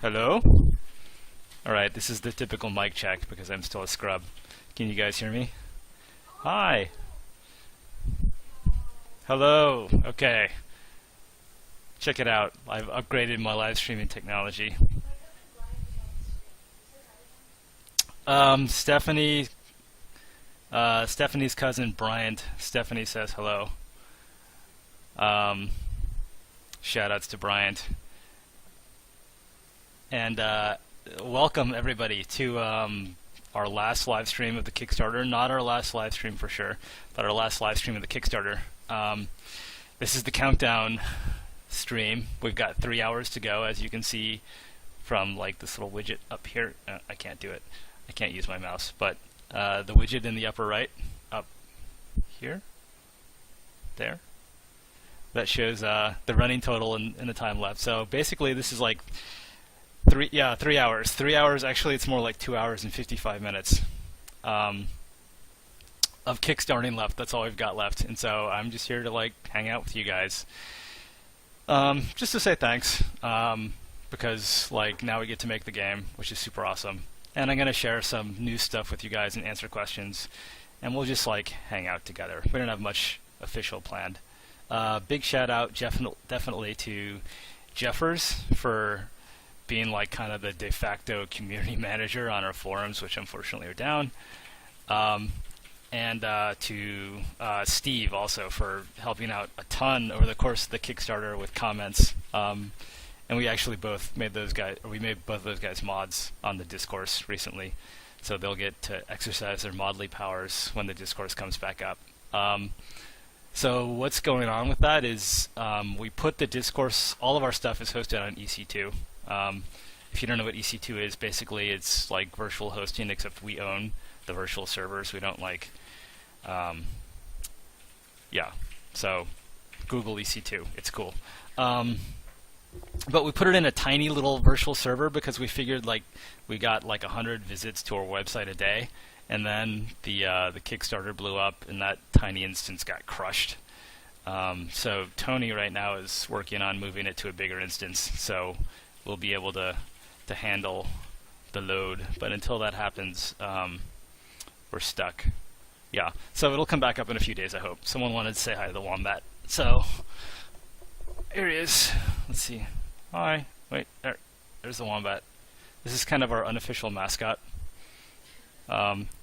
Hello? Alright, this is the typical mic check because I'm still a scrub. Can you guys hear me? Hi! Hello! Okay. Check it out. I've upgraded my live streaming technology. Stephanie, Stephanie's cousin Bryant. Stephanie says hello. Shoutouts to Bryant. And welcome everybody to our last live stream of the Kickstarter. Not our last live stream for sure, but our last live stream of the Kickstarter. This is the countdown stream. We've got 3 hours to go, as you can see from like this little widget up here. I can't do it. I can't use my mouse, but the widget in the upper right, up here, there, that shows the running total and the time left. So basically, this is like 3 hours. 3 hours. Actually, it's more like 2 hours and 55 minutes of kickstarting left. That's all we've got left, and so I'm just here to like hang out with you guys, just to say thanks, because like now we get to make the game, which is super awesome. And I'm gonna share some new stuff with you guys and answer questions, and we'll just like hang out together. We don't have much official planned. Big shout out, definitely to Jeffers for being like kind of the de facto community manager on our forums, which unfortunately are down. And to Steve also for helping out a ton over the course of the Kickstarter with comments. And we actually both made those guys, or we made both those guys mods on the discourse recently, so they'll get to exercise their modly powers when the discourse comes back up. So what's going on with that is we put the discourse, all of our stuff is hosted on EC2. If you don't know what EC2 is, basically it's like virtual hosting, except we own the virtual servers. We don't like, yeah. So Google EC2, it's cool. But we put it in a tiny little virtual server because we figured like we got like 100 visits to our website a day, and then the Kickstarter blew up, and that tiny instance got crushed. So Tony right now is working on moving it to a bigger instance, so we'll be able to handle the load. But until that happens, we're stuck. Yeah, so it'll come back up in a few days, I hope. Someone wanted to say hi to the wombat, so here he is. Let's see. Hi. Wait, there's the wombat. This is kind of our unofficial mascot.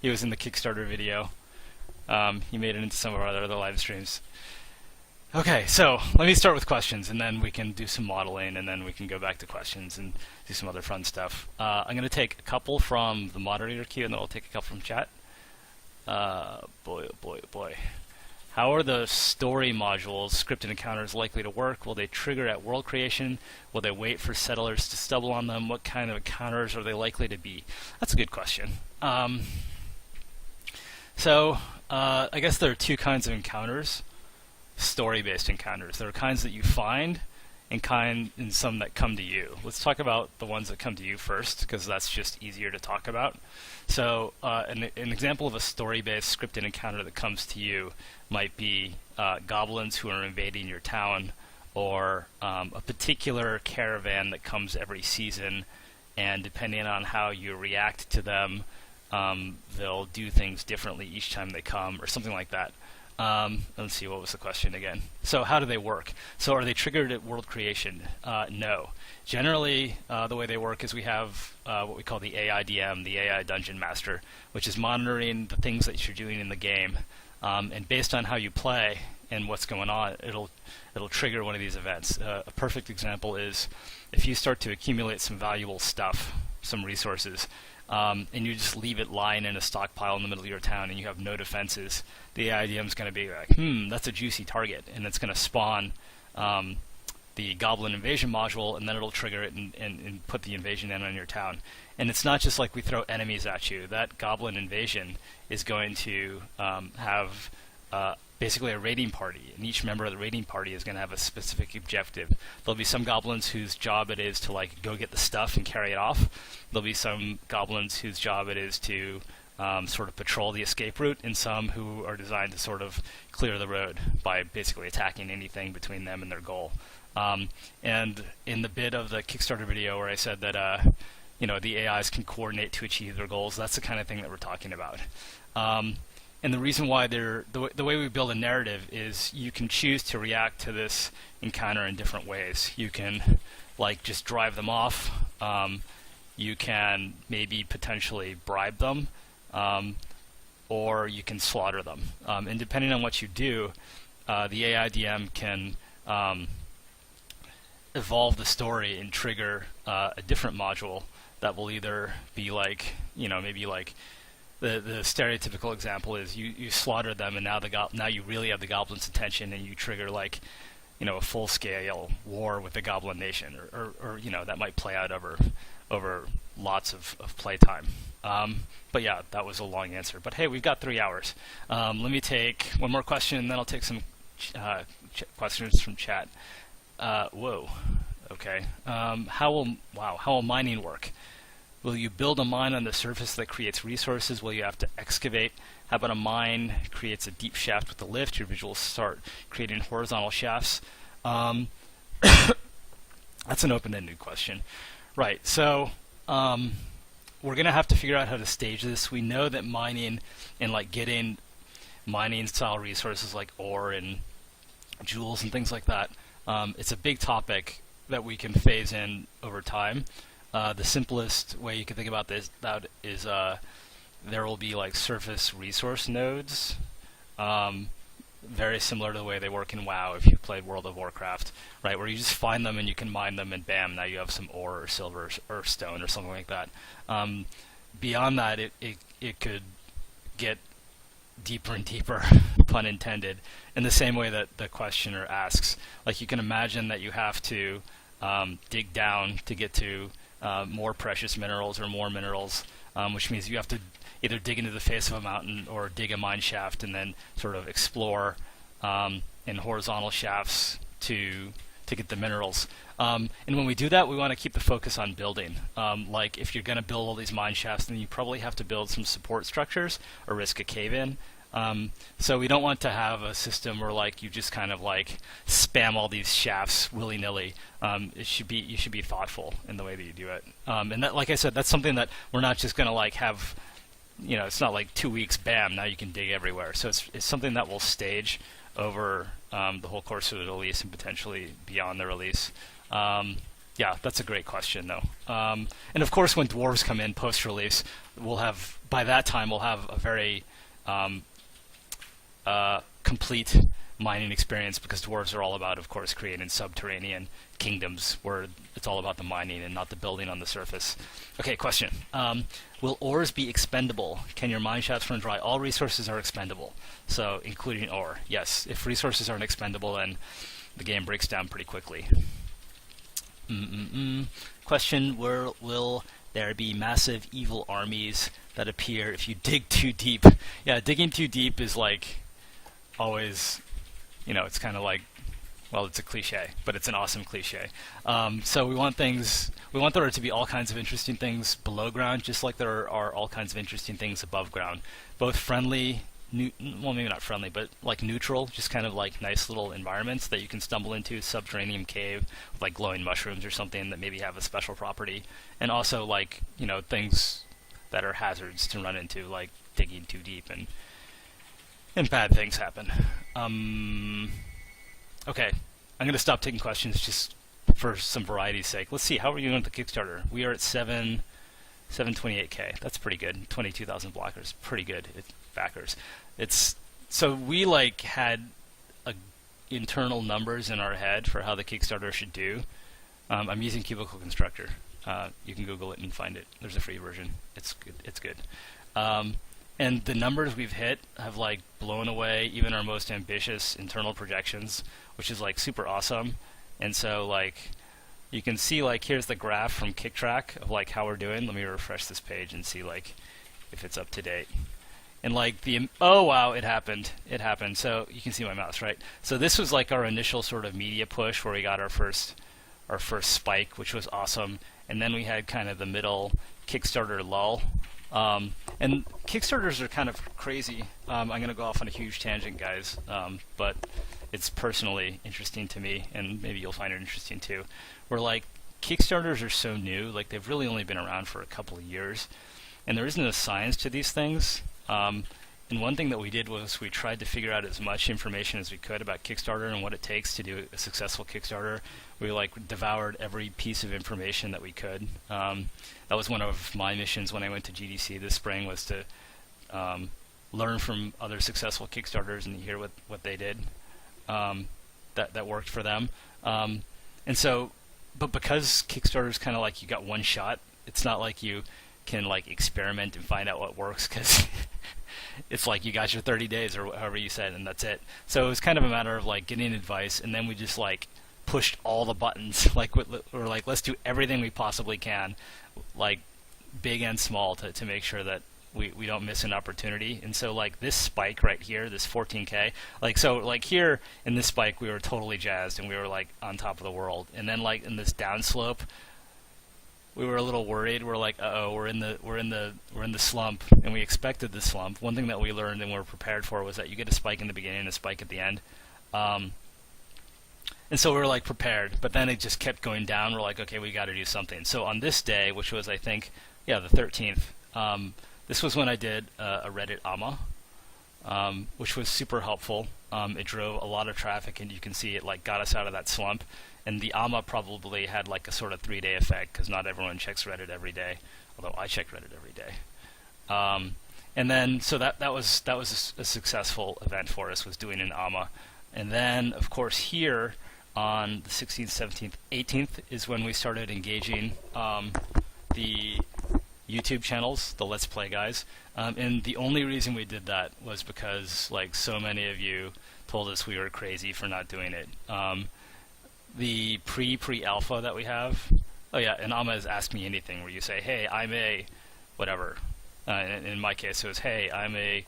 He was in the Kickstarter video. He made it into some of our other live streams. Okay, so let me start with questions, and then we can do some modeling, and then we can go back to questions and do some other fun stuff. I'm going to take a couple from the moderator queue, and then I'll take a couple from chat. Boy, oh boy, oh boy. How are the story modules, scripted encounters, likely to work? Will they trigger at world creation? Will they wait for settlers to stumble on them? What kind of encounters are they likely to be? That's a good question. So I guess there are two kinds of encounters. Story-based encounters. There are kinds that you find and some that come to you. Let's talk about the ones that come to you first, because that's just easier to talk about. So an example of a story-based scripted encounter that comes to you might be goblins who are invading your town, or a particular caravan that comes every season, and depending on how you react to them, they'll do things differently each time they come, or something like that. Let's see, what was the question again? So how do they work? So are they triggered at world creation? No. Generally, the way they work is we have what we call the AIDM, the AI Dungeon Master, which is monitoring the things that you're doing in the game. And based on how you play and what's going on, it'll trigger one of these events. A perfect example is if you start to accumulate some valuable stuff, some resources, and you just leave it lying in a stockpile in the middle of your town and you have no defenses, the AIDM is going to be like, that's a juicy target, and it's going to spawn the Goblin Invasion module, and then it'll trigger it and put the invasion in on your town. And it's not just like we throw enemies at you. That Goblin Invasion is going to have basically a raiding party, and each member of the raiding party is going to have a specific objective. There'll be some goblins whose job it is to like go get the stuff and carry it off. There'll be some goblins whose job it is to sort of patrol the escape route, and some who are designed to sort of clear the road by basically attacking anything between them and their goal. And in the bit of the Kickstarter video where I said that the AIs can coordinate to achieve their goals, that's the kind of thing that we're talking about. And the reason why the way we build a narrative is you can choose to react to this encounter in different ways. You can just drive them off. You can maybe potentially bribe them, or you can slaughter them. And depending on what you do, the AI DM can evolve the story and trigger a different module that will either be maybe the stereotypical example is you slaughter them, and now you really have the goblin's attention, and you trigger a full-scale war with the goblin nation, or that might play out over lots of playtime. But yeah, that was a long answer. But hey, we've got 3 hours. Let me take one more question, and then I'll take some questions from chat. Whoa. Okay. How will mining work? Will you build a mine on the surface that creates resources? Will you have to excavate? How about a mine creates a deep shaft with a lift? Your visuals start creating horizontal shafts. That's an open-ended question. Right, so we're going to have to figure out how to stage this. We know that mining and getting mining-style resources like ore and jewels and things like that, it's a big topic that we can phase in over time. The simplest way you can think about this is there will be surface resource nodes, very similar to the way they work in WoW if you played World of Warcraft, right? Where you just find them and you can mine them, and bam, now you have some ore or silver or stone or something like that. Beyond that, it could get deeper and deeper, pun intended, in the same way that the questioner asks. You can imagine that you have to dig down to get to more precious minerals or more minerals, which means you have to either dig into the face of a mountain or dig a mine shaft and then sort of explore in horizontal shafts to get the minerals. And when we do that, we want to keep the focus on building. If you're going to build all these mine shafts, then you probably have to build some support structures or risk a cave-in. So we don't want to have a system where you just kind of spam all these shafts willy-nilly. You should be thoughtful in the way that you do it. And that, like I said, that's something that we're not just going to have. It's not 2 weeks, bam, now you can dig everywhere. So it's something that will stage over the whole course of the release and potentially beyond the release. Yeah, that's a great question, though. And of course, when dwarves come in post-release, by that time we'll have a very complete mining experience, because dwarves are all about, of course, creating subterranean kingdoms where it's all about the mining and not the building on the surface. Okay, question. Will ores be expendable? Can your mine shafts run dry? All resources are expendable, so including ore. Yes, if resources aren't expendable, then the game breaks down pretty quickly. Question, will there be massive evil armies that appear if you dig too deep? Yeah, digging too deep is always, it's kind of it's a cliche, but it's an awesome cliche. So we want there to be all kinds of interesting things below ground, just like there are all kinds of interesting things above ground. Both friendly, well, maybe not friendly, but neutral, just kind of nice little environments that you can stumble into, subterranean cave with glowing mushrooms or something that maybe have a special property, and also things that are hazards to run into, like digging too deep and bad things happen. Okay, I'm going to stop taking questions just for some variety's sake. Let's see, how are we doing with the Kickstarter? We are at 728K. That's pretty good. 22,000 blockers. Pretty good. Backers. So we had internal numbers in our head for how the Kickstarter should do. I'm using Cubicle Constructor. You can Google it and find it. There's a free version. It's good. It's good. And the numbers we've hit have blown away even our most ambitious internal projections, which is super awesome. And so you can see here's the graph from KickTrack of how we're doing. Let me refresh this page and see if it's up to date. And oh wow, it happened. So you can see my mouse, right? So this was our initial sort of media push where we got our first spike, which was awesome. And then we had kind of the middle Kickstarter lull. And Kickstarters are kind of crazy. I'm going to go off on a huge tangent, guys. But it's personally interesting to me, and maybe you'll find it interesting too. Where like Kickstarters are so new, like they've really only been around for a couple of years, and there isn't a science to these things. And one thing that we did was we tried to figure out as much information as we could about Kickstarter and what it takes to do a successful Kickstarter. We like devoured every piece of information that we could. That was one of my missions when I went to GDC this spring, was to learn from other successful Kickstarters and hear what they did that worked for them. And so, but because Kickstarter is kind of like you got one shot, it's not like you can like experiment and find out what works, because it's like you got your 30 days or however you said, and that's it. So it was kind of a matter of like getting advice, and then we just like pushed all the buttons, like we're like, let's do everything we possibly can, like big and small, to make sure that we don't miss an opportunity. And so like this spike right here, this 14K, like so like here in this spike we were totally jazzed and we were like on top of the world, and then like in this downslope we were a little worried. We're like, uh-oh, we're in the slump, and we expected the slump. One thing that we learned and were prepared for was that you get a spike in the beginning and a spike at the end. And so we were like prepared, but then it just kept going down. We're like, okay, we got to do something. So on this day, which was I think, yeah, the 13th, this was when I did a Reddit AMA, which was super helpful. It drove a lot of traffic, and you can see it like got us out of that slump. And the AMA probably had like a sort of 3-day effect, because not everyone checks Reddit every day, although I check Reddit every day. And then so that was a successful event for us, was doing an AMA. And then of course here on the 16th, 17th, 18th is when we started engaging the YouTube channels, the Let's Play guys. And the only reason we did that was because like so many of you told us we were crazy for not doing it. The pre-alpha that we have, oh yeah, and AMA is Ask Me Anything, where you say, hey, I'm a whatever. In my case it was, hey, I'm a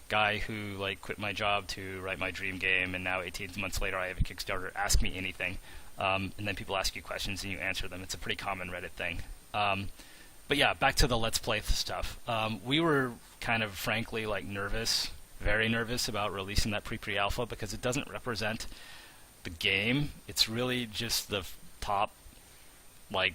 guy who like quit my job to write my dream game, and now 18 months later I have a Kickstarter, ask me anything. And then people ask you questions and you answer them. It's a pretty common Reddit thing. But yeah, back to the Let's Play stuff. We were kind of frankly like nervous, very nervous about releasing that pre-alpha, because it doesn't represent the game. It's really just the top like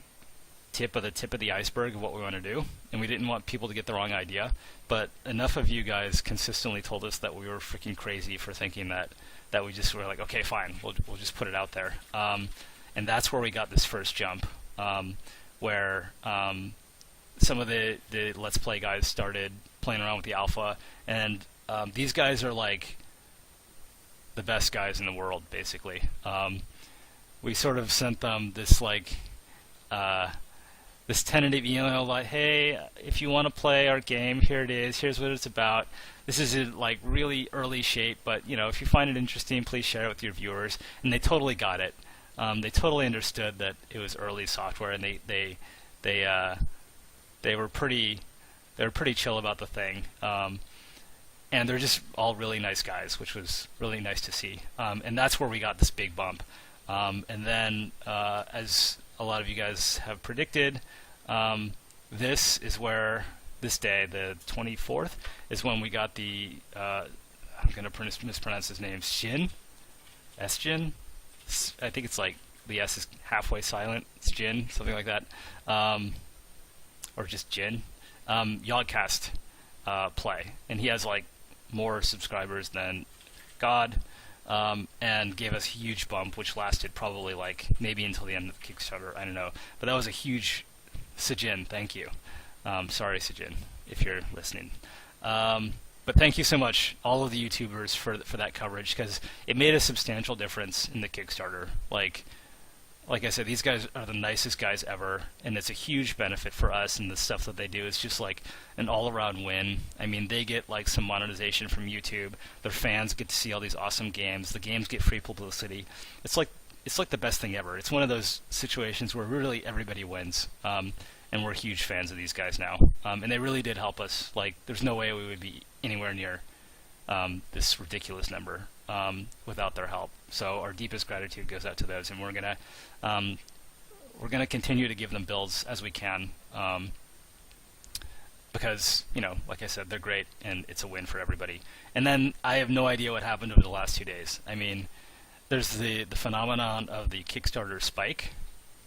tip of the iceberg of what we want to do, and we didn't want people to get the wrong idea. But enough of you guys consistently told us that we were freaking crazy for thinking that we just were like, okay, fine, we'll just put it out there. And that's where we got this first jump, where some of the Let's Play guys started playing around with the alpha, and these guys are like the best guys in the world, basically. We sort of sent them this like this tentative email like, hey, if you want to play our game, here it is, here's what it's about. This is in like really early shape, but you know, if you find it interesting, please share it with your viewers. And they totally got it. They totally understood that it was early software, and they were pretty chill about the thing. And they're just all really nice guys, which was really nice to see. And that's where we got this big bump. And then, as a lot of you guys have predicted, this is where, this day, the 24th, is when we got the, I'm going to mispronounce his name, Shin? S-Jin? I think it's like, the S is halfway silent. It's Jin, something like that. Or just Jin. Yogcast play. And he has like more subscribers than God, and gave us a huge bump, which lasted probably like maybe until the end of the Kickstarter. I don't know, but that was a huge. Sejin, thank you. Sorry, Sejin, if you're listening. But thank you so much, all of the YouTubers, for that coverage, because it made a substantial difference in the Kickstarter. Like I said, these guys are the nicest guys ever, and it's a huge benefit for us, and the stuff that they do is just like an all-around win. I mean, they get like some monetization from YouTube. Their fans get to see all these awesome games. The games get free publicity. It's like the best thing ever. It's one of those situations where really everybody wins, and we're huge fans of these guys now. And they really did help us. Like, there's no way we would be anywhere near this ridiculous number without their help. So our deepest gratitude goes out to those, and we're gonna continue to give them builds as we can, because, you know, like I said, they're great, and it's a win for everybody. And then I have no idea what happened over the last 2 days. I mean, there's the phenomenon of the Kickstarter spike,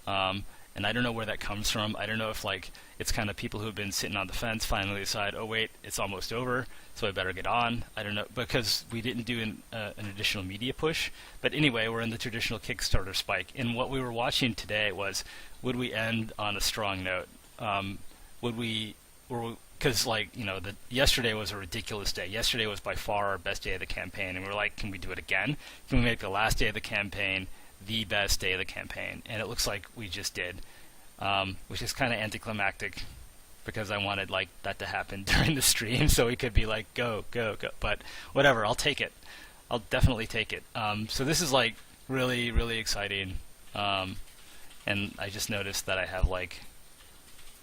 and I don't know where that comes from. I don't know if like it's kind of people who've been sitting on the fence finally decide, oh wait, it's almost over, so I better get on. I don't know, because we didn't do an additional media push. But anyway, we're in the traditional Kickstarter spike, and what we were watching today was, would we end on a strong note? Would we? Because like yesterday was a ridiculous day. Yesterday was by far our best day of the campaign, and we were like, can we do it again? Can we make the last day of the campaign the best day of the campaign? And it looks like we just did, which is kind of anticlimactic, because I wanted like that to happen during the stream, so we could be like, go, go, go. But whatever, I'll take it. I'll definitely take it. So this is like really, really exciting. And I just noticed that I have like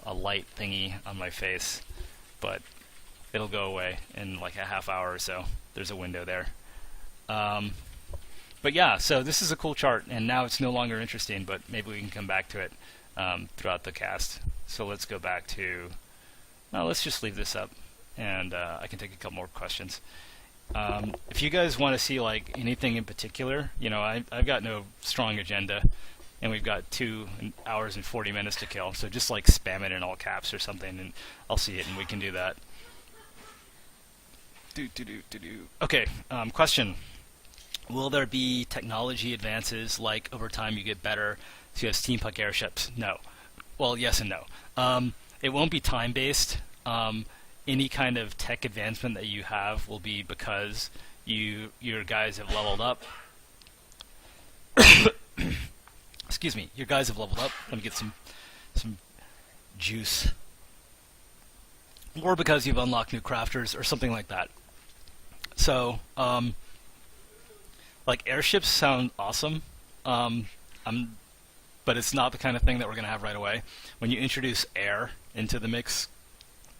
a light thingy on my face, but it'll go away in like a half hour or so. There's a window there. But yeah, so this is a cool chart, and now it's no longer interesting, but maybe we can come back to it throughout the cast. So let's go back to, let's just leave this up, and I can take a couple more questions. If you guys want to see like anything in particular, I've got no strong agenda, and we've got 2 hours and 40 minutes to kill, so just like spam it in all caps or something, and I'll see it, and we can do that. Okay, question. Will there be technology advances, like over time you get better, so you have steampunk airships? No. Well, yes and no. It won't be time-based. Any kind of tech advancement that you have will be because your guys have leveled up. Excuse me, your guys have leveled up. Let me get some juice. Or because you've unlocked new crafters or something like that. So, like airships sound awesome, but it's not the kind of thing that we're gonna have right away. When you introduce air into the mix,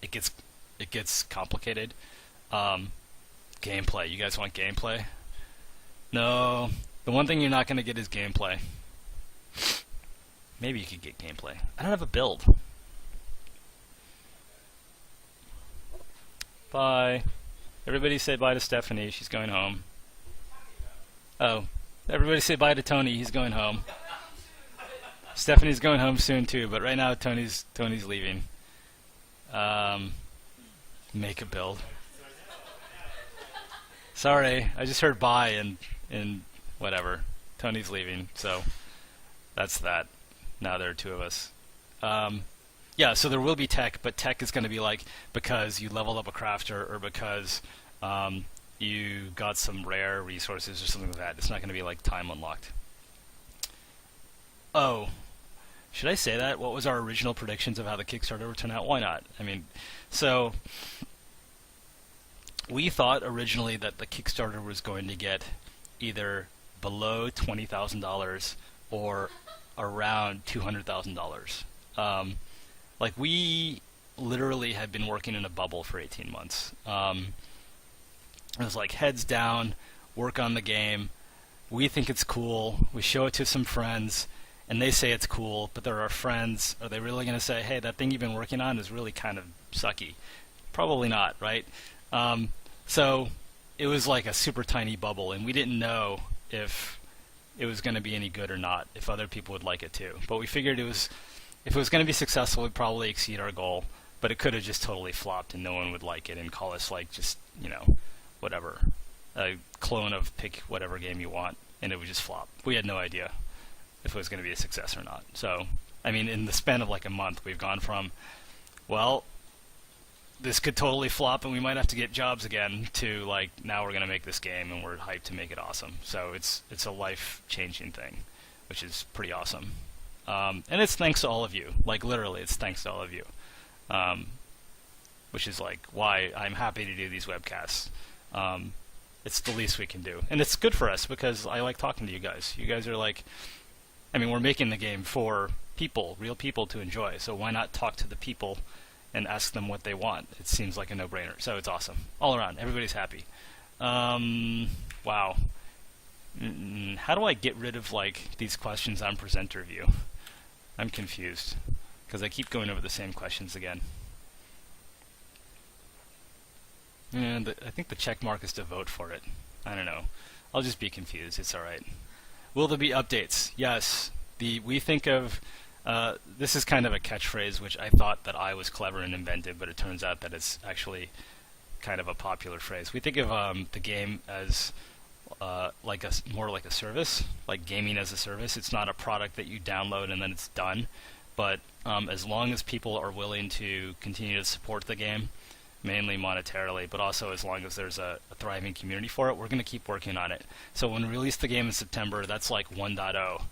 it gets complicated. Gameplay. You guys want gameplay? No. The one thing you're not gonna get is gameplay. Maybe you could get gameplay. I don't have a build. Bye. Everybody say bye to Stephanie. She's going home. Oh, everybody say bye to Tony. He's going home. Stephanie's going home soon too, but right now Tony's leaving. Make a build. Sorry, I just heard bye and whatever. Tony's leaving, so that's that. Now there are 2 of us. Yeah, so there will be tech, but tech is going to be like because you leveled up a crafter or because you got some rare resources or something like that. It's not going to be like time unlocked. Oh, should I say that? What was our original predictions of how the Kickstarter would turn out? Why not? I mean, so we thought originally that the Kickstarter was going to get either below $20,000 or around $200,000. Like we literally had been working in a bubble for 18 months. It was like heads down, work on the game. We think it's cool. We show it to some friends, and they say it's cool, but they're our friends. Are they really going to say, hey, that thing you've been working on is really kind of sucky? Probably not, right? So it was like a super tiny bubble, and we didn't know if it was going to be any good or not, if other people would like it too. But we figured if it was going to be successful, we'd probably exceed our goal, but it could have just totally flopped and no one would like it and call us like just, whatever, a clone of pick whatever game you want, and it would just flop. We had no idea if it was going to be a success or not. So, I mean, in the span of like a month, we've gone from, well, this could totally flop and we might have to get jobs again, to like, now we're going to make this game and we're hyped to make it awesome. So it's a life-changing thing, which is pretty awesome. And it's thanks to all of you. Like, literally, it's thanks to all of you. Which is like why I'm happy to do these webcasts. It's the least we can do. And it's good for us because I like talking to you guys. You guys are like, I mean, we're making the game for people, real people to enjoy. So why not talk to the people and ask them what they want? It seems like a no-brainer. So it's awesome. All around. Everybody's happy. Wow. How do I get rid of like these questions on presenter view? I'm confused because I keep going over the same questions again. And I think the check mark is to vote for it. I don't know. I'll just be confused. It's alright. Will there be updates? Yes. We think of this is kind of a catchphrase which I thought that I was clever and invented, but it turns out that it's actually kind of a popular phrase. We think of the game as more like a service, like gaming as a service. It's not a product that you download and then it's done. But as long as people are willing to continue to support the game, mainly monetarily, but also as long as there's a thriving community for it, we're going to keep working on it. So when we release the game in September, that's like 1.0.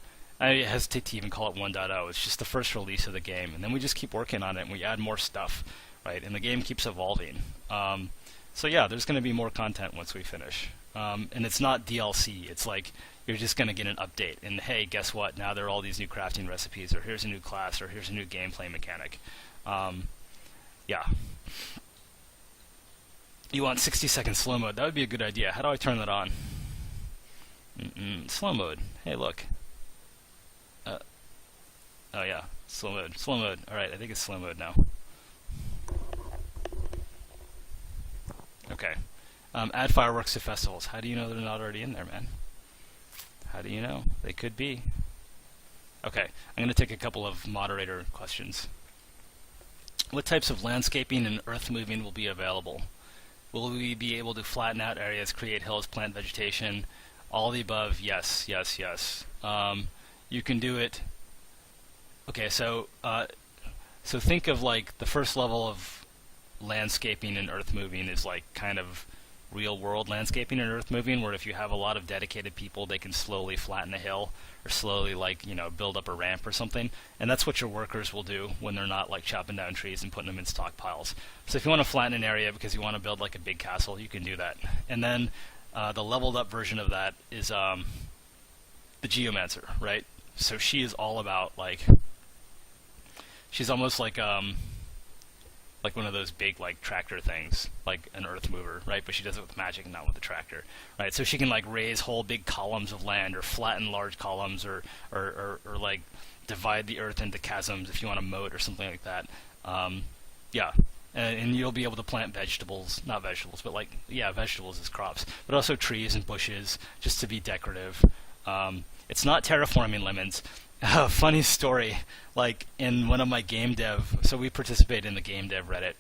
I hesitate to even call it 1.0. It's just the first release of the game, and then we just keep working on it and we add more stuff, right? And the game keeps evolving. So yeah, there's going to be more content once we finish. And it's not DLC. It's like you're just going to get an update. And hey, guess what? Now there are all these new crafting recipes, or here's a new class, or here's a new gameplay mechanic. Yeah. You want 60-second slow mode? That would be a good idea. How do I turn that on? Slow mode. Hey, look. Oh yeah, slow mode. Slow mode. All right, I think it's slow mode now. Okay. Add fireworks to festivals. How do you know they're not already in there, man? How do you know? They could be. Okay, I'm going to take a couple of moderator questions. What types of landscaping and earth moving will be available? Will we be able to flatten out areas, create hills, plant vegetation? All the above, yes, yes, yes. You can do it. Okay, so think of like the first level of landscaping and earth moving is like kind of real world landscaping and earth moving, where if you have a lot of dedicated people, they can slowly flatten a hill or slowly build up a ramp or something. And that's what your workers will do when they're not like chopping down trees and putting them in stockpiles. So if you want to flatten an area because you want to build like a big castle, you can do that. And then the leveled up version of that is the Geomancer, right? So she is all about she's almost like one of those big like tractor things, like an earth mover, right? But she does it with magic and not with a tractor, right? So she can like raise whole big columns of land, or flatten large columns, or like divide the earth into chasms if you want a moat or something like that. Yeah, and you'll be able to plant vegetables, not vegetables, but vegetables as crops, but also trees and bushes just to be decorative. It's not terraforming lemons. Funny story, like in one of my game dev, so we participate in the game dev Reddit,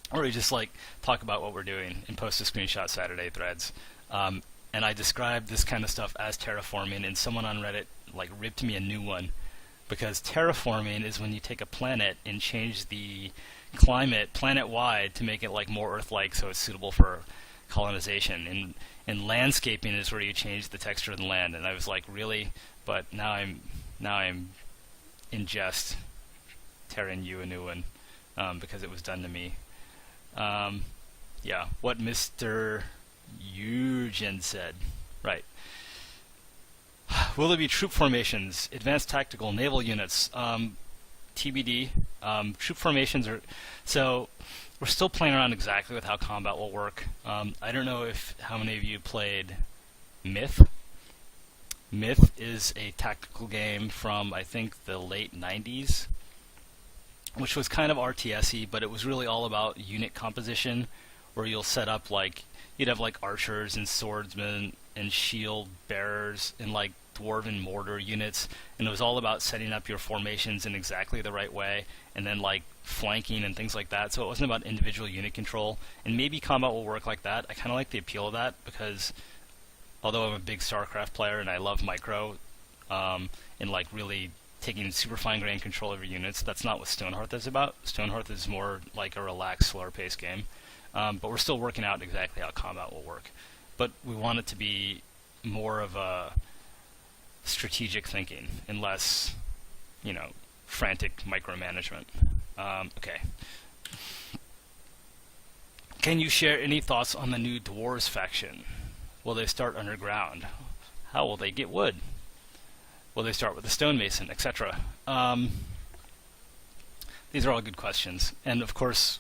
where we just like talk about what we're doing and post a screenshot Saturday threads. And I described this kind of stuff as terraforming, and someone on Reddit like ripped me a new one, because terraforming is when you take a planet and change the climate planet-wide to make it like more Earth-like, so it's suitable for colonization. And landscaping is where you change the texture of the land. And I was like, really? But now I'm in jest tearing you a new one because it was done to me. Yeah, what Mr. Ellogeyen said. Right. Will there be troop formations, advanced tactical, naval units? TBD. Troop formations are... So, we're still playing around exactly with how combat will work. I don't know how many of you played Myth. Myth is a tactical game from, I think, the late 90s, which was kind of RTS-y, but it was really all about unit composition, where you'll set up you'd have archers and swordsmen and shield bearers and dwarven mortar units, and it was all about setting up your formations in exactly the right way, and then flanking and things like that. So it wasn't about individual unit control, and maybe combat will work like that. I kind of like the appeal of that, because although I'm a big StarCraft player and I love micro, and really taking super fine-grained control over units, that's not what Stonehearth is about. Stonehearth is more like a relaxed, slower-paced game. But we're still working out exactly how combat will work. But we want it to be more of a strategic thinking and less, frantic micromanagement. Okay. Can you share any thoughts on the new Dwarves faction? Will they start underground? How will they get wood? Will they start with the stonemason, etc.? These are all good questions. And of course,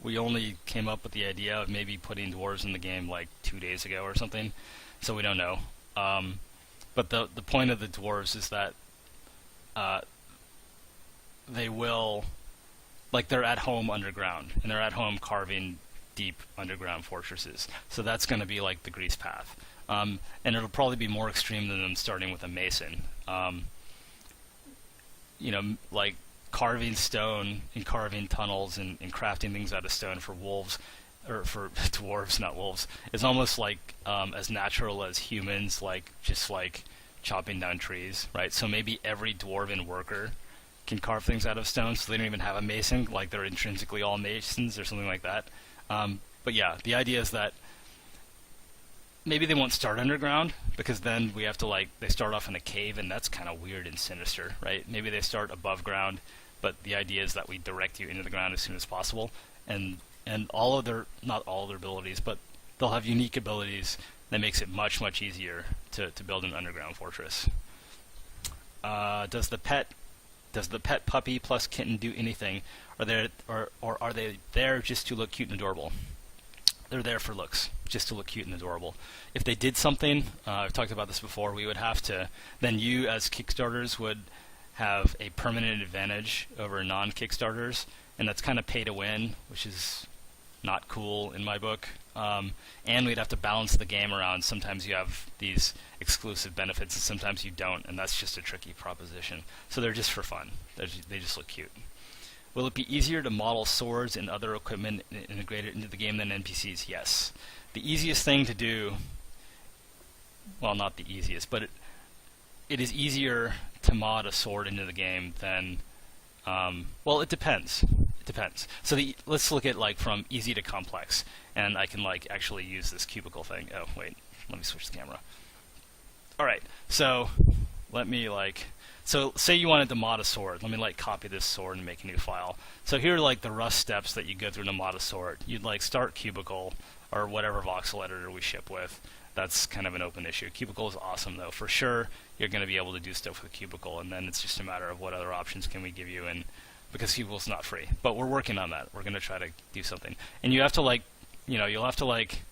we only came up with the idea of maybe putting dwarves in the game 2 days ago or something, so we don't know. But the point of the dwarves is that they will, they're at home underground, and they're at home carving deep underground fortresses. So that's going to be like the grease path. And it'll probably be more extreme than them starting with a mason. You know, like carving stone and carving tunnels and crafting things out of stone for wolves, or for dwarves, not wolves, is almost like as natural as humans, like just like chopping down trees, right? So maybe every dwarven worker can carve things out of stone, so they don't even have a mason, like they're intrinsically all masons or something like that. But yeah, the idea is that maybe they won't start underground, because then we have to, like, they start off in a cave, and that's kind of weird and sinister, right? Maybe they start above ground, but the idea is that we direct you into the ground as soon as possible, and all of their, not all of their abilities, but they'll have unique abilities that makes it much, much easier to build an underground fortress. Does the pet puppy plus kitten do anything? Or are they there just to look cute and adorable? They're there for looks, just to look cute and adorable. If they did something, I've talked about this before, we would have to, then you as Kickstarters would have a permanent advantage over non-Kickstarters, and that's kind of pay to win, which is not cool in my book. And we'd have to balance the game around. Sometimes you have these exclusive benefits, and sometimes you don't, and that's just a tricky proposition. So they're just for fun. They just look cute. Will it be easier to model swords and other equipment integrated into the game than NPCs? Yes. The easiest thing to do, well, not the easiest, but it is easier to mod a sword into the game than, well, it depends. It depends. So let's look at, like, from easy to complex, and I can, like, actually use this cubicle thing. Oh, wait, let me switch the camera. All right, so let me, like, so say you wanted to mod a sword. Let me, like, copy this sword and make a new file. So here are, like, the rough steps that you go through to mod a sword. You'd, like, start cubicle or whatever voxel editor we ship with. That's kind of an open issue. Cubicle is awesome, though. For sure, you're going to be able to do stuff with cubicle, and then it's just a matter of what other options can we give you, and because cubicle's not free. But we're working on that. We're going to try to do something. And you have to, like, you know, you'll have to, like,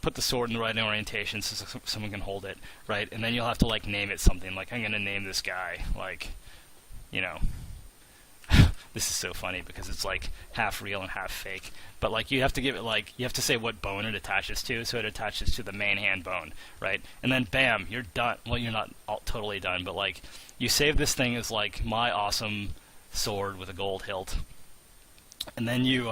put the sword in the right orientation so someone can hold it, right? And then you'll have to, like, name it something. Like, I'm going to name this guy, like, you know, this is so funny because it's, like, half real and half fake. But, like, you have to give it, like, you have to say what bone it attaches to, so it attaches to the main hand bone, right? And then, bam, you're done. Well, you're not totally done, but, like, you save this thing as, like, my awesome sword with a gold hilt. And then you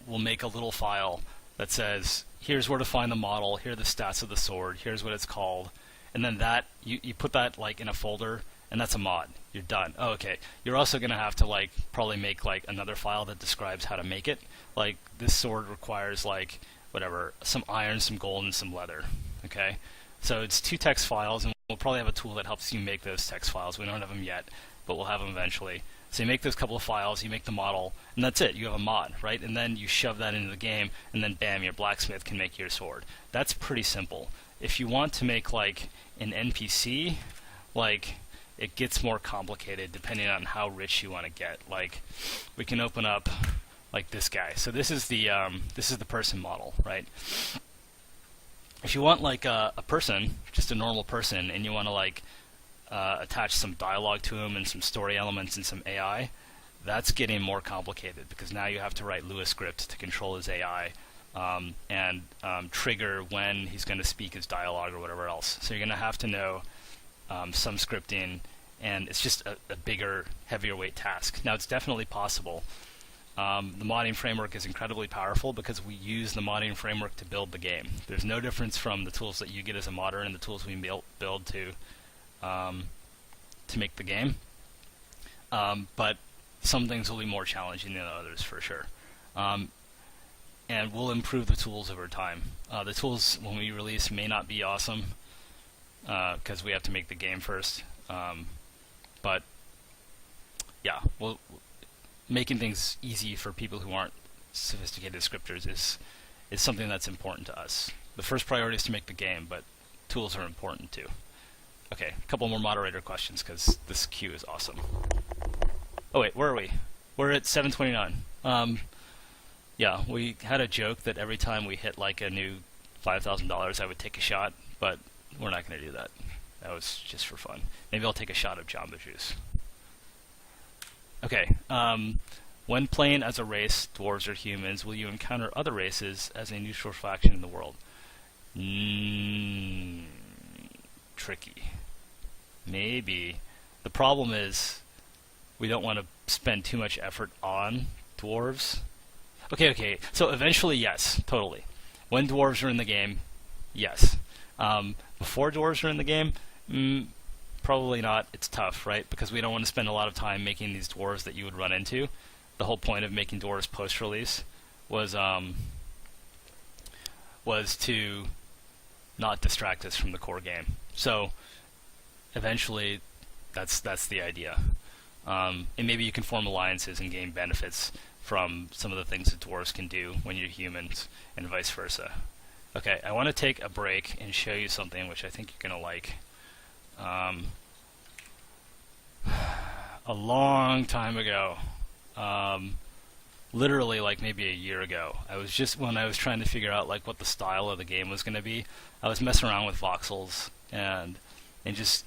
will make a little file that says, here's where to find the model, here are the stats of the sword, here's what it's called, and then that, you put that, like, in a folder, and that's a mod. You're done. Oh, okay. You're also going to have to, like, probably make, like, another file that describes how to make it. Like, this sword requires, like, whatever, some iron, some gold, and some leather. Okay? So it's 2 text files, and we'll probably have a tool that helps you make those text files. We don't have them yet, but we'll have them eventually. So you make those couple of files, you make the model, and that's it. You have a mod, right? And then you shove that into the game, and then bam, your blacksmith can make your sword. That's pretty simple. If you want to make, like, an NPC, like, it gets more complicated depending on how rich you want to get. Like, we can open up, like, this guy. So this is the person model, right? If you want, like, a person, just a normal person, and you want to, like, attach some dialogue to him and some story elements and some AI, that's getting more complicated because now you have to write Lua script to control his AI and trigger when he's going to speak his dialogue or whatever else. So you're going to have to know some scripting, and it's just a bigger, heavier weight task. Now, it's definitely possible. The modding framework is incredibly powerful because we use the modding framework to build the game. There's no difference from the tools that you get as a modder and the tools we build to make the game. But some things will be more challenging than others, for sure. And we'll improve the tools over time. The tools, when we release, may not be awesome because we have to make the game first. But yeah, making things easy for people who aren't sophisticated scripters is something that's important to us. The first priority is to make the game, but tools are important too. Okay, a couple more moderator questions because this queue is awesome. Oh wait, where are we? We're at 7:29. Yeah, we had a joke that every time we hit, like, a new $5,000, I would take a shot, but we're not going to do that. That was just for fun. Maybe I'll take a shot of Jamba Juice. Okay, When playing as a race, dwarves or humans, will you encounter other races as a neutral faction in the world? Tricky. Maybe. The problem is we don't want to spend too much effort on dwarves. Okay, so eventually, yes, totally. When dwarves are in the game, yes. Before dwarves are in the game, probably not. It's tough, right? Because we don't want to spend a lot of time making these dwarves that you would run into. The whole point of making dwarves post-release was to not distract us from the core game. So eventually, that's the idea. And maybe you can form alliances and gain benefits from some of the things that dwarves can do when you're humans, and vice versa. Okay, I want to take a break and show you something which I think you're going to like. A long time ago, literally like maybe a year ago, when I was trying to figure out like what the style of the game was going to be, I was messing around with voxels and just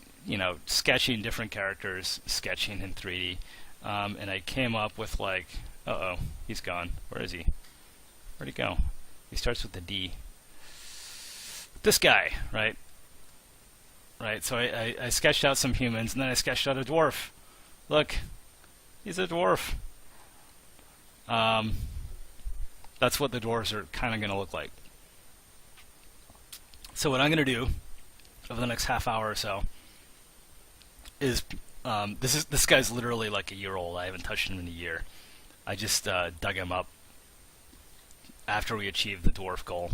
sketching different characters, sketching in 3D, and I came up with like, he's gone. Where is he? Where'd he go? He starts with the D. This guy, right? Right. So I sketched out some humans, and then I sketched out a dwarf. Look, he's a dwarf. That's what the dwarves are kind of going to look like. So what I'm going to do over the next half hour or so is this guy's literally like a year old. I haven't touched him in a year. I just dug him up after we achieved the dwarf goal.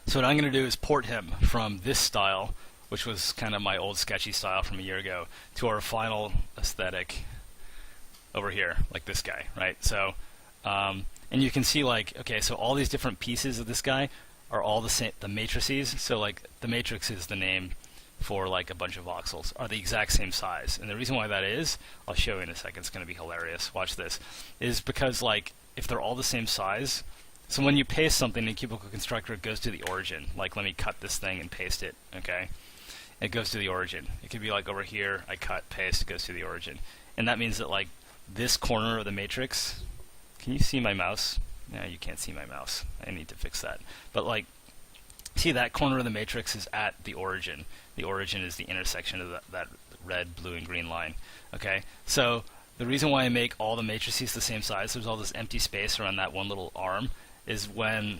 So what I'm going to do is port him from this style, which was kind of my old sketchy style from a year ago, to our final aesthetic over here, like this guy, right? So, and you can see like, okay, so all these different pieces of this guy are all the same, the matrices. So like the matrix is the name for like a bunch of voxels, are the exact same size. And the reason why that is, I'll show you in a second, it's going to be hilarious, watch this, is because like if they're all the same size, so when you paste something in Cubicle Constructor, it goes to the origin. Like let me cut this thing and paste it, okay? It goes to the origin. It could be like over here, I cut, paste, it goes to the origin. And that means that like this corner of the matrix, can you see my mouse? No, you can't see my mouse. I need to fix that. But like, see that corner of the matrix is at the origin. The origin is the intersection of that red, blue, and green line. Okay, so the reason why I make all the matrices the same size, there's all this empty space around that one little arm, is when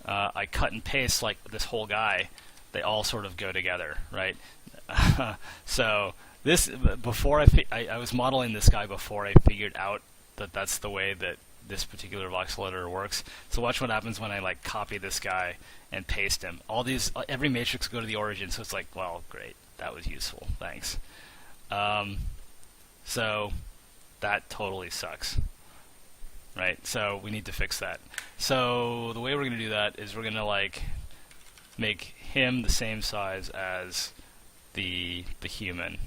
I cut and paste like this whole guy, they all sort of go together, right? So this, before I was modeling this guy before I figured out that that's the way that this particular voxel editor works. So watch what happens when I like copy this guy and paste him. All these, every matrix go to the origin, so it's like, well, great, that was useful, thanks. So that totally sucks, right? So we need to fix that. So the way we're going to do that is we're going to like make him the same size as the human.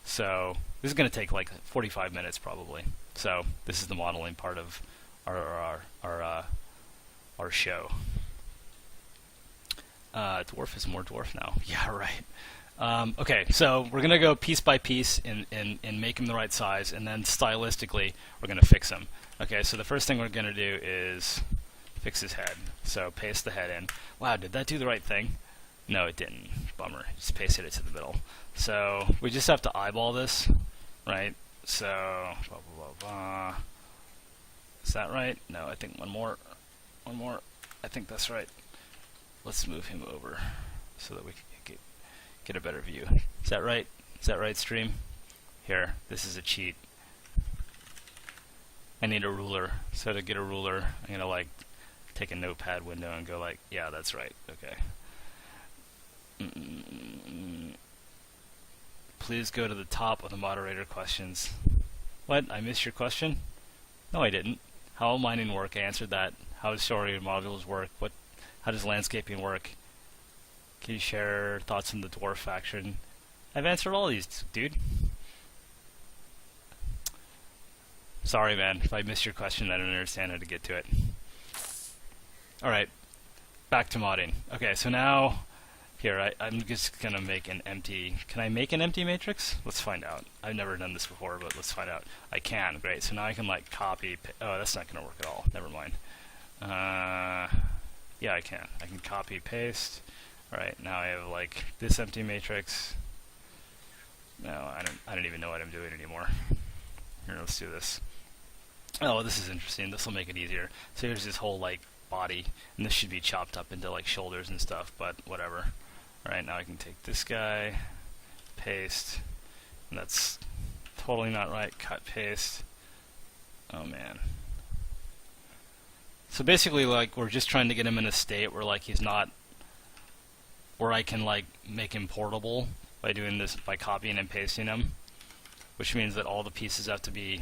So this is going to take like 45 minutes probably. So this is the modeling part of our show. Dwarf is more dwarf now. Yeah, right. Okay, so we're going to go piece by piece and make him the right size, and then stylistically we're going to fix him. Okay, so the first thing we're going to do is fix his head. So paste the head in. Wow, did that do the right thing? No, it didn't. Bummer. Just pasted it to the middle. So we just have to eyeball this, right? So, blah, blah, blah, blah. Is that right? No, I think one more. One more. I think that's right. Let's move him over so that we can get a better view. Is that right? Is that right, stream? Here, this is a cheat. I need a ruler. So to get a ruler, I'm going to like take a notepad window and go like, yeah, that's right. Okay. Please go to the top of the moderator questions. What? I missed your question? No, I didn't. How will mining work? I answered that. How does story modules work? How does landscaping work? Can you share thoughts on the dwarf faction? I've answered all these, dude. Sorry, man. If I missed your question, I don't understand how to get to it. Alright. Back to modding. Okay, so now Here, I'm just gonna make an empty. Can I make an empty matrix? Let's find out. I've never done this before, but let's find out. I can. Great. So now I can like copy. Oh, that's not gonna work at all. Never mind. Yeah, I can. I can copy paste. All right. Now I have like this empty matrix. No, I don't even know what I'm doing anymore. Here, let's do this. Oh, this is interesting. This will make it easier. So here's this whole like body, and this should be chopped up into like shoulders and stuff, but whatever. Alright, now I can take this guy, paste, and that's totally not right. Cut, paste. Oh man. So basically, like, we're just trying to get him in a state where like he's not, where I can like make him portable by doing this, by copying and pasting him, which means that all the pieces have to be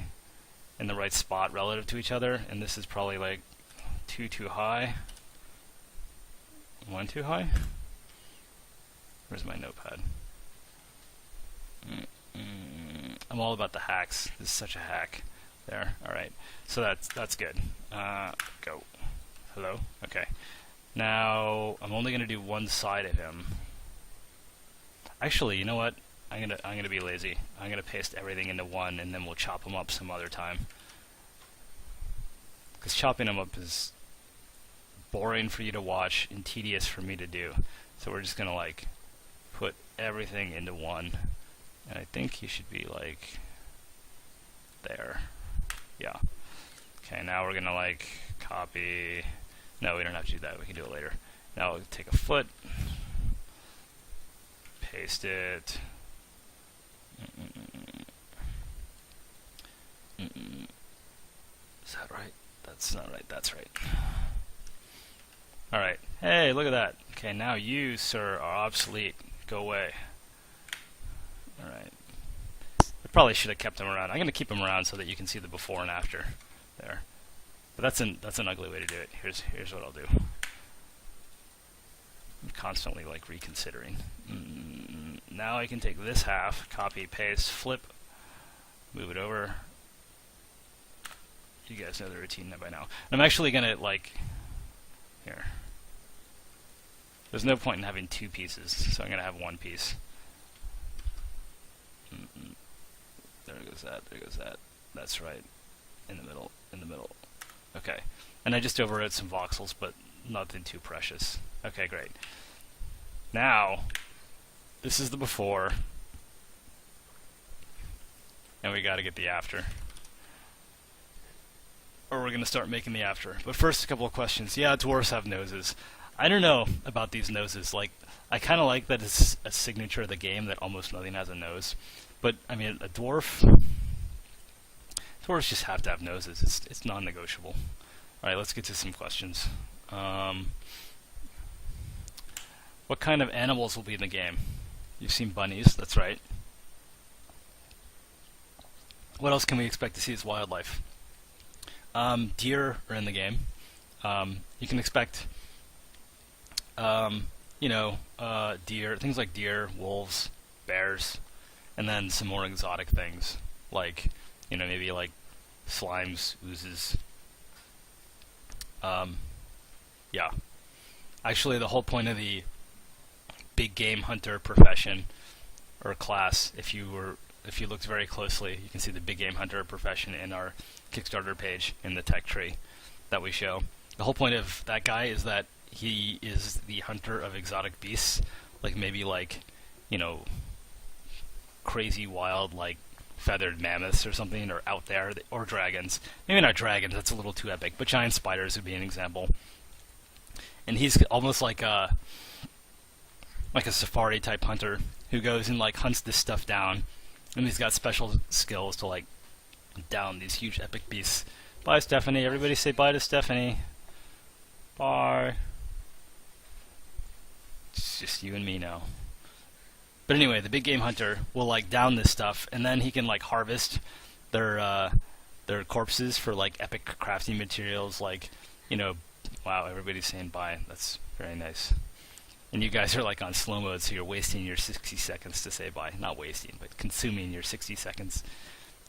in the right spot relative to each other, and this is probably like too high. One too high? Where's my notepad? I'm all about the hacks. This is such a hack. There. Alright. So that's good. Go. Hello? Okay. Now I'm only gonna do one side of him. Actually, you know what? I'm gonna be lazy. I'm gonna paste everything into one, and then we'll chop them up some other time. Because chopping them up is boring for you to watch and tedious for me to do. So we're just gonna like put everything into one, and I think you should be like there. Yeah. Okay, now we're gonna like copy. No, we don't have to do that. We can do it later. Now we'll take a foot, paste it. Is that right? That's not right. That's right. Alright. Hey, look at that. Okay, now you, sir, are obsolete. Go away. Alright. I probably should have kept him around. I'm going to keep him around so that you can see the before and after. There. But that's an ugly way to do it. Here's what I'll do. I'm constantly like reconsidering. Now I can take this half, copy, paste, flip, move it over. You guys know the routine by now. I'm actually going to like, here. There's no point in having two pieces, so I'm going to have one piece. There goes that, there goes that. That's right. In the middle, in the middle. Okay. And I just overwrote some voxels, but nothing too precious. Okay, great. Now, this is the before, and we got to get the after. Or we're going to start making the after. But first, a couple of questions. Yeah, dwarves have noses. I don't know about these noses. Like, I kind of like that it's a signature of the game that almost nothing has a nose. But, I mean, dwarves just have to have noses. It's non-negotiable. Alright, let's get to some questions. What kind of animals will be in the game? You've seen bunnies, that's right. What else can we expect to see as wildlife? Deer are in the game. You can expect, deer, things like deer, wolves, bears, and then some more exotic things, like, maybe like slimes, oozes. Yeah. Actually, the whole point of the big game hunter profession or class, if you looked very closely, you can see the big game hunter profession in our Kickstarter page in the tech tree that we show. The whole point of that guy is that he is the hunter of exotic beasts, like maybe like, crazy wild like feathered mammoths or something, or out there, or dragons. Maybe not dragons, that's a little too epic, but giant spiders would be an example. And he's almost like a safari type hunter who goes and like hunts this stuff down, and he's got special skills to like down these huge epic beasts. Bye, Stephanie. Everybody say bye to Stephanie. Bye. It's just you and me now. But anyway, the big game hunter will like down this stuff, and then he can like harvest their corpses for like epic crafting materials, like, wow, everybody's saying bye. That's very nice. And you guys are like on slow mode, so you're wasting your 60 seconds to say bye. Not wasting, but consuming your 60 seconds.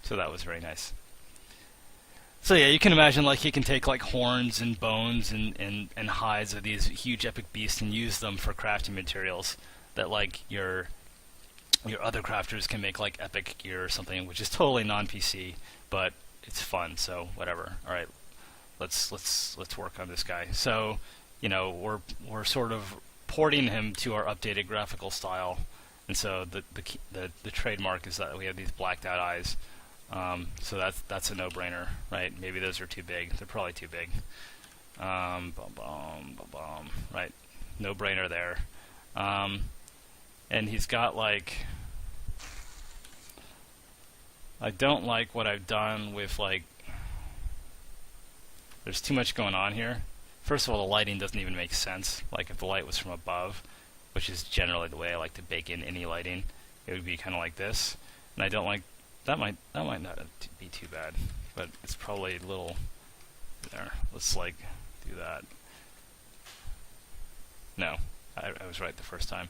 So that was very nice. So yeah, you can imagine like he can take like horns and bones and hides of these huge epic beasts and use them for crafting materials that like your other crafters can make like epic gear or something, which is totally non-PC, but it's fun. So whatever. All right, let's work on this guy. So we're sort of porting him to our updated graphical style, and so the trademark is that we have these blacked out eyes. So that's a no-brainer, right? Maybe those are too big. They're probably too big. Right, no-brainer there. And he's got like, I don't like what I've done with like, there's too much going on here. First of all, the lighting doesn't even make sense. Like if the light was from above, which is generally the way I like to bake in any lighting, it would be kind of like this. And I don't like, that might not be too bad, but it's probably a little there. Let's like do that. No, I was right the first time.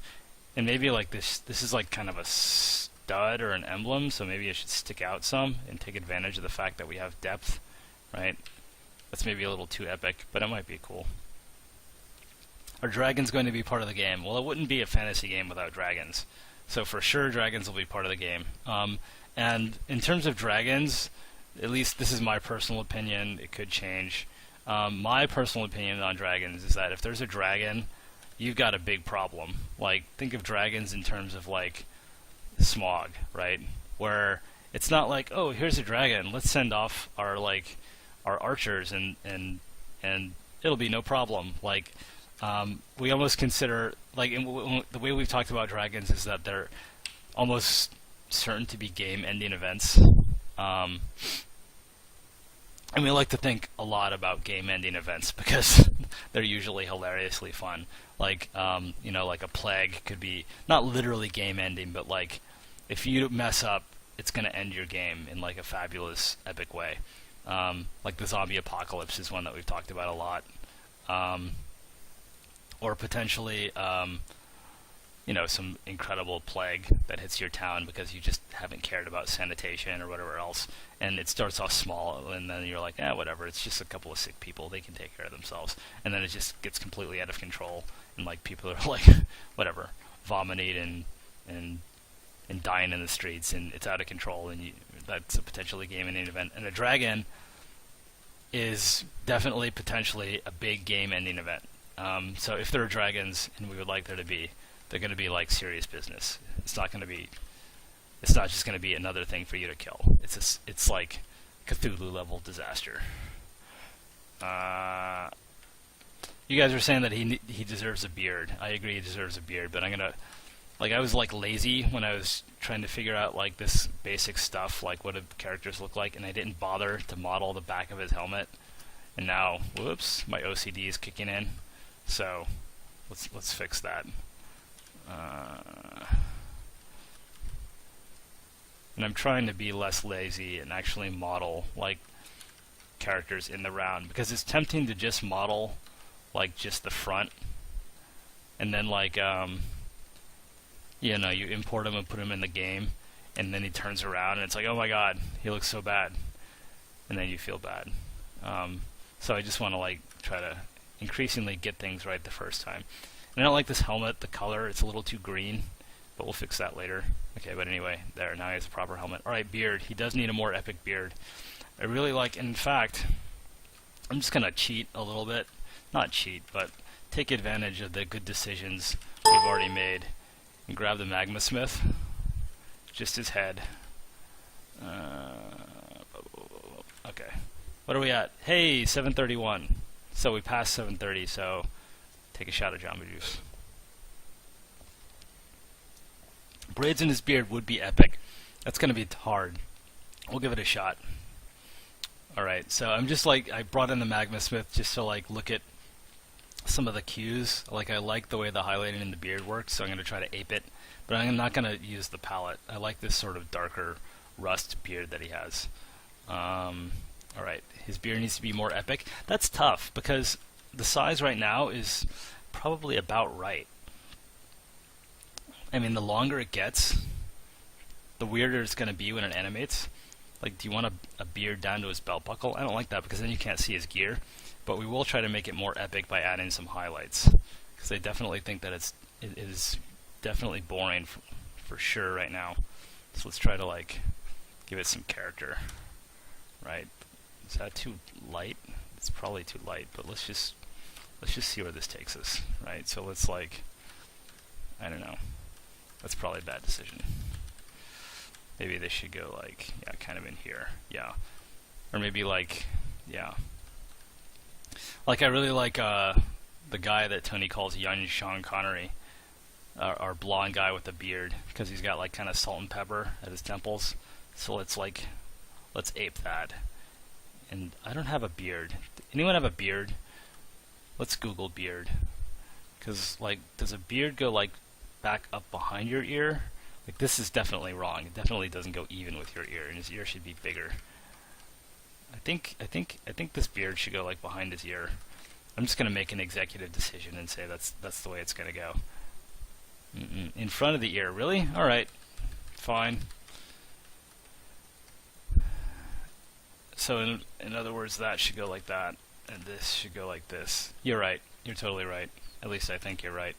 And maybe like this is like kind of a stud or an emblem, so maybe I should stick out some and take advantage of the fact that we have depth, right? That's maybe a little too epic, but it might be cool. Are dragons going to be part of the game? Well, it wouldn't be a fantasy game without dragons. So for sure dragons will be part of the game. And in terms of dragons, at least this is my personal opinion, it could change. My personal opinion on dragons is that if there's a dragon, you've got a big problem. Like, think of dragons in terms of like Smog, right? Where it's not like, oh, here's a dragon, let's send off our archers and it'll be no problem. Like, we almost consider, like, the way we've talked about dragons is that they're almost certain to be game-ending events. And we like to think a lot about game-ending events because they're usually hilariously fun. Like, like a plague could be not literally game-ending, but like if you mess up, it's going to end your game in like a fabulous, epic way. Like the zombie apocalypse is one that we've talked about a lot. Or potentially, some incredible plague that hits your town because you just haven't cared about sanitation or whatever else, and it starts off small, and then you're like, whatever, it's just a couple of sick people, they can take care of themselves, and then it just gets completely out of control, and like people are like, whatever, vomiting and dying in the streets, and it's out of control, and that's a potentially game-ending event. And a dragon is definitely potentially a big game-ending event. So if there are dragons, and we would like there to be, they're going to be like serious business. It's not just going to be another thing for you to kill. It's like Cthulhu level disaster. You guys are saying that he deserves a beard. I agree he deserves a beard, but I was like lazy when I was trying to figure out like this basic stuff, like what do characters look like, and I didn't bother to model the back of his helmet. And now, whoops, my OCD is kicking in. So let's fix that. And I'm trying to be less lazy and actually model like characters in the round, because it's tempting to just model like just the front, and then like you import him and put him in the game, and then he turns around and it's like, oh my god, he looks so bad, and then you feel bad. So I just want to like try to increasingly get things right the first time. And I don't like this helmet, the color, it's a little too green, but we'll fix that later. Okay, but anyway, there, now he has a proper helmet. Alright, beard. He does need a more epic beard. I really like, in fact, I'm just going to cheat a little bit. Not cheat, but take advantage of the good decisions we've already made. And grab the Magma Smith. Just his head. Okay. What are we at? Hey, 7:31. So we passed 7:30, so take a shot of Jamba Juice. Braids in his beard would be epic. That's going to be hard. We'll give it a shot. Alright, so I'm just like, I brought in the Magma Smith just to like look at some of the cues. Like, I like the way the highlighting in the beard works, so I'm going to try to ape it. But I'm not going to use the palette. I like this sort of darker rust beard that he has. Alright, his beard needs to be more epic. That's tough, because the size right now is probably about right. I mean, the longer it gets, the weirder it's going to be when it animates. Like, do you want a beard down to his belt buckle? I don't like that because then you can't see his gear. But we will try to make it more epic by adding some highlights, because I definitely think that it is definitely boring for sure right now. So let's try to like give it some character. Right? Is that too light? It's probably too light, but let's just see where this takes us. Right? So let's like, I don't know. That's probably a bad decision. Maybe they should go like, yeah, kind of in here. Yeah. Or maybe like, yeah. Like, I really like the guy that Tony calls young Sean Connery, our blonde guy with the beard, because he's got like kind of salt and pepper at his temples. So let's ape that. And I don't have a beard. Anyone have a beard? Let's Google beard. Because like, does a beard go like back up behind your ear? Like, this is definitely wrong. It definitely doesn't go even with your ear, and his ear should be bigger. I think this beard should go like behind his ear. I'm just gonna make an executive decision and say that's the way it's gonna go. In front of the ear, really? All right, fine. So in other words, that should go like that, and this should go like this. You're right. You're totally right. At least I think you're right.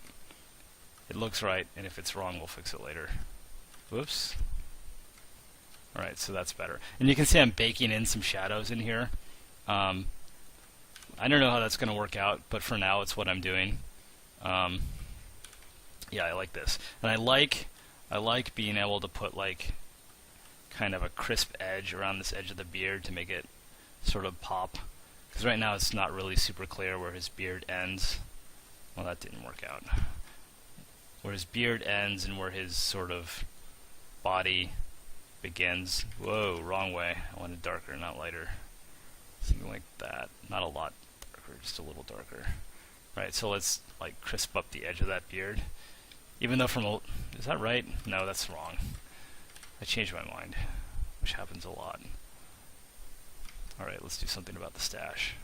It looks right, and if it's wrong, we'll fix it later. Whoops. Alright, so that's better. And you can see I'm baking in some shadows in here. I don't know how that's going to work out, but for now it's what I'm doing. Yeah, I like this. And I like being able to put like kind of a crisp edge around this edge of the beard to make it sort of pop. Because right now it's not really super clear where his beard ends. Well, that didn't work out. Where his beard ends and where his sort of body begins. Whoa, wrong way. I wanted darker, not lighter. Something like that. Not a lot darker, just a little darker. Right, so let's like crisp up the edge of that beard. Even though from is that right? No, that's wrong. I changed my mind, which happens a lot. Alright, let's do something about the stash.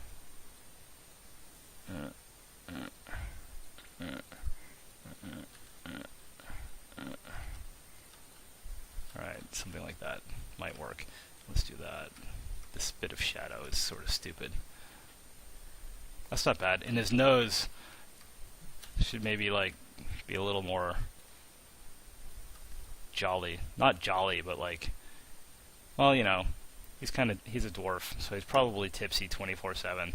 Alright, something like that might work. Let's do that. This bit of shadow is sort of stupid. That's not bad. And his nose should maybe like be a little more jolly. Not jolly, but like, well, you know, he's a dwarf, so he's probably tipsy 24/7.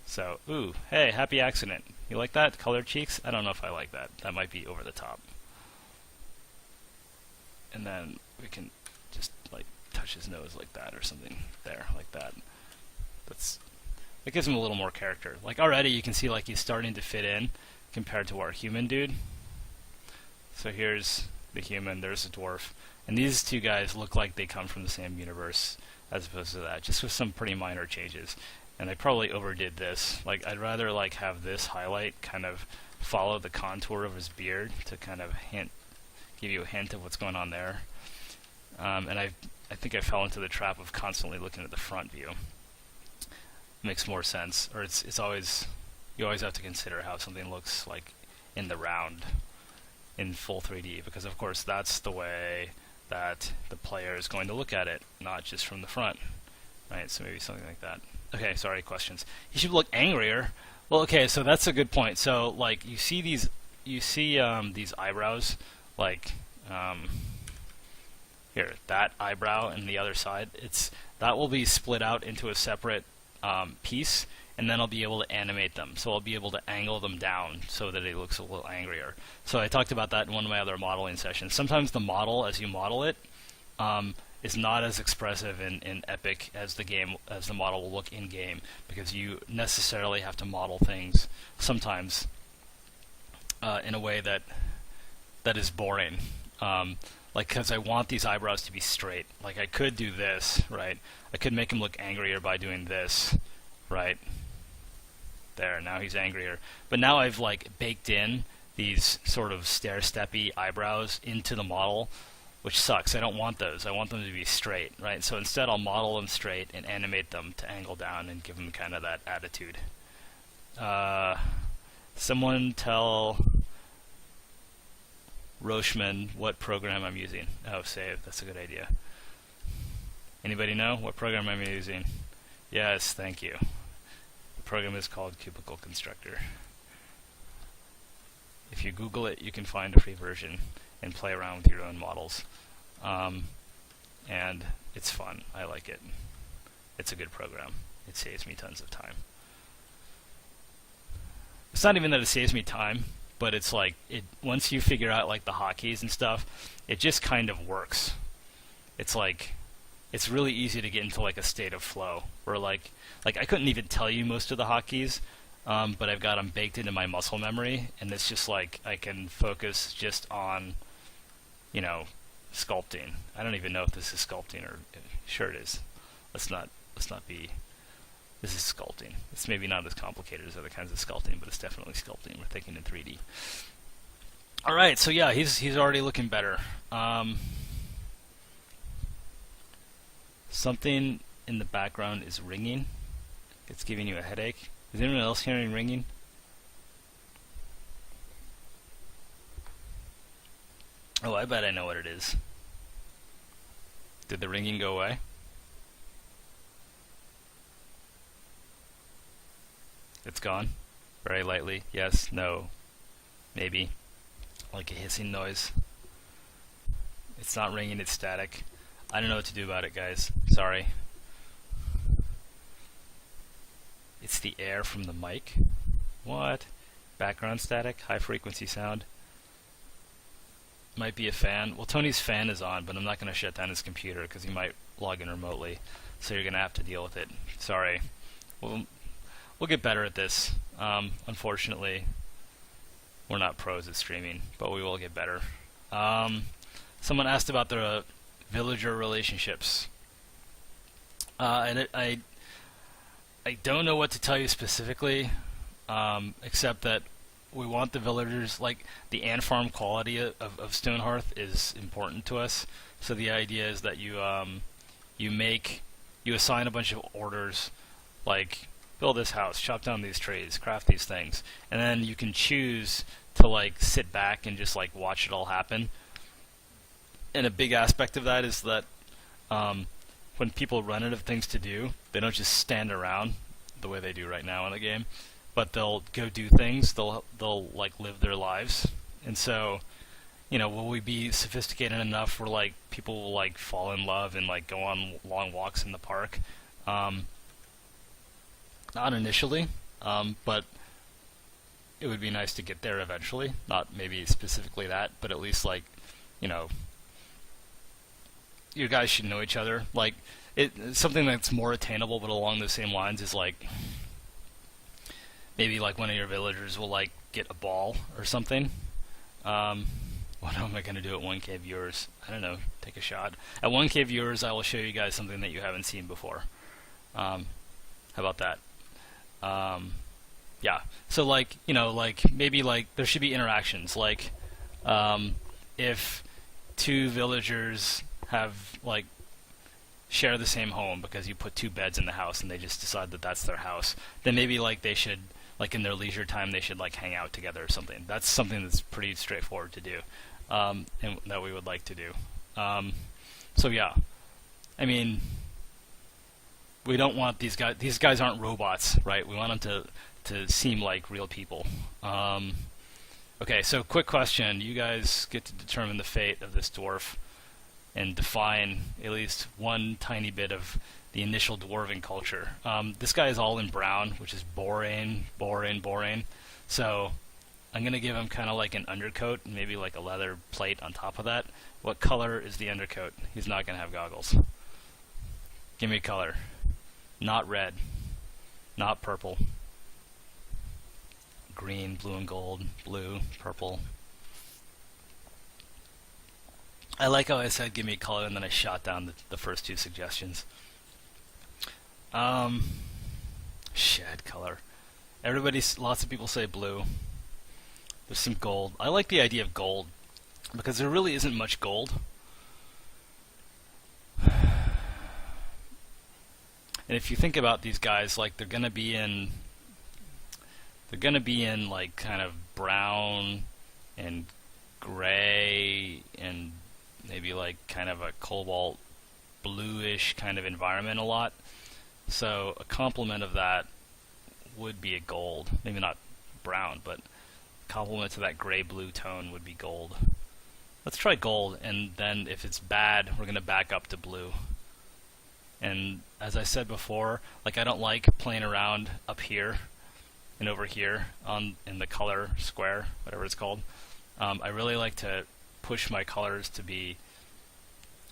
So, ooh, hey, happy accident. You like that? Colored cheeks? I don't know if I like that. That might be over the top. And then we can just like touch his nose like that or something there, like that. That gives him a little more character. Like, already you can see like he's starting to fit in compared to our human dude. So here's the human, there's the dwarf, and these two guys look like they come from the same universe as opposed to that, just with some pretty minor changes. And I probably overdid this. Like, I'd rather like have this highlight kind of follow the contour of his beard to kind of give you a hint of what's going on there. And I think I fell into the trap of constantly looking at the front view. Makes more sense, or it's always, you always have to consider how something looks like in the round, in full 3D, because of course that's the way that the player is going to look at it, not just from the front, right? So maybe something like that. Okay, sorry, questions. He should look angrier. Well, okay, so that's a good point. So like you see these eyebrows, like here, that eyebrow and the other side, that will be split out into a separate piece, and then I'll be able to animate them. So I'll be able to angle them down so that it looks a little angrier. So I talked about that in one of my other modeling sessions. Sometimes the model, as you model it, is not as expressive in Epic as the model will look in game, because you necessarily have to model things sometimes in a way that is boring. Like, because I want these eyebrows to be straight. Like, I could do this, right? I could make him look angrier by doing this, right? There, now he's angrier. But now I've like baked in these sort of stair-steppy eyebrows into the model, which sucks. I don't want those. I want them to be straight, right? So instead I'll model them straight and animate them to angle down and give them kind of that attitude. Someone tell Roshman what program I'm using. Oh, save. That's a good idea. Anybody know? What program am I using? Yes, thank you. The program is called Cubicle Constructor. If you Google it, you can find a free version and play around with your own models. And it's fun. I like it. It's a good program. It saves me tons of time. It's not even that it saves me time, but it's like once you figure out like the hotkeys and stuff, it just kind of works. It's like it's really easy to get into like a state of flow where like I couldn't even tell you most of the hotkeys, but I've got them baked into my muscle memory, and it's just like I can focus just on, you know, sculpting. I don't even know if this is sculpting or sure it is. Let's not be. This is sculpting. It's maybe not as complicated as other kinds of sculpting, but it's definitely sculpting. We're thinking in 3D. All right, so yeah, he's already looking better. Something in the background is ringing. It's giving you a headache. Is anyone else hearing ringing? Oh, I bet I know what it is. Did the ringing go away? It's gone. Very lightly. Yes, no, maybe. Like a hissing noise. It's not ringing, it's static. I don't know what to do about it, guys. Sorry. It's the air from the mic. What? Background static? High frequency sound? Might be a fan. Well, Tony's fan is on, but I'm not going to shut down his computer because he might log in remotely. So you're going to have to deal with it. Sorry. We'll get better at this. Unfortunately, we're not pros at streaming, but we will get better. Someone asked about the villager relationships. And I don't know what to tell you specifically, except that we want the villagers, like the ant farm quality of Stonehearth is important to us. So the idea is that you assign a bunch of orders, like build this house, chop down these trees, craft these things, and then you can choose to like sit back and just like watch it all happen. And a big aspect of that is that when people run out of things to do, they don't just stand around the way they do right now in the game, but they'll go do things. They'll like live their lives. And so, you know, will we be sophisticated enough where like people will like fall in love and like go on long walks in the park? Not initially, but it would be nice to get there eventually. Not maybe specifically that, but at least like, you know, you guys should know each other. Like something that's more attainable, but along the same lines is like maybe like one of your villagers will like get a ball or something. What am I going to do at 1K viewers? I don't know. Take a shot. At 1K viewers, I will show you guys something that you haven't seen before. How about that? Yeah. So like, you know, like maybe like there should be interactions. Like if two villagers have like share the same home because you put 2 beds in the house and they just decide that that's their house, then maybe like they should, like in their leisure time, they should like hang out together or something. That's something that's pretty straightforward to do, and that we would like to do. So yeah, I mean, we don't want these guys. These guys aren't robots, right? We want them to seem like real people. Okay, so quick question: you guys get to determine the fate of this dwarf and define at least one tiny bit of the initial dwarven culture. This guy is all in brown, which is boring. So I'm going to give him kind of like an undercoat and maybe like a leather plate on top of that. What color is the undercoat? He's not going to have goggles. Give me a color. Not red. Not purple. Green, blue and gold, blue, purple. I like how I said give me a color and then I shot down the first 2 suggestions. Shed color. Lots of people say blue. There's some gold. I like the idea of gold because there really isn't much gold. And if you think about these guys, like they're gonna be in like kind of brown and gray and maybe like kind of a cobalt bluish kind of environment a lot. So a complement of that would be a gold. Maybe not brown, but complement to that gray-blue tone would be gold. Let's try gold, and then if it's bad, we're going to back up to blue. And as I said before, like I don't like playing around up here and over here in the color square, whatever it's called. I really like to push my colors to be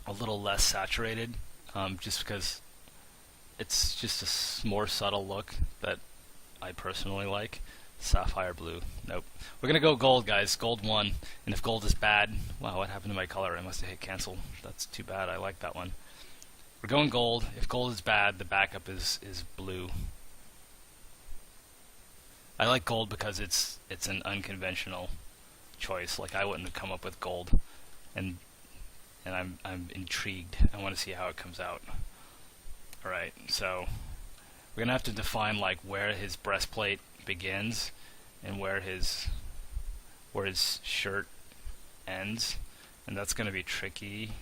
a little less saturated, just because it's just a more subtle look that I personally like. Sapphire blue. Nope. We're going to go gold, guys. Gold 1. And if gold is bad, wow, what happened to my color? I must have hit cancel. That's too bad. I like that one. We're going gold. If gold is bad, the backup is blue. I like gold because it's an unconventional choice. Like I wouldn't have come up with gold, and I'm intrigued. I want to see how it comes out. All right, so we're gonna have to define like where his breastplate begins and where his shirt ends, and that's gonna be tricky.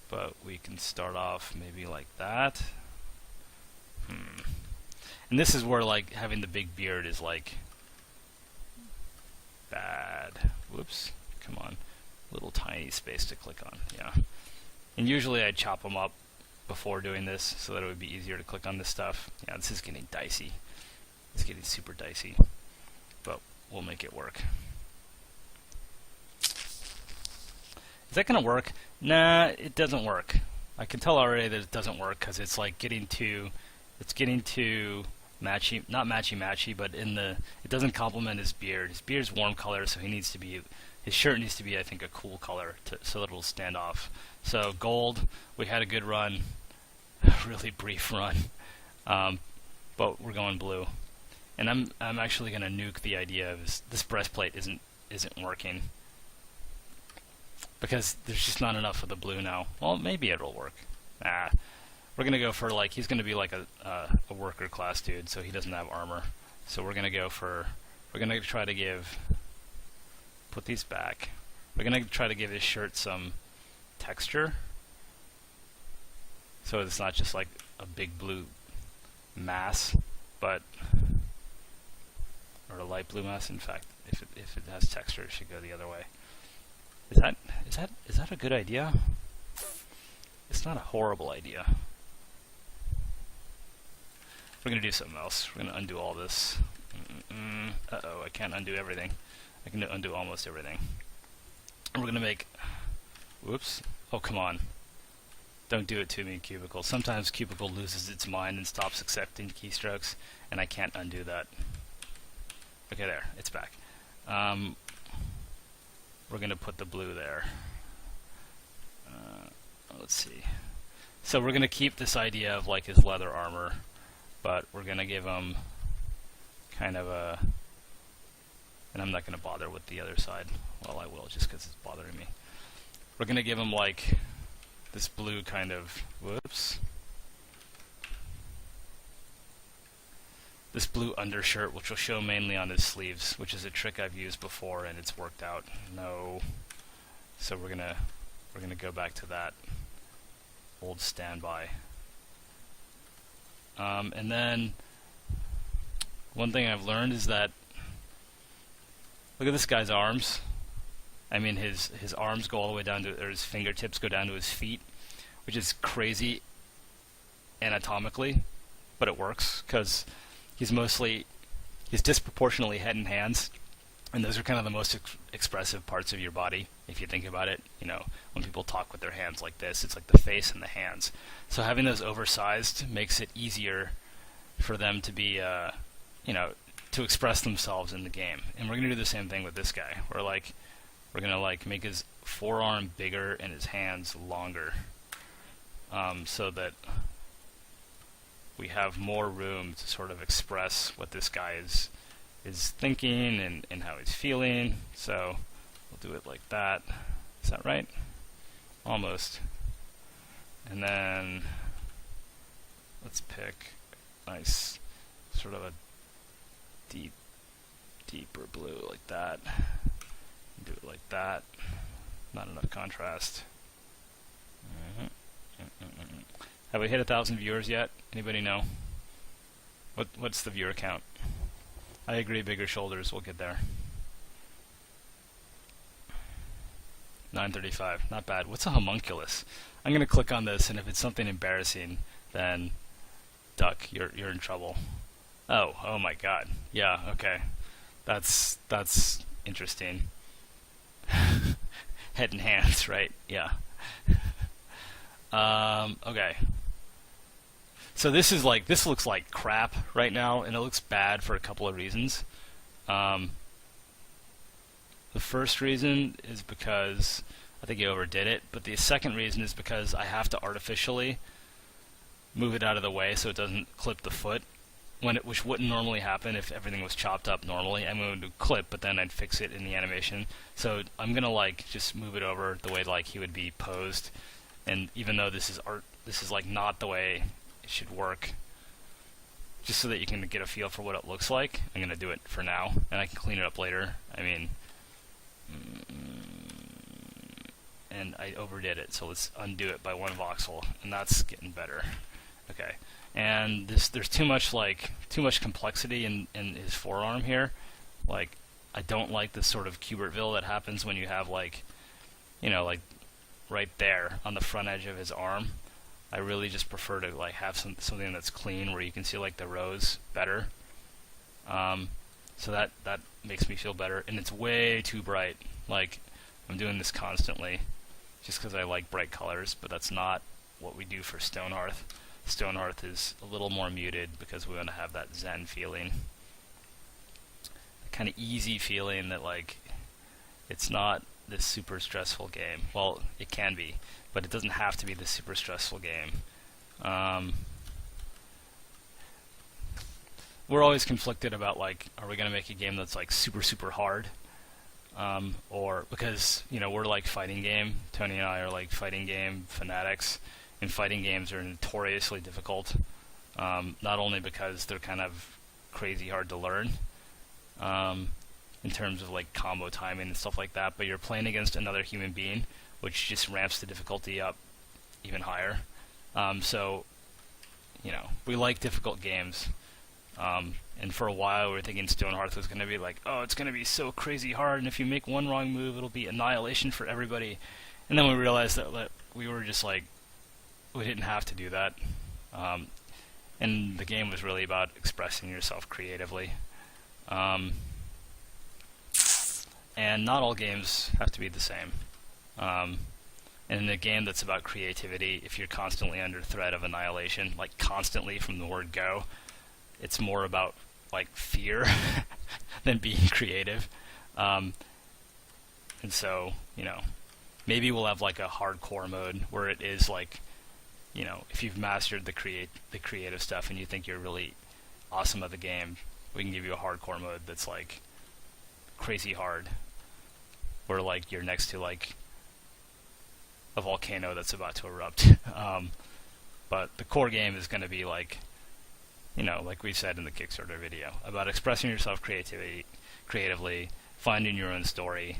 But we can start off maybe like that. And this is where like having the big beard is like bad. Whoops, come on. Little tiny space to click on, yeah. And usually I chop them up before doing this so that it would be easier to click on this stuff. Yeah, this is getting dicey. It's getting super dicey. But we'll make it work. Is that gonna work? Nah, it doesn't work. I can tell already that it doesn't work because it's like getting too matchy, not matchy, but it doesn't complement his beard. His beard's warm color, so his shirt needs to be, I think, a cool color so that it'll stand off. So gold, we had a good run, a really brief run, but we're going blue. And I'm actually gonna nuke the idea of this breastplate isn't working, because there's just not enough of the blue now. Well, maybe it'll work. We're gonna go for like, he's gonna be like a worker class dude, so he doesn't have armor. So we're gonna try to put these back. We're gonna try to give his shirt some texture, so it's not just like a big blue mass, or a light blue mass. In fact, if it has texture, it should go the other way. Is that a good idea? It's not a horrible idea. We're gonna do something else. We're gonna undo all this. Uh-oh, I can't undo everything. I can undo almost everything. And we're gonna make... Whoops. Oh, come on. Don't do it to me, Cubicle. Sometimes Cubicle loses its mind and stops accepting keystrokes, and I can't undo that. Okay, there. It's back. We're gonna put the blue there. Let's see. So we're gonna keep this idea of like his leather armor, but we're gonna give him kind of a... And I'm not gonna bother with the other side. Well, I will, just because it's bothering me. We're gonna give him like this blue kind of... Whoops. This blue undershirt, which will show mainly on his sleeves, which is a trick I've used before and it's worked out. No. So we're gonna go back to that old standby. And then one thing I've learned is that, look at this guy's arms. I mean, his arms go all the way down to, or his fingertips go down to his feet, which is crazy anatomically, but it works because he's disproportionately head and hands, and those are kind of the most expressive parts of your body, if you think about it. You know, when people talk with their hands like this, it's like the face and the hands. So having those oversized makes it easier for them to be, to express themselves in the game. And we're gonna do the same thing with this guy. We're gonna make his forearm bigger and his hands longer, so that we have more room to sort of express what this guy is thinking and how he's feeling. So we'll do it like that. Is that right? Almost. And then let's pick nice sort of a deeper blue like that. Do it like that. Not enough contrast. Have we hit 1,000 viewers yet? Anybody know? What's the viewer count? I agree, bigger shoulders. We'll get there. 935, not bad. What's a homunculus? I'm gonna click on this, and if it's something embarrassing, then duck. You're in trouble. Oh my God. Yeah. Okay. That's interesting. Head and hands, right? Yeah. Okay. So this looks like crap right now, and it looks bad for a couple of reasons. The first reason is because I think you overdid it, but the second reason is because I have to artificially move it out of the way so it doesn't clip the foot, which wouldn't normally happen if everything was chopped up normally. I'm going to clip, but then I'd fix it in the animation. So I'm going to just move it over the way he would be posed. And even though this is art, this is not the way it should work. Just so that you can get a feel for what it looks like, I'm going to do it for now, and I can clean it up later. I mean, and I overdid it, so let's undo it by 1 voxel, and that's getting better. Okay, and there's too much complexity in his forearm here. I don't like this sort of Kubertville that happens when you have right there on the front edge of his arm. I really just prefer to have something that's clean where you can see the rows better. So that makes me feel better, and it's way too bright. I'm doing this constantly just because I like bright colors, but that's not what we do for Stonehearth. Stonehearth is a little more muted because we want to have that zen feeling, kind of easy feeling that it's not this super stressful game. Well, it can be, but it doesn't have to be this super stressful game. We're always conflicted about are we going to make a game that's super hard, or because we're fighting game. Tony and I are fighting game fanatics, and fighting games are notoriously difficult. Not only because they're kind of crazy hard to learn, in terms of combo timing and stuff like that, but you're playing against another human being, which just ramps the difficulty up even higher. So we like difficult games. And for a while we were thinking Stonehearth was going to be oh, it's going to be so crazy hard, and if you make one wrong move it'll be annihilation for everybody. And then we realized that we were just we didn't have to do that. And the game was really about expressing yourself creatively. And not all games have to be the same. And in a game that's about creativity, if you're constantly under threat of annihilation, constantly from the word go, it's more about fear than being creative. And so, maybe we'll have a hardcore mode where it is if you've mastered the creative stuff and you think you're really awesome at the game, we can give you a hardcore mode that's crazy hard, where you're next to a volcano that's about to erupt. But the core game is going to be like we said in the Kickstarter video, about expressing yourself creatively, finding your own story,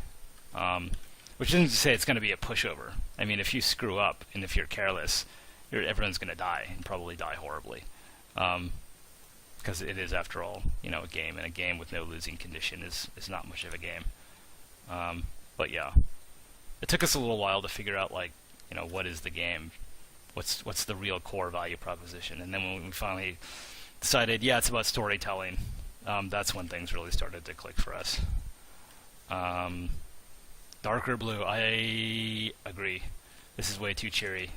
which isn't to say it's going to be a pushover. I mean, if you screw up and if you're careless, everyone's going to die, and probably die horribly, because it is, after all, a game, and a game with no losing condition is not much of a game. But yeah, it took us a little while to figure out what is the game, what's the real core value proposition, and then when we finally decided, yeah, it's about storytelling, that's when things really started to click for us. Darker blue, I agree. This is way too cheery.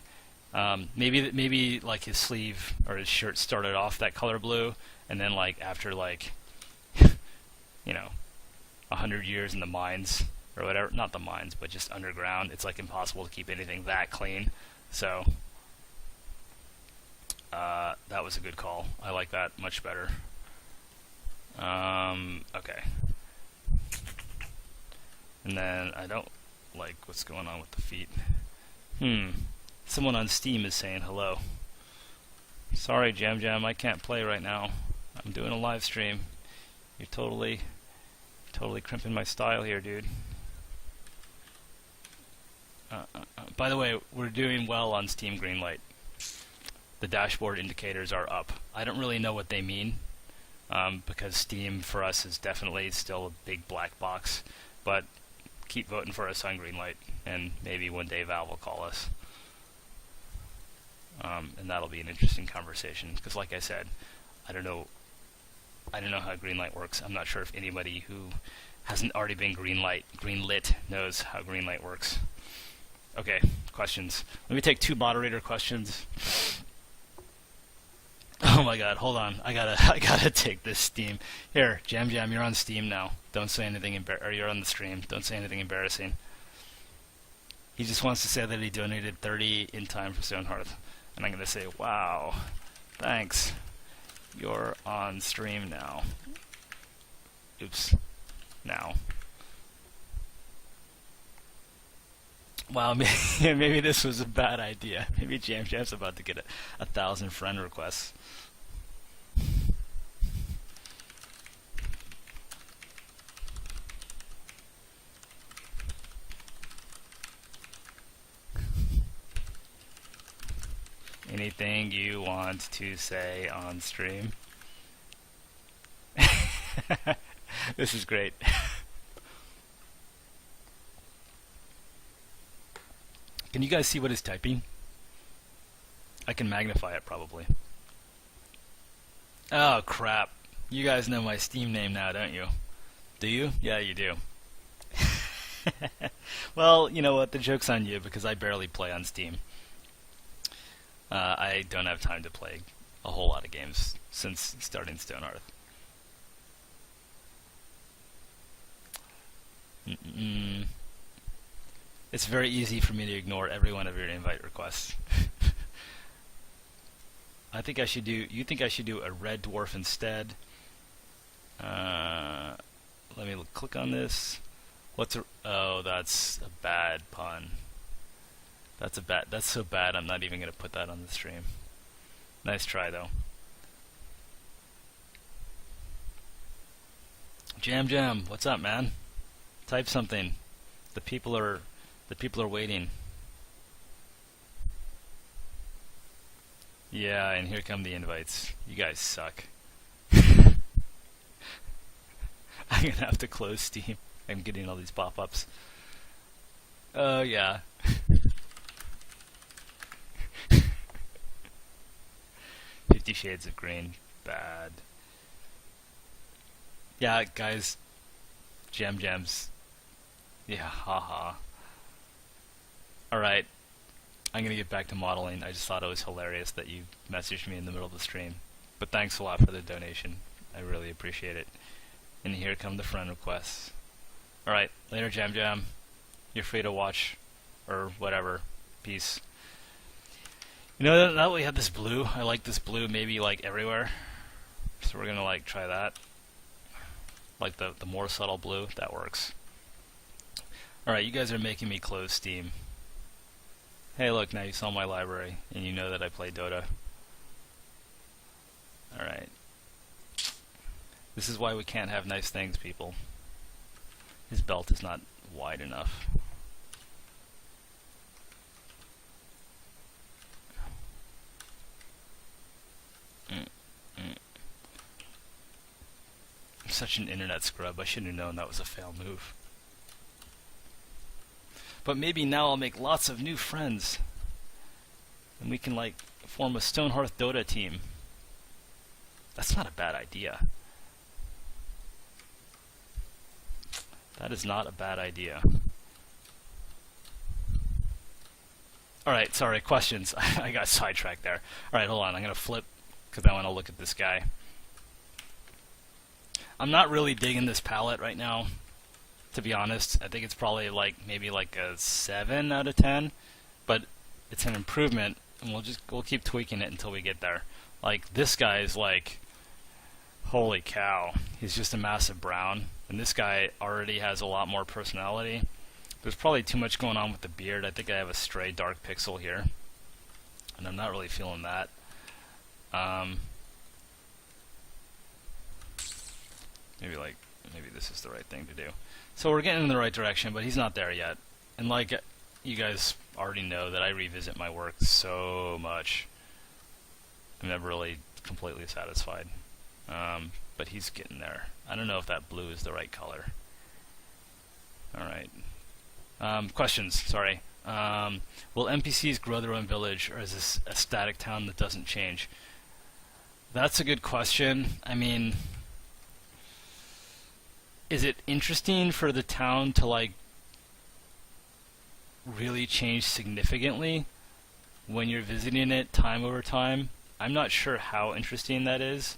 Maybe his sleeve or his shirt started off that color blue, and then after 100 years in the mines or whatever, not the mines, but just underground, it's impossible to keep anything that clean. So that was a good call. I like that much better. Okay. And then I don't like what's going on with the feet. Someone on Steam is saying hello. Sorry, Jam, I can't play right now. I'm doing a live stream. You're totally crimping my style here, dude. By the way, we're doing well on Steam Greenlight. the dashboard indicators are up. I don't really know what they mean, because Steam for us is definitely still a big black box, but keep voting for us on Greenlight, and maybe one day Valve will call us. And that'll be an interesting conversation, because like I said, I don't know how Greenlight works. I'm not sure if anybody who hasn't already been greenlit knows how Greenlight works. Okay, questions. Let me take 2 moderator questions. Oh my god, hold on. I gotta take this Steam. Here, Jam, you're on Steam now. Don't say anything or you're on the stream. Don't say anything embarrassing. He just wants to say that he donated 30 in time for Stonehearth. And I'm gonna say, wow, thanks. You're on stream now. Oops. Now. Wow, maybe this was a bad idea. Maybe Jam's about to get 1,000 friend requests. Anything you want to say on stream? This is great. Can you guys see what he's typing? I can magnify it probably. Oh crap. You guys know my Steam name now, don't you? Do you? Yeah, you do. Well, you know what? The joke's on you because I barely play on Steam. I don't have time to play a whole lot of games since starting Stonehearth. It's very easy for me to ignore every one of your invite requests. I think I should do. You think I should do a red dwarf instead? Let me click on this. What's a? Oh, that's a bad pun. That's so bad. I'm not even gonna put that on the stream. Nice try though. Jam, what's up, man? Type something. The people are waiting. Yeah, and here come the invites. You guys suck. I'm gonna have to close Steam. I'm getting all these pop-ups. Oh yeah. 50 Shades of Green. Bad. Yeah, guys. Jams. Yeah, haha. Alright. I'm gonna get back to modeling. I just thought it was hilarious that you messaged me in the middle of the stream. But thanks a lot for the donation. I really appreciate it. And here come the friend requests. Alright, later Jam. You're free to watch. Or whatever. Peace. You know, now that we have this blue, I like this blue maybe like everywhere. So we're gonna like try that. Like the more subtle blue, that works. Alright, you guys are making me close Steam. Hey look, now you saw my library, and you know that I play Dota. Alright. This is why we can't have nice things, people. His belt is not wide enough. I'm such an internet scrub, I should have known that was a fail move. But maybe now I'll make lots of new friends. And we can like form a Stonehearth Dota team. That's not a bad idea. That is not a bad idea. Alright, sorry, questions. I got sidetracked there. Alright, hold on, I'm gonna flip because I want to look at this guy. I'm not really digging this palette right now, to be honest. I think it's probably like maybe like a 7 out of 10, but it's an improvement, and we'll keep tweaking it until we get there. Like this guy is like, holy cow, he's just a massive brown, and this guy already has a lot more personality. There's probably too much going on with the beard. I think I have a stray dark pixel here, and I'm not really feeling that. Maybe this is the right thing to do. So we're getting in the right direction, but he's not there yet. And like you guys already know that I revisit my work so much. I'm never really completely satisfied. But he's getting there. I don't know if that blue is the right color. Alright. Questions, sorry. Will NPCs grow their own village, or is this a static town that doesn't change? That's a good question. I mean, is it interesting for the town to like really change significantly when you're visiting it time over time? I'm not sure how interesting that is.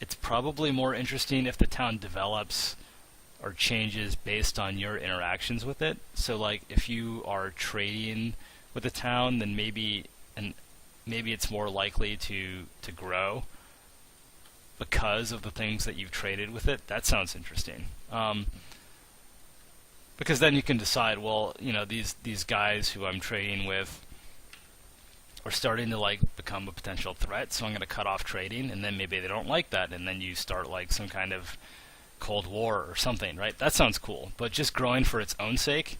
It's probably more interesting if the town develops or changes based on your interactions with it. So like if you are trading with the town, then maybe it's more likely to grow because of the things that you've traded with it. That sounds interesting. Because then you can decide, well, you know, these guys who I'm trading with are starting to like become a potential threat, so I'm going to cut off trading, and then maybe they don't like that, and then you start like some kind of Cold War or something, right? That sounds cool. But just growing for its own sake,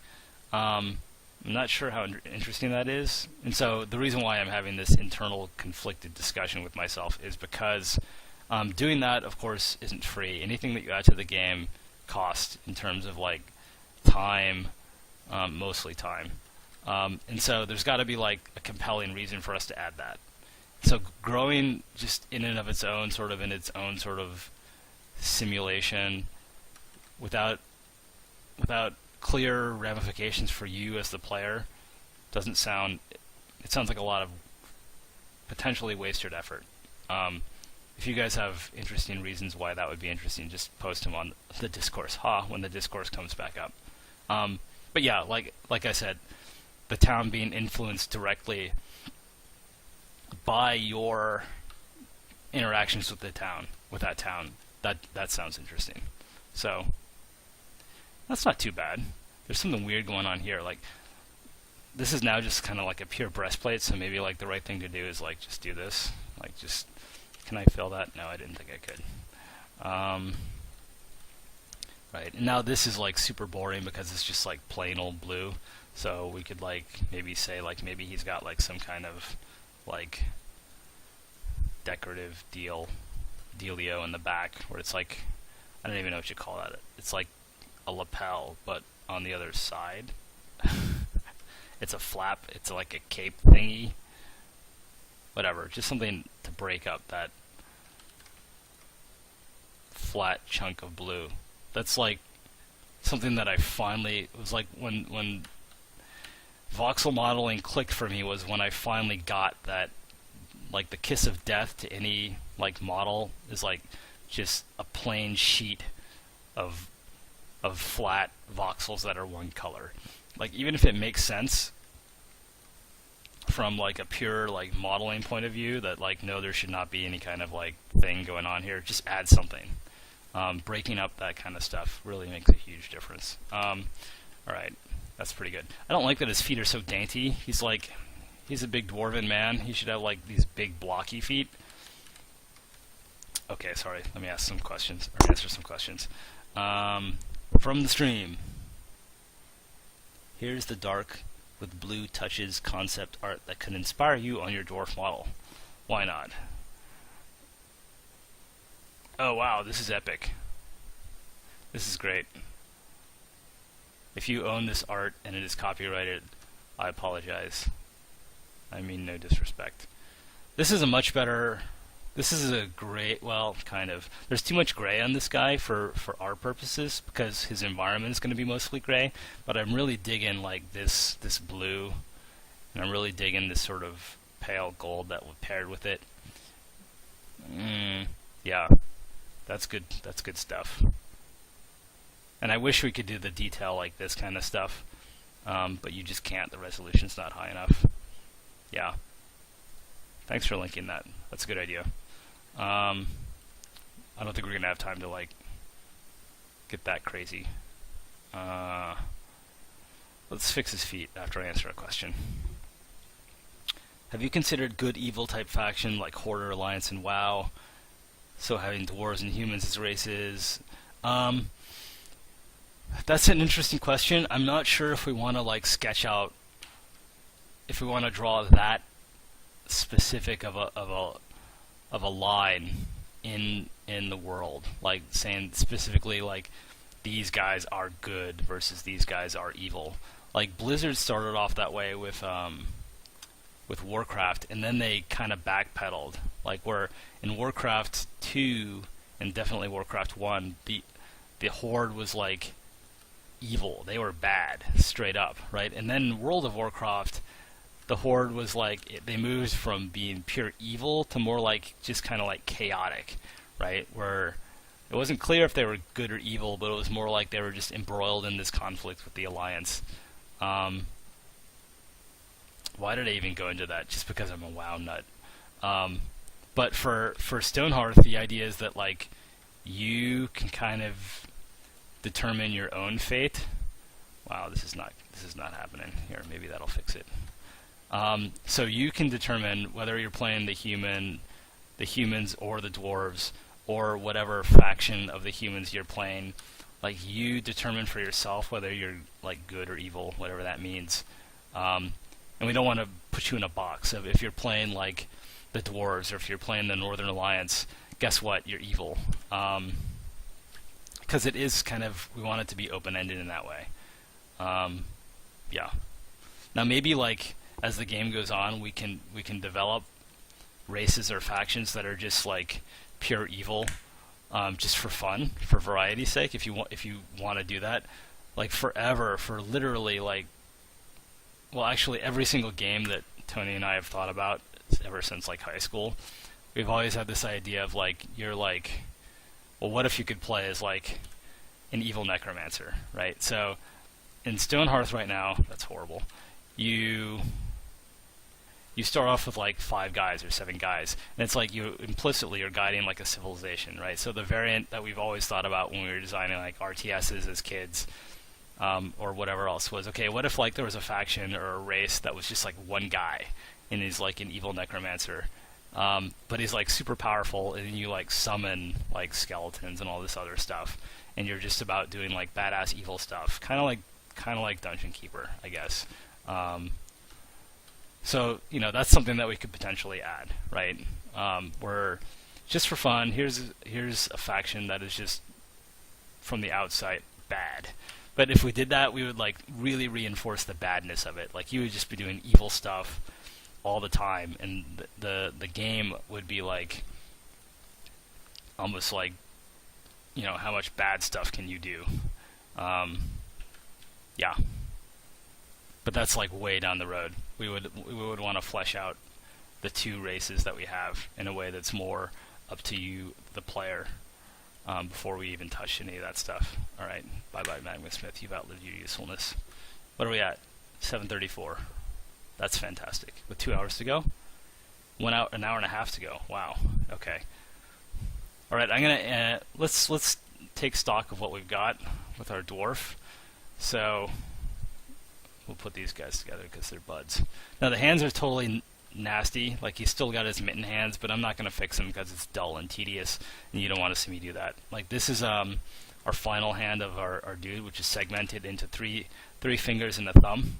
I'm not sure how interesting that is. And so the reason why I'm having this internal conflicted discussion with myself is because doing that, of course, isn't free. Anything that you add to the game costs in terms of like time, mostly time. And so there's got to be like a compelling reason for us to add that. So growing just in and of its own, sort of simulation, without clear ramifications for you as the player, doesn't sound. It sounds like a lot of potentially wasted effort. If you guys have interesting reasons why that would be interesting, just post them on the discourse. When the discourse comes back up. But yeah, like I said, the town being influenced directly by your interactions with that town, that sounds interesting. So that's not too bad. There's something weird going on here. Like, this is now just kind of like a pure breastplate, so maybe like the right thing to do is like just do this. Like, just, can I fill that? No, I didn't think I could. Right, and now this is like super boring because it's just like plain old blue. So we could like maybe say like maybe he's got like some kind of like decorative dealio in the back where it's like, I don't even know what you call that. It's like a lapel, but on the other side. It's a flap. It's like a cape thingy. Whatever, just something to break up that flat chunk of blue. That's like something that I finally, it was like when voxel modeling clicked for me was when I finally got that, like the kiss of death to any like model is like just a plain sheet of flat voxels that are one color. Like, even if it makes sense from like a pure like modeling point of view that like no, there should not be any kind of like thing going on here, just add something. Breaking up that kind of stuff really makes a huge difference. Alright, that's pretty good. I don't like that his feet are so dainty. He's a big dwarven man. He should have like these big blocky feet. Okay, sorry. Let me ask some questions, or answer some questions. From the stream. Here's the dark with blue touches concept art that could inspire you on your dwarf model. Why not? Oh wow, this is epic. This is great. If you own this art and it is copyrighted, I apologize. I mean no disrespect. This is a much better... This is a great... Well, kind of. There's too much gray on this guy for art purposes because his environment is going to be mostly gray, but I'm really digging like this blue, and I'm really digging this sort of pale gold that was paired with it. Yeah. That's good. That's good stuff. And I wish we could do the detail like this kind of stuff, but you just can't. The resolution's not high enough. Yeah. Thanks for linking that. That's a good idea. I don't think we're gonna have time to like get that crazy. Let's fix his feet after I answer a question. Have you considered good evil type faction like Horde or Alliance in WoW? So having dwarves and humans as races. That's an interesting question. I'm not sure if we want to like sketch out, if we want to draw that specific of a line in the world, like saying specifically like these guys are good versus these guys are evil. Like Blizzard started off that way with Warcraft, and then they kind of backpedaled. Like where in Warcraft 2 and definitely Warcraft 1, the Horde was like evil. They were bad, straight up, right? And then in World of Warcraft, the Horde was like, they moved from being pure evil to more like just kind of like chaotic, right? Where it wasn't clear if they were good or evil, but it was more like they were just embroiled in this conflict with the Alliance. Why did I even go into that? Just because I'm a WoW nut. But for Stonehearth, the idea is that like you can kind of determine your own fate. Wow, this is not happening here. Maybe that'll fix it. So you can determine whether you're playing the humans or the dwarves or whatever faction of the humans you're playing. Like you determine for yourself whether you're like good or evil, whatever that means. And we don't want to put you in a box. So if you're playing like the dwarves or if you're playing the Northern Alliance, guess what? You're evil. Because it is kind of, we want it to be open-ended in that way. Yeah. Now maybe like as the game goes on, we can develop races or factions that are just like pure evil, just for fun, for variety's sake. If you want to do that, like forever, for literally like, well, actually every single game that Tony and I have thought about ever since like high school, we've always had this idea of like, you're like, well, what if you could play as like an evil necromancer, right? So in Stonehearth right now, that's horrible. You start off with like 5 guys or 7 guys, and it's like you implicitly are guiding like a civilization, right? So the variant that we've always thought about when we were designing like RTSs as kids, or whatever else, was, okay, what if like there was a faction or a race that was just like one guy and he's like an evil necromancer, but he's like super powerful, and you like summon like skeletons and all this other stuff, and you're just about doing like badass evil stuff, kind of like Dungeon Keeper, I guess. So that's something that we could potentially add, right? Where just for fun, here's a faction that is just from the outside bad. But if we did that, we would like really reinforce the badness of it. Like you would just be doing evil stuff all the time, and the game would be like almost like, how much bad stuff can you do? Yeah. But that's like way down the road. We would want to flesh out the 2 races that we have in a way that's more up to you, the player, before we even touch any of that stuff. All right, bye-bye, Magma Smith. You've outlived your usefulness. What are we at? 7:34. That's fantastic. With 2 hours to go? An hour and a half to go. Wow. Okay. All right, I'm gonna let's take stock of what we've got with our dwarf. So we'll put these guys together because they're buds. Now the hands are totally nasty. Like he's still got his mitten hands, but I'm not going to fix them because it's dull and tedious, and you don't want to see me do that. Like this is our final hand of our dude, which is segmented into three fingers and a thumb.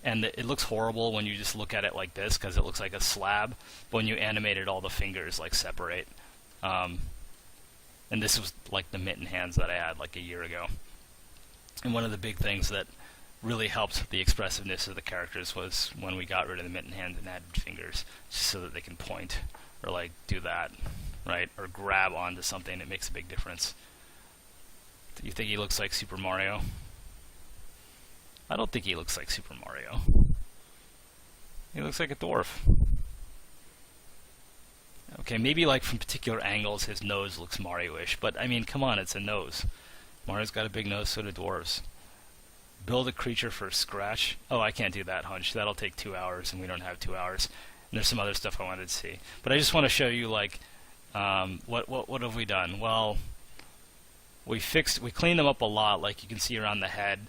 And it looks horrible when you just look at it like this because it looks like a slab. But when you animate it, all the fingers like separate. And this was like the mitten hands that I had like a year ago. And one of the big things that really helped the expressiveness of the characters was when we got rid of the mitten hands and added fingers, just so that they can point or like do that, right? Or grab onto something. It makes a big difference. Do you think he looks like Super Mario? I don't think he looks like Super Mario. He looks like a dwarf. Okay, maybe like from particular angles his nose looks Mario-ish, but I mean, come on, it's a nose. Mario's got a big nose, so do dwarves. Build a creature for scratch. Oh, I can't do that, Hunch. That'll take 2 hours, and we don't have 2 hours. And there's some other stuff I wanted to see. But I just want to show you, like, what have we done? Well, we cleaned them up a lot. Like you can see around the head,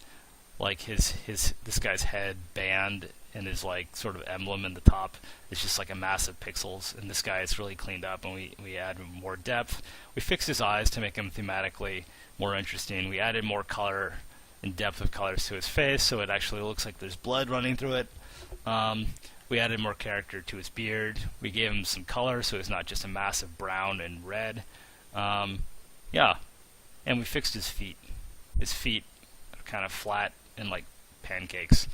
like this guy's head band and his like sort of emblem in the top is just like a mass of pixels, and this guy is really cleaned up, and we add more depth. We fixed his eyes to make him thematically more interesting. We added more color and depth of colors to his face, so it actually looks like there's blood running through it. We added more character to his beard. We gave him some color, so it's not just a massive brown and red. Yeah, and we fixed his feet. His feet are kind of flat and like pancakes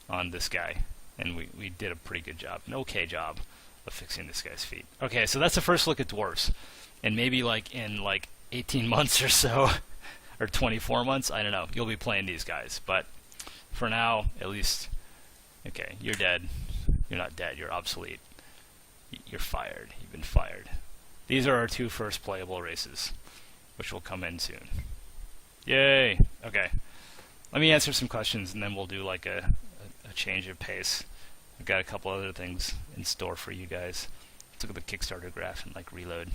on this guy, and we did a pretty good job, an okay job of fixing this guy's feet. Okay, so that's the first look at dwarves, and maybe like in like 18 months or so, or 24 months, I don't know, you'll be playing these guys, but for now, at least, okay, you're dead. You're not dead, you're obsolete. You're fired. You've been fired. These are our 2 first playable races, which will come in soon. Yay! Okay. Let me answer some questions, and then we'll do like a change of pace. I've got a couple other things in store for you guys. Let's look at the Kickstarter graph and like reload.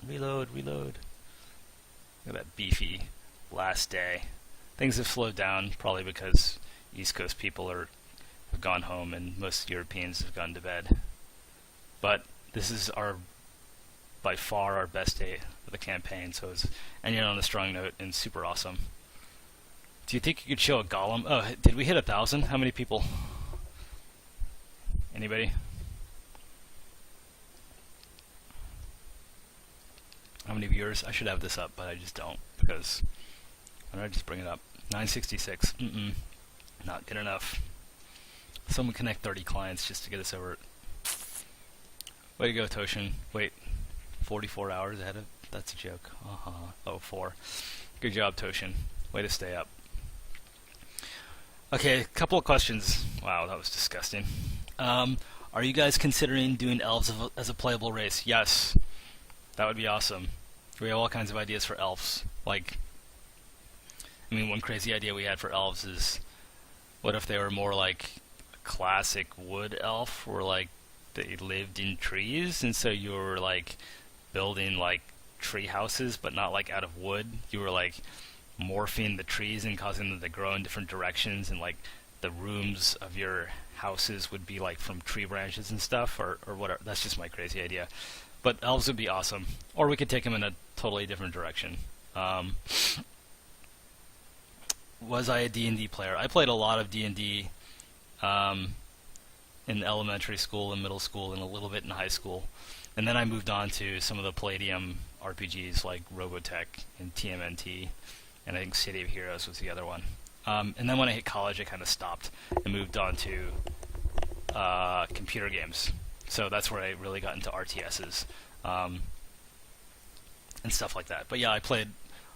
Reload. Look at that beefy last day. Things have slowed down, probably because East Coast people have gone home and most Europeans have gone to bed. But this is by far our best day of the campaign, so it's ending on a strong note and super awesome. Do you think you could show a golem? Oh, did we hit 1,000? How many people? Anybody? How many viewers? I should have this up, but I just don't, because why don't I just bring it up? 966. Not good enough. Someone connect 30 clients just to get us over it. Way to go, Toshin. Wait, 44 hours ahead of... That's a joke. Oh, 4. Good job, Toshin. Way to stay up. Okay, a couple of questions. Wow, that was disgusting. Are you guys considering doing elves as a playable race? Yes. That would be awesome. We have all kinds of ideas for elves. Like, I mean, one crazy idea we had for elves is, what if they were more like a classic wood elf, where like they lived in trees, and so you were like building like tree houses, but not like out of wood. You were like morphing the trees and causing them to grow in different directions, and like the rooms of your houses would be like from tree branches and stuff, or whatever. That's just my crazy idea. But elves would be awesome. Or we could take them in a totally different direction. Was I a D&D player? I played a lot of D&D in elementary school and middle school and a little bit in high school. And then I moved on to some of the Palladium RPGs like Robotech and TMNT, and I think City of Heroes was the other one. And then when I hit college, I kind of stopped and moved on to computer games. So that's where I really got into RTSs and stuff like that. But yeah, I played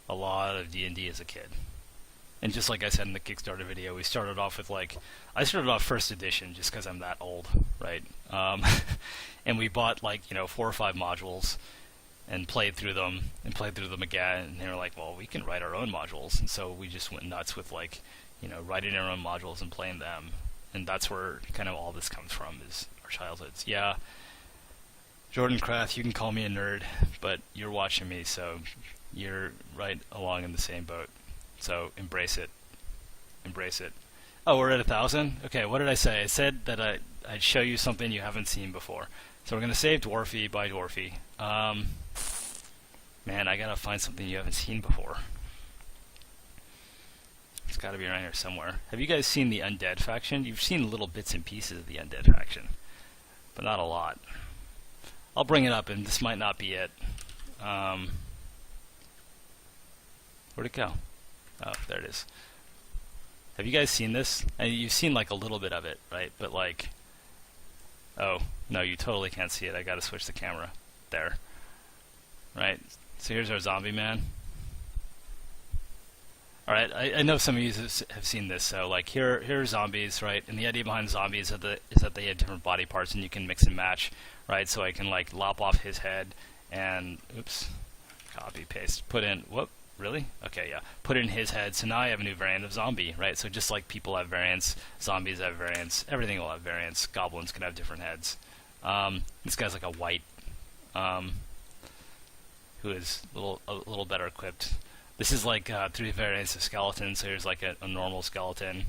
a lot of D&D as a kid. And just like I said in the Kickstarter video, we started off with like... I started off first edition just because I'm that old, right? And we bought like, 4 or 5 modules and played through them again. And they were like, well, we can write our own modules. And so we just went nuts with like, writing our own modules and playing them. And that's where kind of all this comes from, is our childhoods. Yeah, Jordan Kraft, you can call me a nerd, but you're watching me, so you're right along in the same boat. So embrace it. Embrace it. Oh, we're at 1,000? Okay, what did I say? I said that I'd show you something you haven't seen before. So we're going to save Dwarfy by Dwarfy. Man, I gotta find something you haven't seen before. It's gotta be around here somewhere. Have you guys seen the Undead faction? You've seen little bits and pieces of the Undead faction, but not a lot. I'll bring it up, and this might not be it. Where'd it go? Oh, there it is. Have you guys seen this? And you've seen like a little bit of it, right? But like, oh, no, you totally can't see it. I gotta switch the camera. There. Right? So here's our zombie man. Alright, I know some of you have seen this, so like here are zombies, right? And the idea behind zombies is that they have different body parts and you can mix and match, right? So I can like lop off his head and, oops, copy, paste, put in, whoop, really? Okay, yeah, put in his head, so now I have a new variant of zombie, right? So just like people have variants, zombies have variants, everything will have variants, goblins can have different heads. This guy's like a white, who is a little better equipped. This is like 3 variants of skeleton, so here's like a normal skeleton.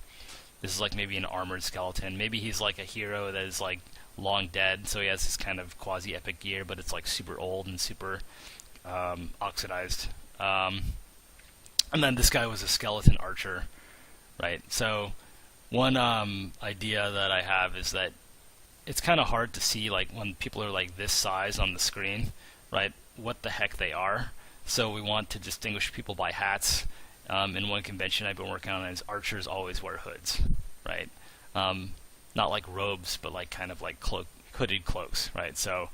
This is like maybe an armored skeleton. Maybe he's like a hero that is like long dead, so he has this kind of quasi-epic gear, but it's like super old and super oxidized. And then this guy was a skeleton archer, right? So One idea that I have is that it's kind of hard to see, like, when people are like this size on the screen, right, what the heck they are. So we want to distinguish people by hats. And one convention I've been working on is archers always wear hoods, right? Not like robes, but like kind of like hooded cloaks, right? So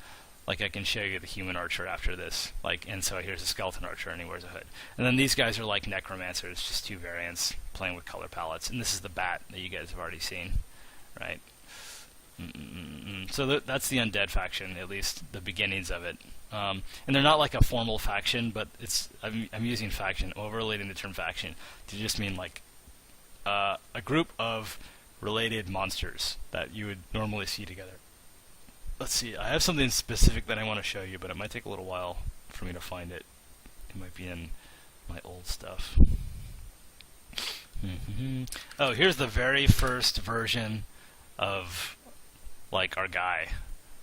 like I can show you the human archer after this, like, and so here's a skeleton archer and he wears a hood. And then these guys are like necromancers, just two variants playing with color palettes. And this is the bat that you guys have already seen, right? So that's the undead faction, at least the beginnings of it. And they're not like a formal faction, but I'm using faction, overlating the term faction to just mean like a group of related monsters that you would normally see together. Let's see, I have something specific that I want to show you, but it might take a little while for me to find it. It might be in my old stuff. Oh, here's the very first version of like our guy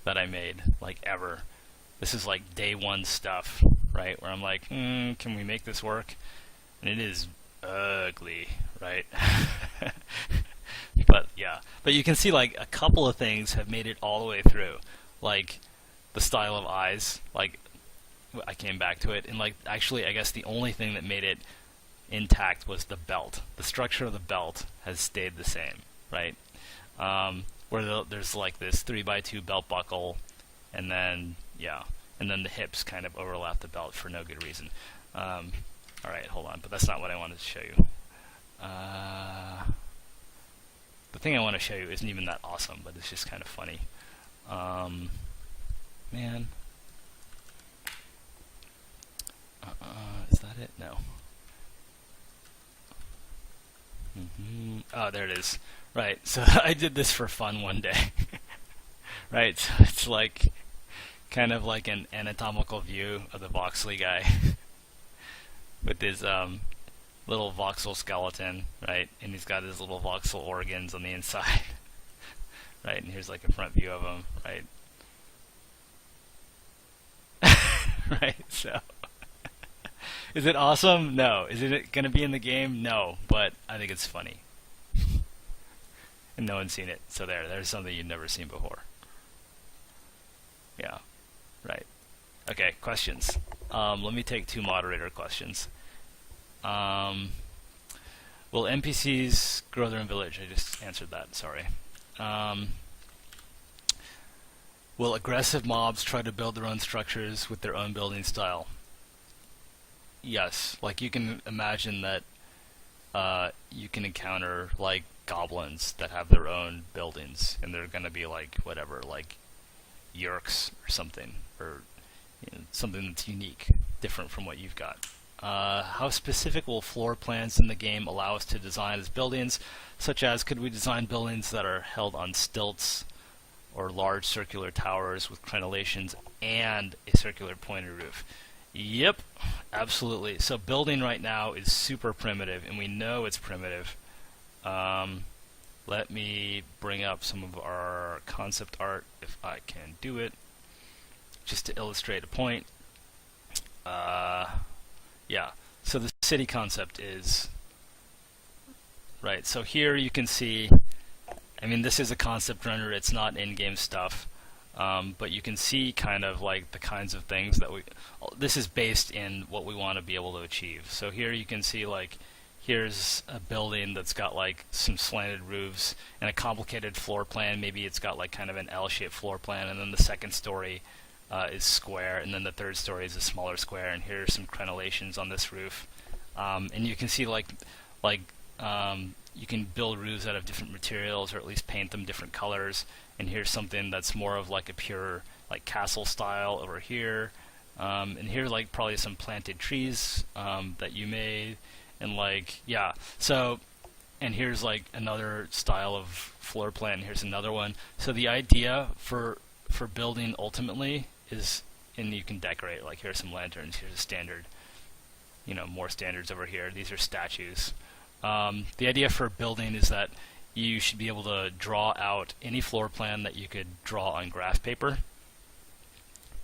that I made, like ever. This is like day one stuff, right? Where I'm like, can we make this work? And it is ugly, right? But yeah, but you can see like a couple of things have made it all the way through, like the style of eyes. Like I came back to it, and like actually, I guess the only thing that made it intact was the belt. The structure of the belt has stayed the same, right? Where there's like this 3x2 belt buckle, and then and then the hips kind of overlap the belt for no good reason. All right, hold on, but that's not what I wanted to show you. The thing I want to show you isn't even that awesome, but it's just kind of funny. Man. Is that it? No. Oh, there it is. Right, so I did this for fun one day. Right, so it's like kind of like an anatomical view of the Voxley guy with his little voxel skeleton, right? And he's got his little voxel organs on the inside, right? And here's like a front view of him, right? Right, so is it awesome? No. Is it going to be in the game? No, but I think it's funny. And no one's seen it, so there's something you've never seen before. Yeah, right. Okay, questions. Let me take 2 moderator questions. Will NPCs grow their own village? I just answered that, sorry. Will aggressive mobs try to build their own structures with their own building style? Yes, like you can imagine that you can encounter like goblins that have their own buildings, and they're going to be like whatever, like Yerks or something, or something that's unique, different from what you've got. How specific will floor plans in the game allow us to design as buildings, such as could we design buildings that are held on stilts or large circular towers with crenellations and a circular pointed roof? Yep, absolutely. So building right now is super primitive, and we know it's primitive. Let me bring up some of our concept art, if I can do it, just to illustrate a point. Yeah, so the city concept is, right, so here you can see, I mean, this is a concept render, it's not in-game stuff, but you can see kind of like the kinds of things that this is based in what we want to be able to achieve. So here you can see like, here's a building that's got like some slanted roofs and a complicated floor plan. Maybe it's got like kind of an L-shaped floor plan, and then the second story is square, and then the third story is a smaller square, and here's some crenellations on this roof. And you can see like you can build roofs out of different materials, or at least paint them different colors. And here's something that's more of like a pure like castle style over here. And here like probably some planted trees that you made, and like yeah. So and here's like another style of floor plan. Here's another one. So the idea for building ultimately is, and you can decorate, like here's some lanterns, here's a standard, more standards over here. These are statues. The idea for building is that you should be able to draw out any floor plan that you could draw on graph paper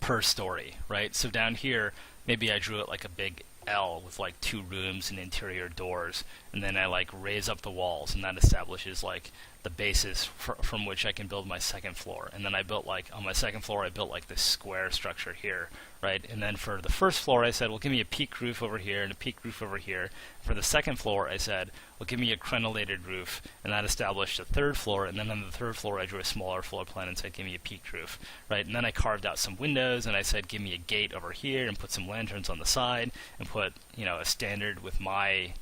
per story, right? So down here, maybe I drew it like a big L with like 2 rooms and interior doors, and then I like raise up the walls, and that establishes like the basis from which I can build my second floor. And then I built like on my second floor I built like this square structure here, right? And then for the first floor I said, well, give me a peak roof over here and a peak roof over here. For the second floor I said, well, give me a crenellated roof, and that established a third floor. And then on the third floor I drew a smaller floor plan and said, give me a peaked roof, right? And then I carved out some windows, and I said, give me a gate over here, and put some lanterns on the side, and put, you know, a standard with my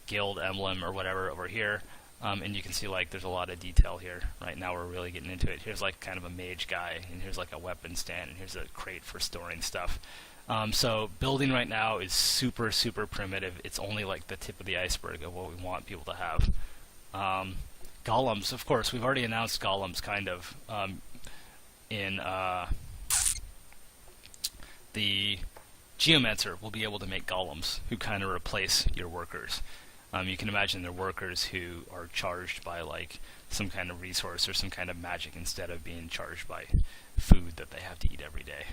guild emblem or whatever over here. And you can see like there's a lot of detail here. Right now we're really getting into it. Here's like kind of a mage guy, and here's like a weapon stand, and here's a crate for storing stuff. So building right now is super, super primitive. It's only like the tip of the iceberg of what we want people to have. Golems, of course, we've already announced golems kind of in the Geomancer will be able to make golems who kind of replace your workers. You can imagine they're workers who are charged by like some kind of resource or some kind of magic instead of being charged by food that they have to eat every day.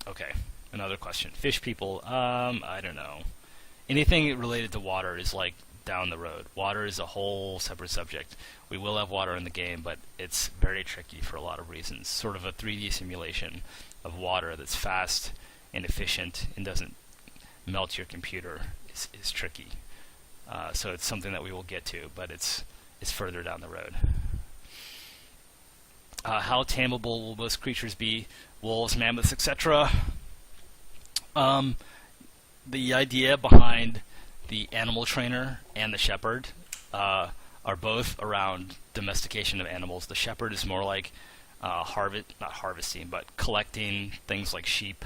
Okay, another question. Fish people, I don't know. Anything related to water is like down the road. Water is a whole separate subject. We will have water in the game, but it's very tricky for a lot of reasons. Sort of a 3D simulation of water that's fast and efficient and doesn't melt your computer is tricky. So it's something that we will get to, but it's further down the road. How tameable will most creatures be? Wolves, mammoths, etc. The idea behind the animal trainer and the shepherd are both around domestication of animals. The shepherd is more like not harvesting, but collecting things like sheep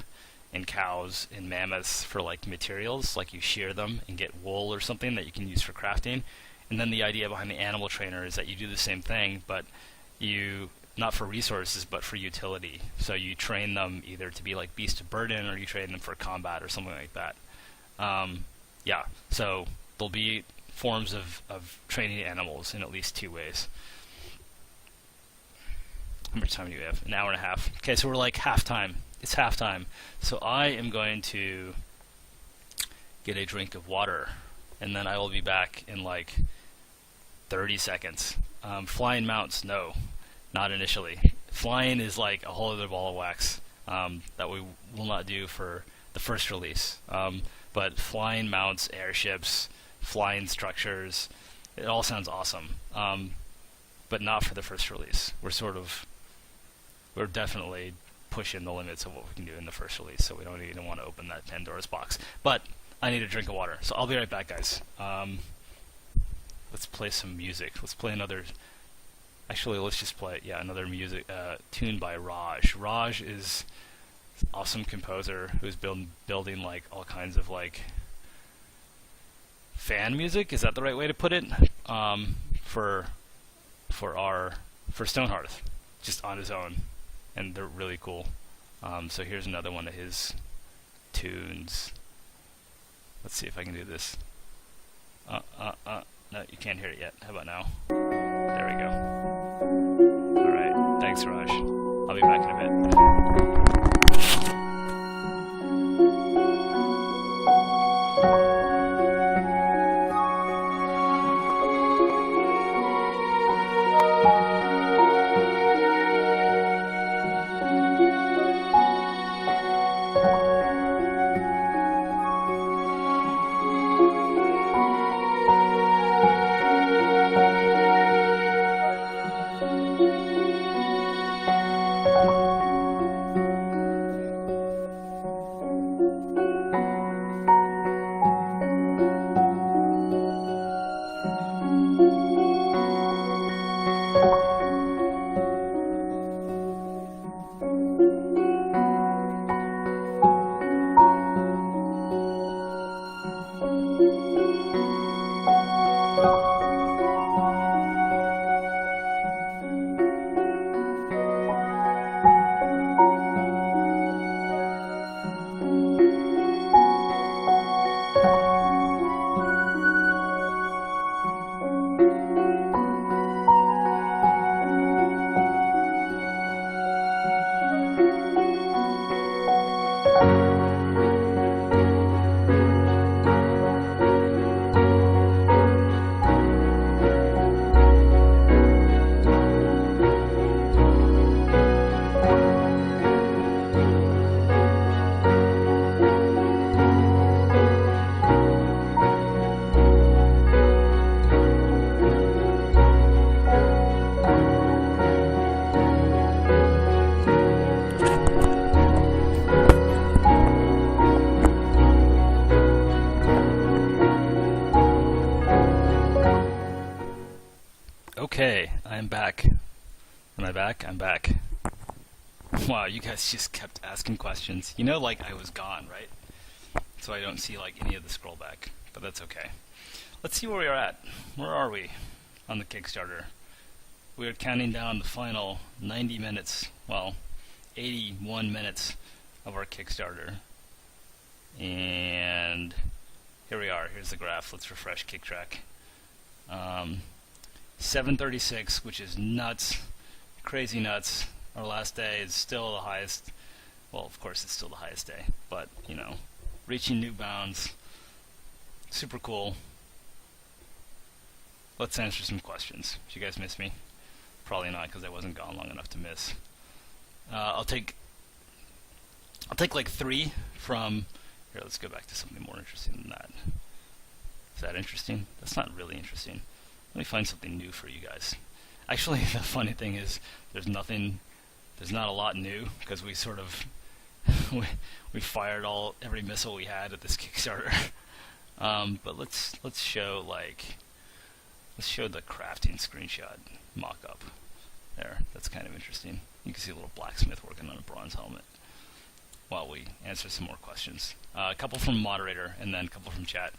and cows and mammoths for like materials, like you shear them and get wool or something that you can use for crafting. And then the idea behind the animal trainer is that you do the same thing, but you not for resources but for utility. So you train them either to be like beasts of burden, or you train them for combat or something like that. Yeah, so there'll be forms of training animals in at least 2 ways. How much time do you have? An hour and a half. Okay, so we're like halftime. It's halftime. So I am going to get a drink of water, and then I will be back in like 30 seconds. Flying mounts, no, not initially. Flying is like a whole other ball of wax that we will not do for the first release. But flying mounts, airships, flying structures, it all sounds awesome. But not for the first release. We're definitely pushing the limits of what we can do in the first release, so we don't even want to open that Pandora's box. But I need a drink of water, so I'll be right back, guys. Let's play some music. Let's play another. Actually, let's just play another music tune by Raj. Raj is an awesome composer who's building like all kinds of like fan music. Is that the right way to put it? For Stonehearth, just on his own. And they're really cool. So here's another one of his tunes. Let's see if I can do this. No, you can't hear it yet. How about now? There we go. Alright, thanks Raj. I'll be back in a bit. I'm back. Wow, you guys just kept asking questions. You know, like I was gone, right? So I don't see like any of the scroll back, but that's okay. Let's see where we are at. Where are we on the Kickstarter? We're counting down the final 90 minutes, well, 81 minutes of our Kickstarter. And here we are. Here's the graph. Let's refresh KickTrack. 736, which is nuts, crazy nuts. Our last day is still the highest. Well, of course, it's still the highest day, but you know, reaching new bounds. Super cool. Let's answer some questions. Did you guys miss me? Probably not, because I wasn't gone long enough to miss. I'll take like 3 from here. Let's go back to something more interesting than that. Is that interesting? That's not really interesting. Let me find something new for you guys. Actually, the funny thing is, there's not a lot new, because we sort of we fired every missile we had at this Kickstarter. But let's show the crafting screenshot mock-up. There, that's kind of interesting. You can see a little blacksmith working on a bronze helmet while we answer some more questions. A couple from moderator and then a couple from chat.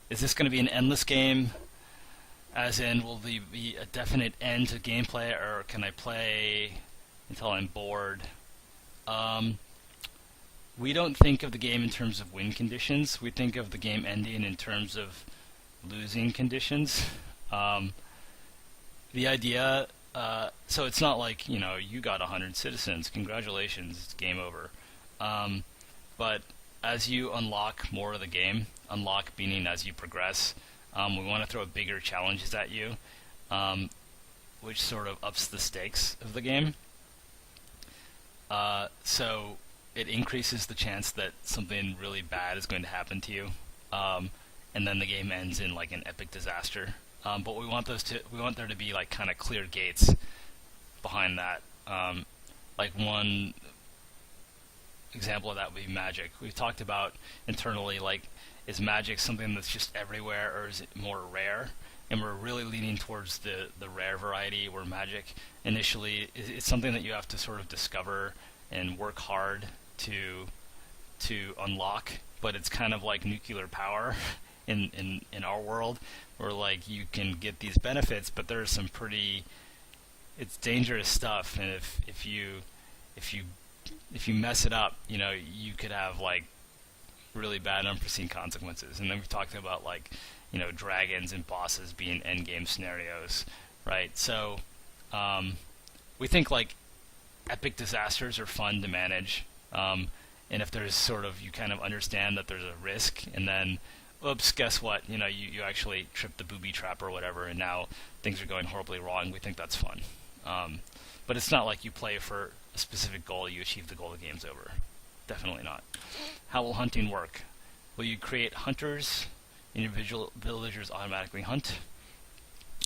Is this going to be an endless game? As in, will there be a definite end to gameplay, or can I play until I'm bored? We don't think of the game in terms of win conditions. We think of the game ending in terms of losing conditions. The idea, so it's not like, you know, you got 100 citizens, congratulations, it's game over. But as you unlock more of the game, unlock meaning as you progress, we want to throw bigger challenges at you, which sort of ups the stakes of the game. So it increases the chance that something really bad is going to happen to you, and then the game ends in like an epic disaster. But we want there to be like kind of clear gates behind that. Like one example of that would be magic. We've talked about internally, like, is magic something that's just everywhere, or is it more rare? And we're really leaning towards the rare variety, where magic initially is something that you have to sort of discover and work hard to unlock. But it's kind of like nuclear power in our world, where like you can get these benefits, but there's some it's dangerous stuff, and if you mess it up, you know, you could have like really bad unforeseen consequences. And then we talked about, like, you know, dragons and bosses being endgame scenarios, right? So we think like epic disasters are fun to manage, and if there's sort of, you kind of understand that there's a risk, and then oops, guess what, you know, you actually tripped the booby trap or whatever, and now things are going horribly wrong. We think that's fun. But it's not like you play for a specific goal, you achieve the goal, the game's over. Definitely not. How will hunting work? Will you create hunters? Individual villagers automatically hunt?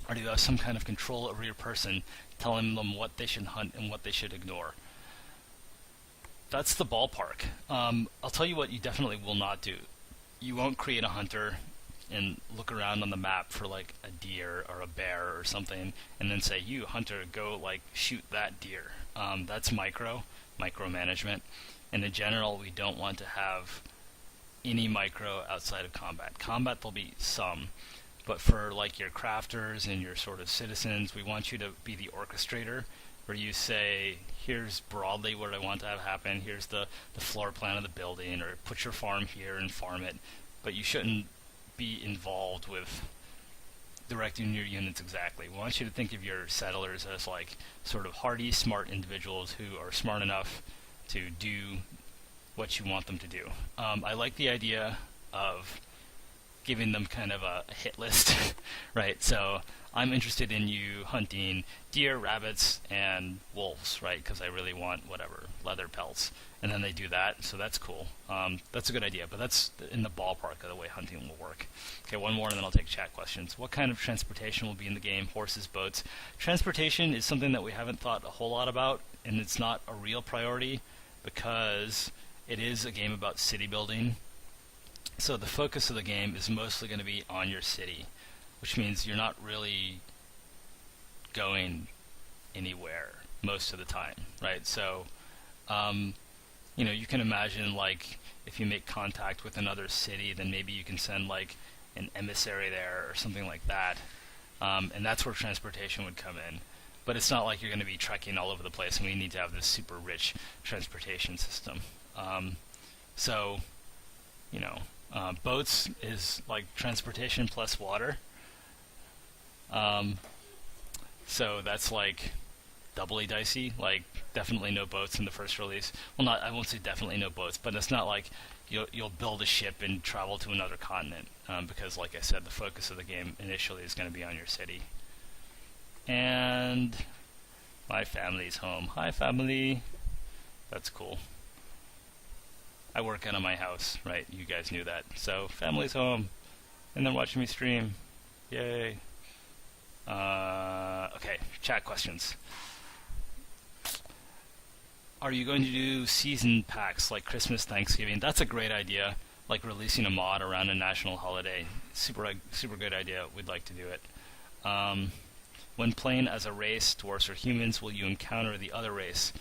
Or do you have some kind of control over your person, telling them what they should hunt and what they should ignore? That's the ballpark. I'll tell you what you definitely will not do. You won't create a hunter and look around on the map for like a deer or a bear or something, and then say, you hunter, go like shoot that deer. That's micromanagement. And in general, we don't want to have any micro outside of combat. Combat, there'll be some, but for like your crafters and your sort of citizens, we want you to be the orchestrator, where you say, here's broadly what I want to have happen, here's the floor plan of the building, or put your farm here and farm it, but you shouldn't be involved with directing your units exactly. We want you to think of your settlers as like sort of hardy, smart individuals who are smart enough to do what you want them to do. I like the idea of giving them kind of a hit list, right? So I'm interested in you hunting deer, rabbits, and wolves, right? Because I really want whatever, leather pelts. And then they do that, so that's cool. That's a good idea, but that's in the ballpark of the way hunting will work. Okay, one more and then I'll take chat questions. What kind of transportation will be in the game? Horses, boats? Transportation is something that we haven't thought a whole lot about, and it's not a real priority because it is a game about city building. So the focus of the game is mostly going to be on your city, which means you're not really going anywhere most of the time, right? So, you know, you can imagine like if you make contact with another city, then maybe you can send like an emissary there or something like that, and that's where transportation would come in. But it's not like you're going to be trekking all over the place, and we need to have this super rich transportation system. So, you know, boats is like transportation plus water. So that's like doubly dicey. Like definitely no boats in the first release. Well, not I won't say definitely no boats, but it's not like you'll build a ship and travel to another continent, because like I said, the focus of the game initially is going to be on your city. And my family's home. Hi family. That's cool. I work out of my house, right? You guys knew that. So family's home, and then watching me stream. Yay. Okay, chat questions. Are you going to do season packs like Christmas, Thanksgiving? That's a great idea. Like releasing a mod around a national holiday. Super good idea. We'd like to do it. When playing as a race, dwarves or humans, will you encounter the other race?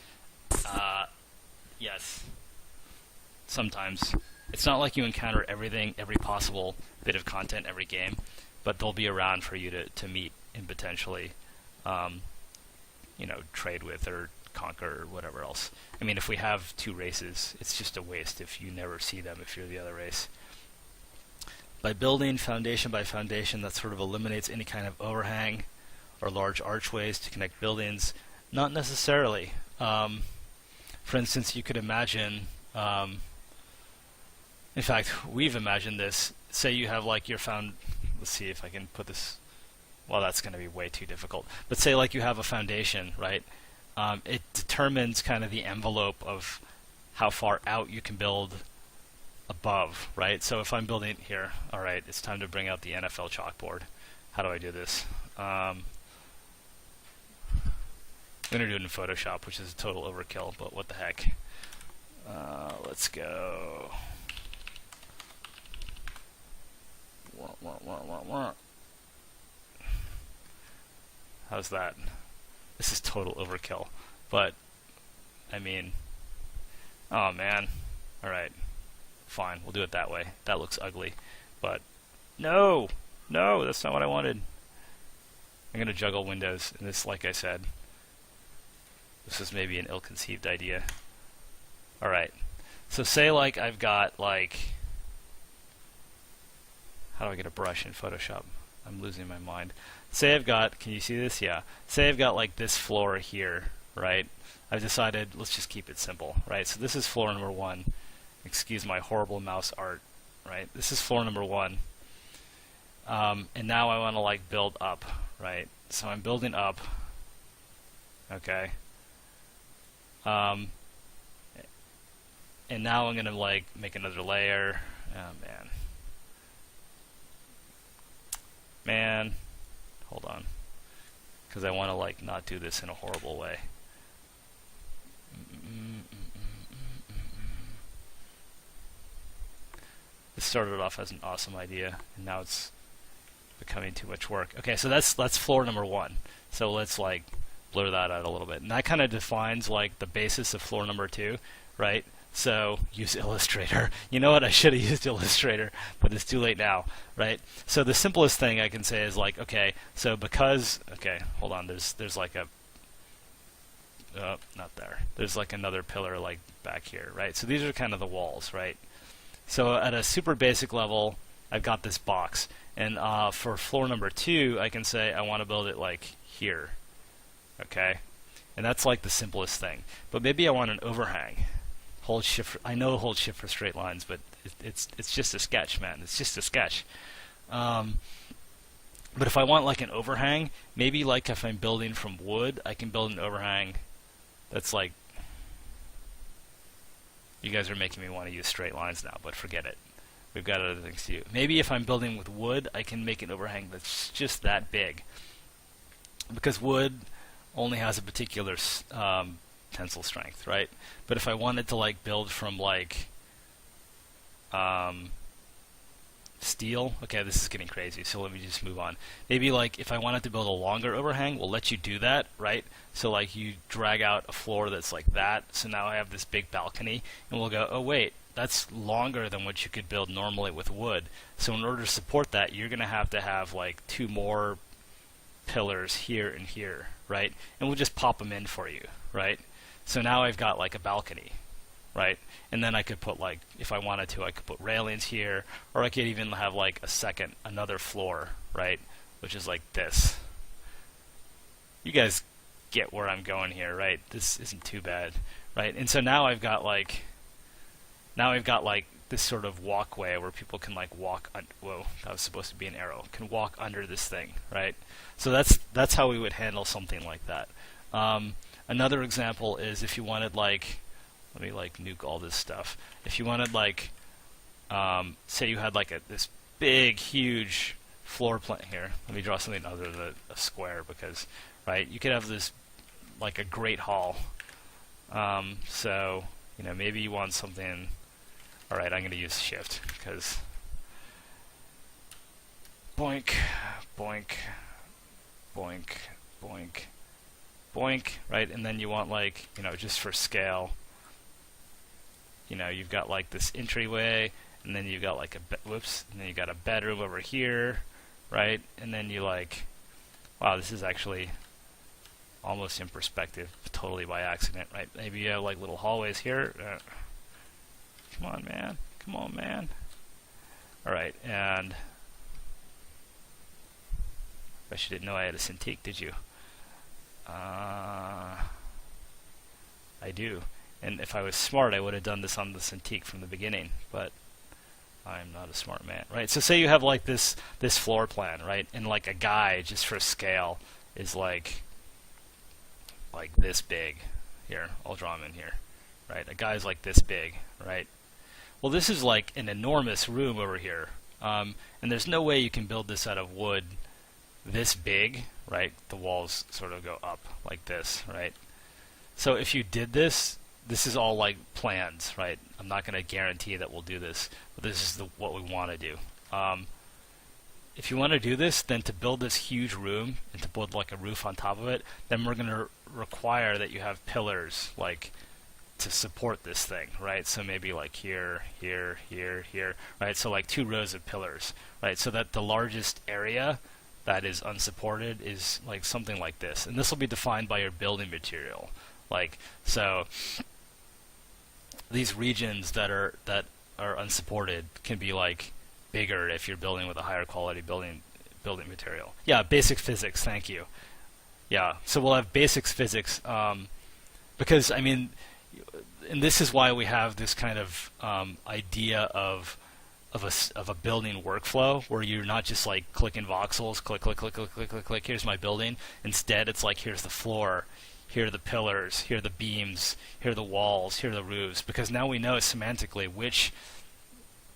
Yes. Sometimes. It's not like you encounter everything, every possible bit of content every game, but they'll be around for you to meet and potentially, you know, trade with or conquer or whatever else. I mean, if we have two races, it's just a waste if you never see them if you're the other race. By building foundation by foundation, that sort of eliminates any kind of overhang or large archways to connect buildings. Not necessarily. For instance, you could imagine, in fact, we've imagined this. Say you have like your let's see if I can put this, well, that's going to be way too difficult. But say like you have a foundation, right? It determines kind of the envelope of how far out you can build above, right? So if I'm building here, all right, it's time to bring out the NFL chalkboard. How do I do this? I'm going to do it in Photoshop, which is a total overkill, but what the heck. Let's go. How's that? This is total overkill, but I mean, oh man. All right, fine, we'll do it that way. That looks ugly, but no, that's not what I wanted. I'm gonna juggle windows, and this, like I said, this is maybe an ill-conceived idea. All right, so say like I've got like, how do I get a brush in Photoshop? I'm losing my mind. Say I've got, can you see this? Yeah. Say I've got like this floor here, right? I've decided, let's just keep it simple, right? So this is floor number 1. Excuse my horrible mouse art, right? This is floor number 1. And now I want to like build up, right? So I'm building up, okay? And now I'm going to like make another layer. Oh man, hold on, because I want to like not do this in a horrible way. This started off as an awesome idea, and now it's becoming too much work. Okay, so that's floor number 1. So let's like blur that out a little bit, and that kind of defines like the basis of floor number 2, right? So use Illustrator. You know what? I should have used Illustrator, but it's too late now, right? So the simplest thing I can say is like, okay, so because, okay, hold on, there's like a, not there. There's like another pillar like back here, right? So these are kind of the walls, right? So at a super basic level, I've got this box, and for floor number 2, I can say I want to build it like here, okay? And that's like the simplest thing. But maybe I want an overhang. Hold shift. I know hold shift for straight lines, but it's just a sketch, man. It's just a sketch. But if I want like an overhang, maybe like if I'm building from wood, I can build an overhang that's like. You guys are making me want to use straight lines now, but forget it. We've got other things to do. Maybe if I'm building with wood, I can make an overhang that's just that big, because wood only has a particular tensile strength, right? But if I wanted to like build from like steel. Okay, this is getting crazy, so let me just move on. Maybe like if I wanted to build a longer overhang, we'll let you do that, right? So like you drag out a floor that's like that, so now I have this big balcony, and we'll go, oh wait, that's longer than what you could build normally with wood. So in order to support that, you're going to have like 2 more pillars here and here, right? And we'll just pop them in for you, right? So now I've got like a balcony, right? And then I could put like, if I wanted to, I could put railings here, or I could even have like another floor, right? Which is like this. You guys get where I'm going here, right? This isn't too bad, right? And so now I've got like this sort of walkway where people can like walk. Whoa, that was supposed to be an arrow. Can walk under this thing, right? So that's how we would handle something like that. Another example is if you wanted like, let me like nuke all this stuff. If you wanted like, say you had like this big, huge floor plan here. Let me draw something other than a square because, right? You could have this like a great hall. So maybe you want something. All right, I'm going to use shift because boink, boink, boink, boink, boink, right? And then you want like, just for scale, you've got like this entryway, and then you've got like and then you got a bedroom over here, right? And then you like, wow, this is actually almost in perspective, totally by accident, right? Maybe you have like little hallways here. Come on, man. Come on, man. All right, and I bet you didn't know I had a Cintiq, did you? I do. And if I was smart, I would have done this on the Cintiq from the beginning, but I'm not a smart man, right? So say you have like this floor plan, right? And like a guy, just for scale, is like this big. Here, I'll draw him in here, right? A guy's like this big, right? Well, this is like an enormous room over here, and there's no way you can build this out of wood this big, right? The walls sort of go up like this, right? So if you did this is all like plans, right? I'm not going to guarantee that we'll do this, but this is what we want to do. If you want to do this, then to build this huge room and to build like a roof on top of it, then we're going to require that you have pillars like to support this thing, right? So maybe like here, here, here, here, right? So like 2 rows of pillars, right? So that the largest area that is unsupported is like something like this, and this will be defined by your building material. Like, so these regions that are unsupported can be like bigger if you're building with a higher quality building material. Yeah, basic physics. Thank you. Yeah, so we'll have basics physics because I mean. And this is why we have this kind of idea of a building workflow where you're not just like clicking voxels, click, click, click, click, click, click, click. Here's my building. Instead, it's like here's the floor, here are the pillars, here are the beams, here are the walls, here are the roofs. Because now we know semantically which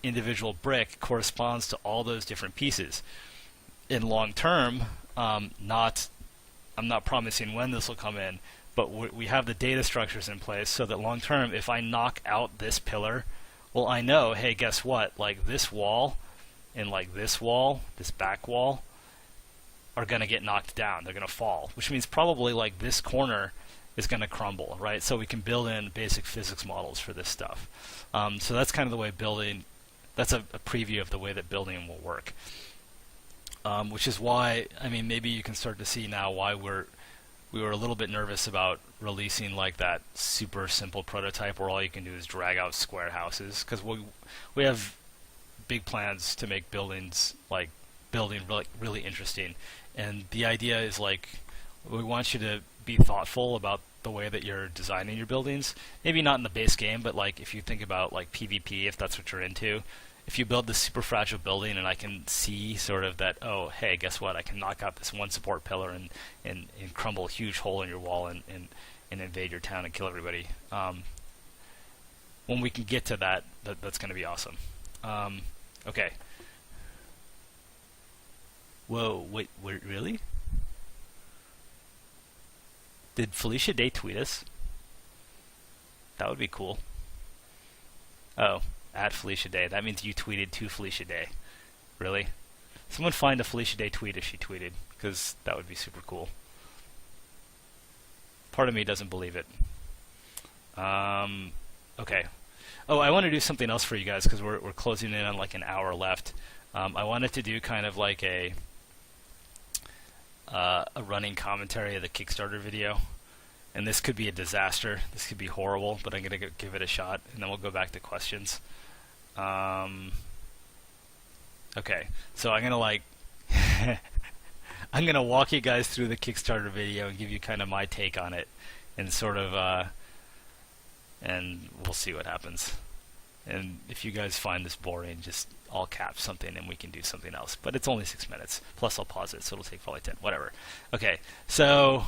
individual brick corresponds to all those different pieces. In long term, I'm not promising when this will come in. But we have the data structures in place so that long term, if I knock out this pillar, well, I know, hey, guess what? Like this wall and like this wall, this back wall, are going to get knocked down. They're going to fall, which means probably like this corner is going to crumble, right? So we can build in basic physics models for this stuff. So that's kind of the way building, that's a preview of the way that building will work. Which is why, I mean, maybe you can start to see now why we were a little bit nervous about releasing like that super simple prototype where all you can do is drag out square houses, because we have big plans to make buildings like building really interesting, and the idea is like we want you to be thoughtful about the way that you're designing your buildings. Maybe not in the base game, but like if you think about like PvP, if that's what you're into. If you build this super fragile building and I can see sort of that, oh, hey, guess what? I can knock out this one support pillar and crumble a huge hole in your wall and invade your town and kill everybody. When we can get to that's going to be awesome. Okay. Whoa, wait, really? Did Felicia Day tweet us? That would be cool. Oh. At Felicia Day. That means you tweeted to Felicia Day. Really? Someone find a Felicia Day tweet if she tweeted, because that would be super cool. Part of me doesn't believe it. Okay. Oh, I want to do something else for you guys because we're closing in on like an hour left. I wanted to do kind of like a running commentary of the Kickstarter video, and this could be a disaster. This could be horrible, but I'm gonna give it a shot, and then we'll go back to questions. Okay, so I'm gonna like I'm gonna walk you guys through the Kickstarter video and give you kind of my take on it, and sort of and we'll see what happens. And if you guys find this boring, just all cap something and we can do something else. But it's only 6 minutes. Plus I'll pause it, so it'll take probably 10. Whatever. Okay, so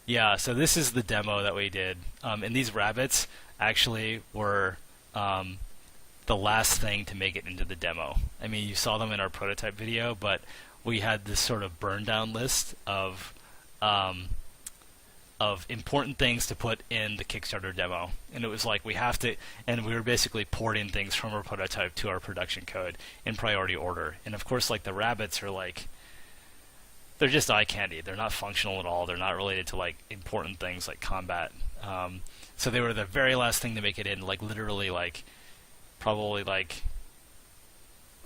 yeah, so this is the demo that we did. And these rabbits actually were the last thing to make it into the demo. I mean, you saw them in our prototype video, but we had this sort of burn down list of important things to put in the Kickstarter demo, and it was like we have to, and we were basically porting things from our prototype to our production code in priority order. And of course, like the rabbits are like, they're just eye candy. They're not functional at all. They're not related to like important things like combat. So they were the very last thing to make it in, like literally like probably like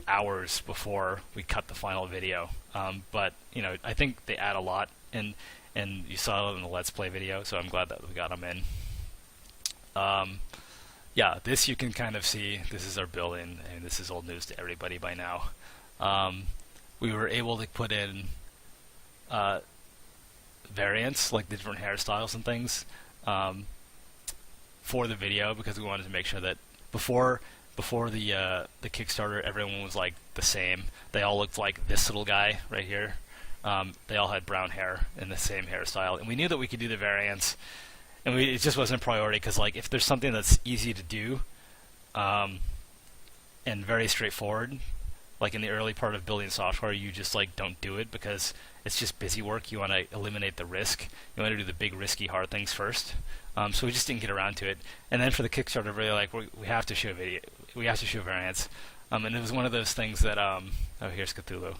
hours before we cut the final video. But you know, I think they add a lot, and you saw it in the Let's Play video, so I'm glad that we got them in. Yeah, this you can kind of see. This is our building, and this is old news to everybody by now. We were able to put in variants, like the different hairstyles and things, for the video, because we wanted to make sure that before the Kickstarter, everyone was like the same. They all looked like this little guy right here. They all had brown hair and the same hairstyle, and we knew that we could do the variants, and it just wasn't a priority because, like, if there's something that's easy to do and very straightforward, like in the early part of building software, you just like don't do it because it's just busy work. You want to eliminate the risk. You want to do the big, risky, hard things first. So we just didn't get around to it. And then for the Kickstarter, really, like we have to show video. We have to show variants. And it was one of those things that oh, here's Cthulhu.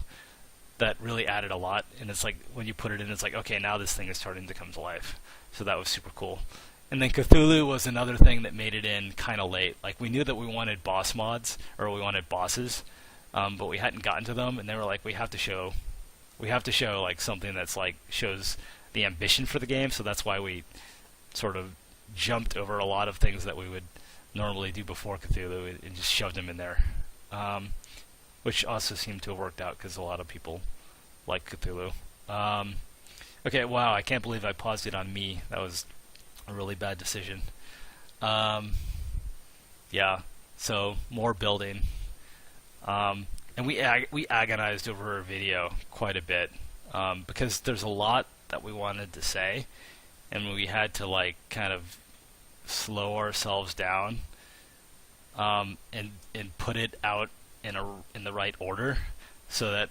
That really added a lot, and it's like when you put it in, it's like, okay, now this thing is starting to come to life. So that was super cool. And then Cthulhu was another thing that made it in kind of late. Like we knew that we wanted boss mods, or we wanted bosses, but we hadn't gotten to them, and they were like, we have to show like something that's like shows the ambition for the game. So that's why we sort of jumped over a lot of things that we would normally do before Cthulhu and just shoved them in there. Which also seemed to have worked out because a lot of people like Cthulhu. Okay, wow, I can't believe I paused it on me. That was a really bad decision. Yeah, so more building. And we agonized over our video quite a bit because there's a lot that we wanted to say, and we had to like kind of slow ourselves down and put it out in the right order, so that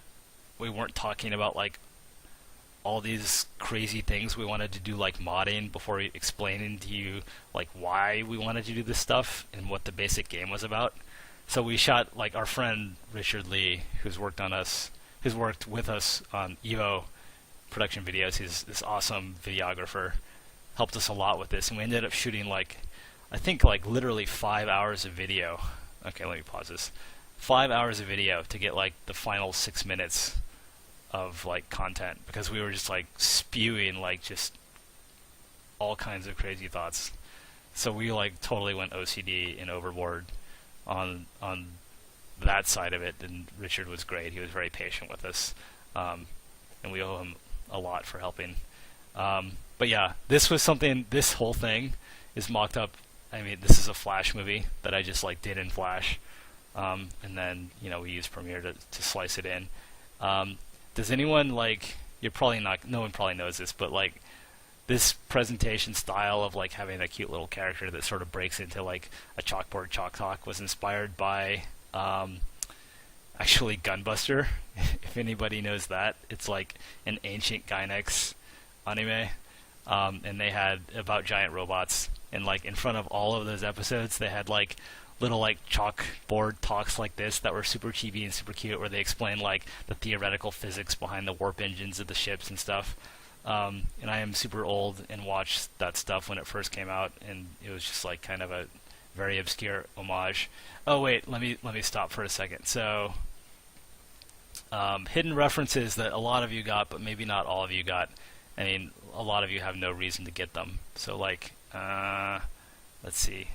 we weren't talking about like all these crazy things we wanted to do, like modding, before explaining to you like why we wanted to do this stuff and what the basic game was about. So we shot, like, our friend Richard Lee, who's worked with us on Evo production videos. He's this awesome videographer, helped us a lot with this, and we ended up shooting like, I think like literally 5 hours of video. Okay, let me pause this. 5 hours of video to get like the final 6 minutes of like content, because we were just like spewing like just all kinds of crazy thoughts. So we like totally went OCD and overboard on that side of it, and Richard was great. He was very patient with us, and we owe him a lot for helping. But yeah, this was something, this whole thing is mocked up. I mean, this is a Flash movie that I just like did in Flash. And then, you know, we use Premiere to slice it in. Does anyone like, you're probably not, no one probably knows this, but like this presentation style of like having a cute little character that sort of breaks into like a chalkboard chalk talk was inspired by actually Gunbuster. If anybody knows that, it's like an ancient Gainax anime, and they had about giant robots, and like in front of all of those episodes they had like little like chalkboard talks like this that were super chibi and super cute, where they explain like the theoretical physics behind the warp engines of the ships and stuff. And I am super old and watched that stuff when it first came out, and it was just like kind of a very obscure homage. Oh wait, let me stop for a second. So hidden references that a lot of you got, but maybe not all of you got. I mean, a lot of you have no reason to get them. So like, let's see.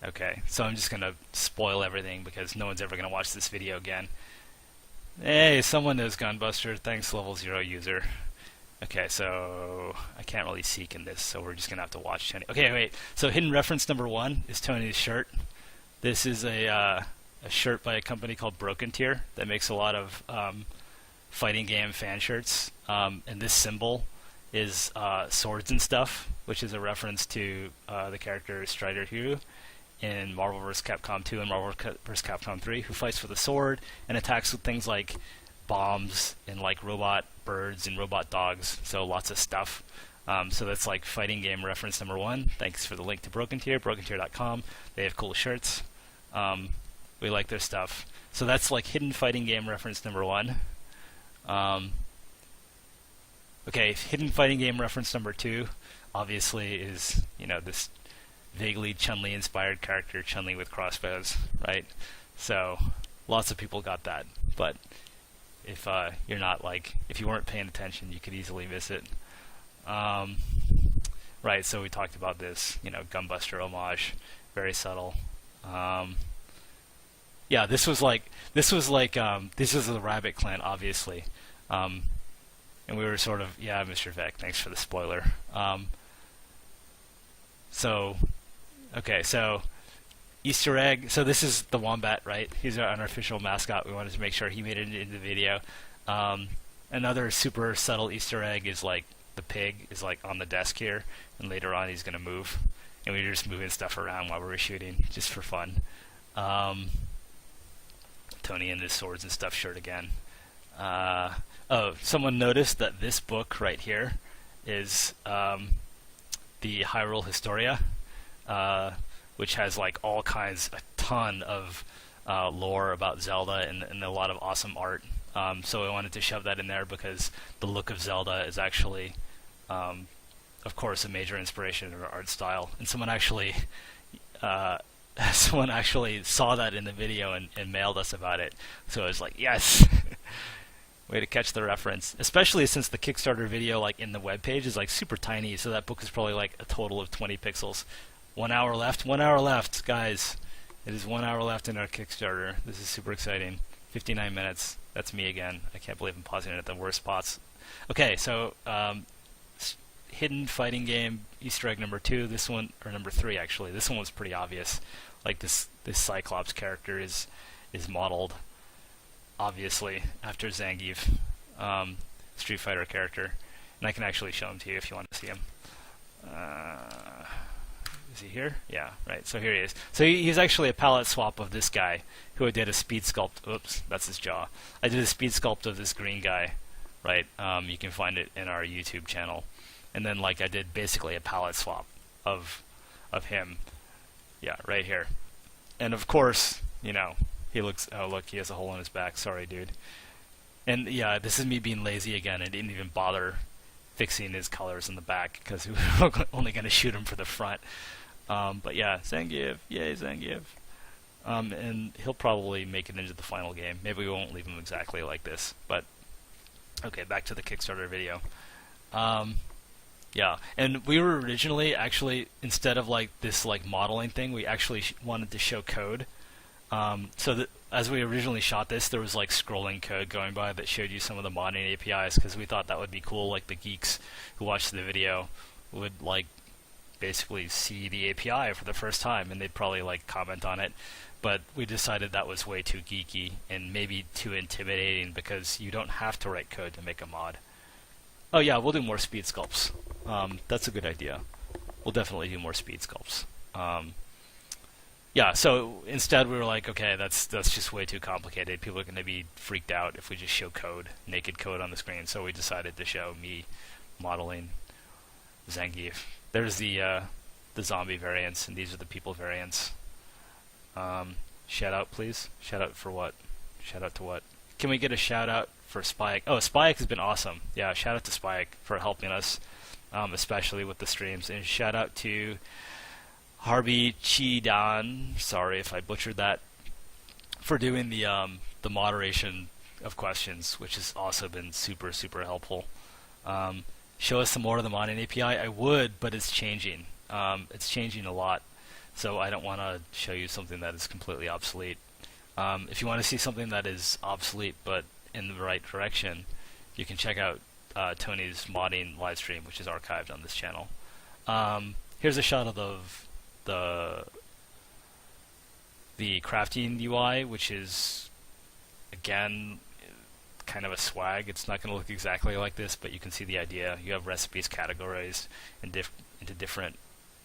Okay, so I'm just gonna spoil everything because no one's ever gonna watch this video again. Hey, someone knows Gunbuster. Thanks, level 0 user. Okay, so I can't really seek in this, so we're just gonna have to watch Tony. Okay, wait. So hidden reference number 1 is Tony's shirt. This is a shirt by a company called Broken Tier that makes a lot of fighting game fan shirts. And this symbol is swords and stuff, which is a reference to the character Strider Hugh in Marvel vs. Capcom 2 and Marvel vs. Capcom 3, who fights with a sword and attacks with things like bombs and like robot birds and robot dogs, so lots of stuff. So that's like fighting game reference number 1. Thanks for the link to Broken Tier, brokentier.com. They have cool shirts. We like their stuff. So that's like hidden fighting game reference number 1. Okay, hidden fighting game reference number 2 obviously is, you know, this vaguely Chun-Li inspired character, Chun-Li with crossbows, right? So lots of people got that, but if you're not like, if you weren't paying attention, you could easily miss it. Right, so we talked about this, you know, Gunbuster homage, very subtle. Yeah, this was the Rabbit Clan, obviously. And we were sort of, yeah, Mr. Vec, thanks for the spoiler. So, okay, so Easter egg. So this is the Wombat, right? He's our unofficial mascot. We wanted to make sure he made it into the video. Another super subtle Easter egg is like the pig is like on the desk here, and later on he's gonna move, and we were just moving stuff around while we were shooting, just for fun. Tony in his swords and stuff shirt again. Oh, someone noticed that this book right here is the Hyrule Historia, which has like all kinds, a ton of lore about Zelda and a lot of awesome art. So I wanted to shove that in there because the look of Zelda is actually, of course, a major inspiration of our art style. And someone actually saw that in the video and mailed us about it. So I was like, yes! Way to catch the reference. Especially since the Kickstarter video, like in the webpage, is like super tiny, so that book is probably like a total of 20 pixels. 1 hour left. 1 hour left, guys. It is 1 hour left in our Kickstarter. This is super exciting. 59 minutes. That's me again. I can't believe I'm pausing it at the worst spots. Okay, so hidden fighting game Easter egg number 2. This one, or number 3 actually. This one was pretty obvious. Like this Cyclops character is modeled obviously after Zangief, Street Fighter character, and I can actually show him to you if you want to see him. Is he here? Yeah, right. So here he is. So he's actually a palette swap of this guy, who I did a speed sculpt. Oops, that's his jaw. I did a speed sculpt of this green guy, right? You can find it in our YouTube channel. And then like I did basically a palette swap of him. Yeah, right here. And of course, you know, he looks, oh look, he has a hole in his back. Sorry, dude. And yeah, this is me being lazy again. I didn't even bother fixing his colors in the back because we were only going to shoot him for the front. But yeah, Zangief, yay Zangief. And he'll probably make it into the final game. Maybe we won't leave him exactly like this. But okay, back to the Kickstarter video. Yeah, and we were originally actually, instead of like this like modeling thing, we actually wanted to show code. So that as we originally shot this, there was like scrolling code going by that showed you some of the modding APIs, because we thought that would be cool. Like the geeks who watched the video would like basically see the API for the first time, and they'd probably like comment on it. But we decided that was way too geeky and maybe too intimidating, because you don't have to write code to make a mod. Oh yeah, we'll do more speed sculpts. That's a good idea. We'll definitely do more speed sculpts. Yeah, so instead we were like, okay, that's just way too complicated. People are going to be freaked out if we just show code, naked code on the screen. So we decided to show me modeling Zangief. There's the zombie variants, and these are the people variants. Shout out, please. Shout out for what? Shout out to what? Can we get a shout out for Spike? Oh, Spike has been awesome. Yeah, shout out to Spike for helping us, especially with the streams. And shout out to Harbi Chidan. Sorry if I butchered that. For doing the moderation of questions, which has also been super helpful. Show us some more of the modding API. I would, but it's changing. It's changing a lot, so I don't want to show you something that is completely obsolete. If you want to see something that is obsolete but in the right direction, you can check out Tony's modding live stream, which is archived on this channel. Here's a shot of the crafting UI, which is, again, kind of a swag. It's not going to look exactly like this, but you can see the idea. You have recipes categorized into different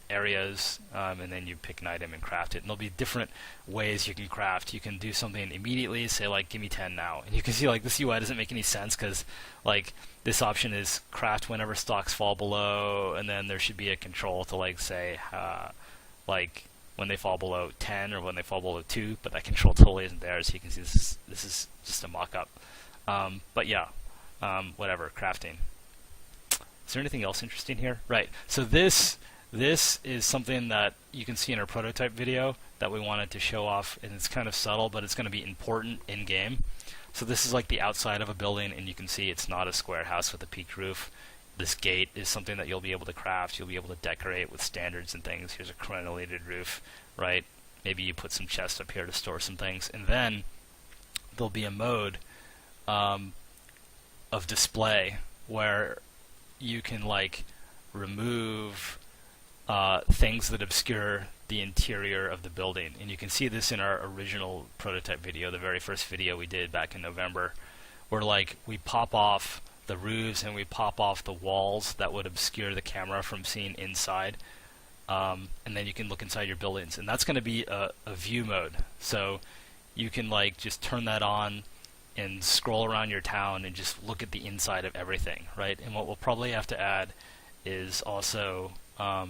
areas, and then you pick an item and craft it. And there'll be different ways you can craft. You can do something immediately, say like, give me 10 now. And you can see like this UI doesn't make any sense because like this option is craft whenever stocks fall below, and then there should be a control to like say like when they fall below 10 or when they fall below 2, but that control totally isn't there, so you can see this is just a mock-up. But yeah, whatever, crafting. Is there anything else interesting here? Right, so this is something that you can see in our prototype video that we wanted to show off, and it's kind of subtle, but it's going to be important in-game. So this is like the outside of a building, and you can see it's not a square house with a peaked roof. This gate is something that you'll be able to craft. You'll be able to decorate with standards and things. Here's a crenellated roof, right? Maybe you put some chests up here to store some things. And then there'll be a mode of display where you can like remove things that obscure the interior of the building. And you can see this in our original prototype video, the very first video we did back in November, where like we pop off the roofs and we pop off the walls that would obscure the camera from seeing inside, and then you can look inside your buildings, and that's going to be a view mode, so you can like just turn that on and scroll around your town and just look at the inside of everything, right? And what we'll probably have to add is also a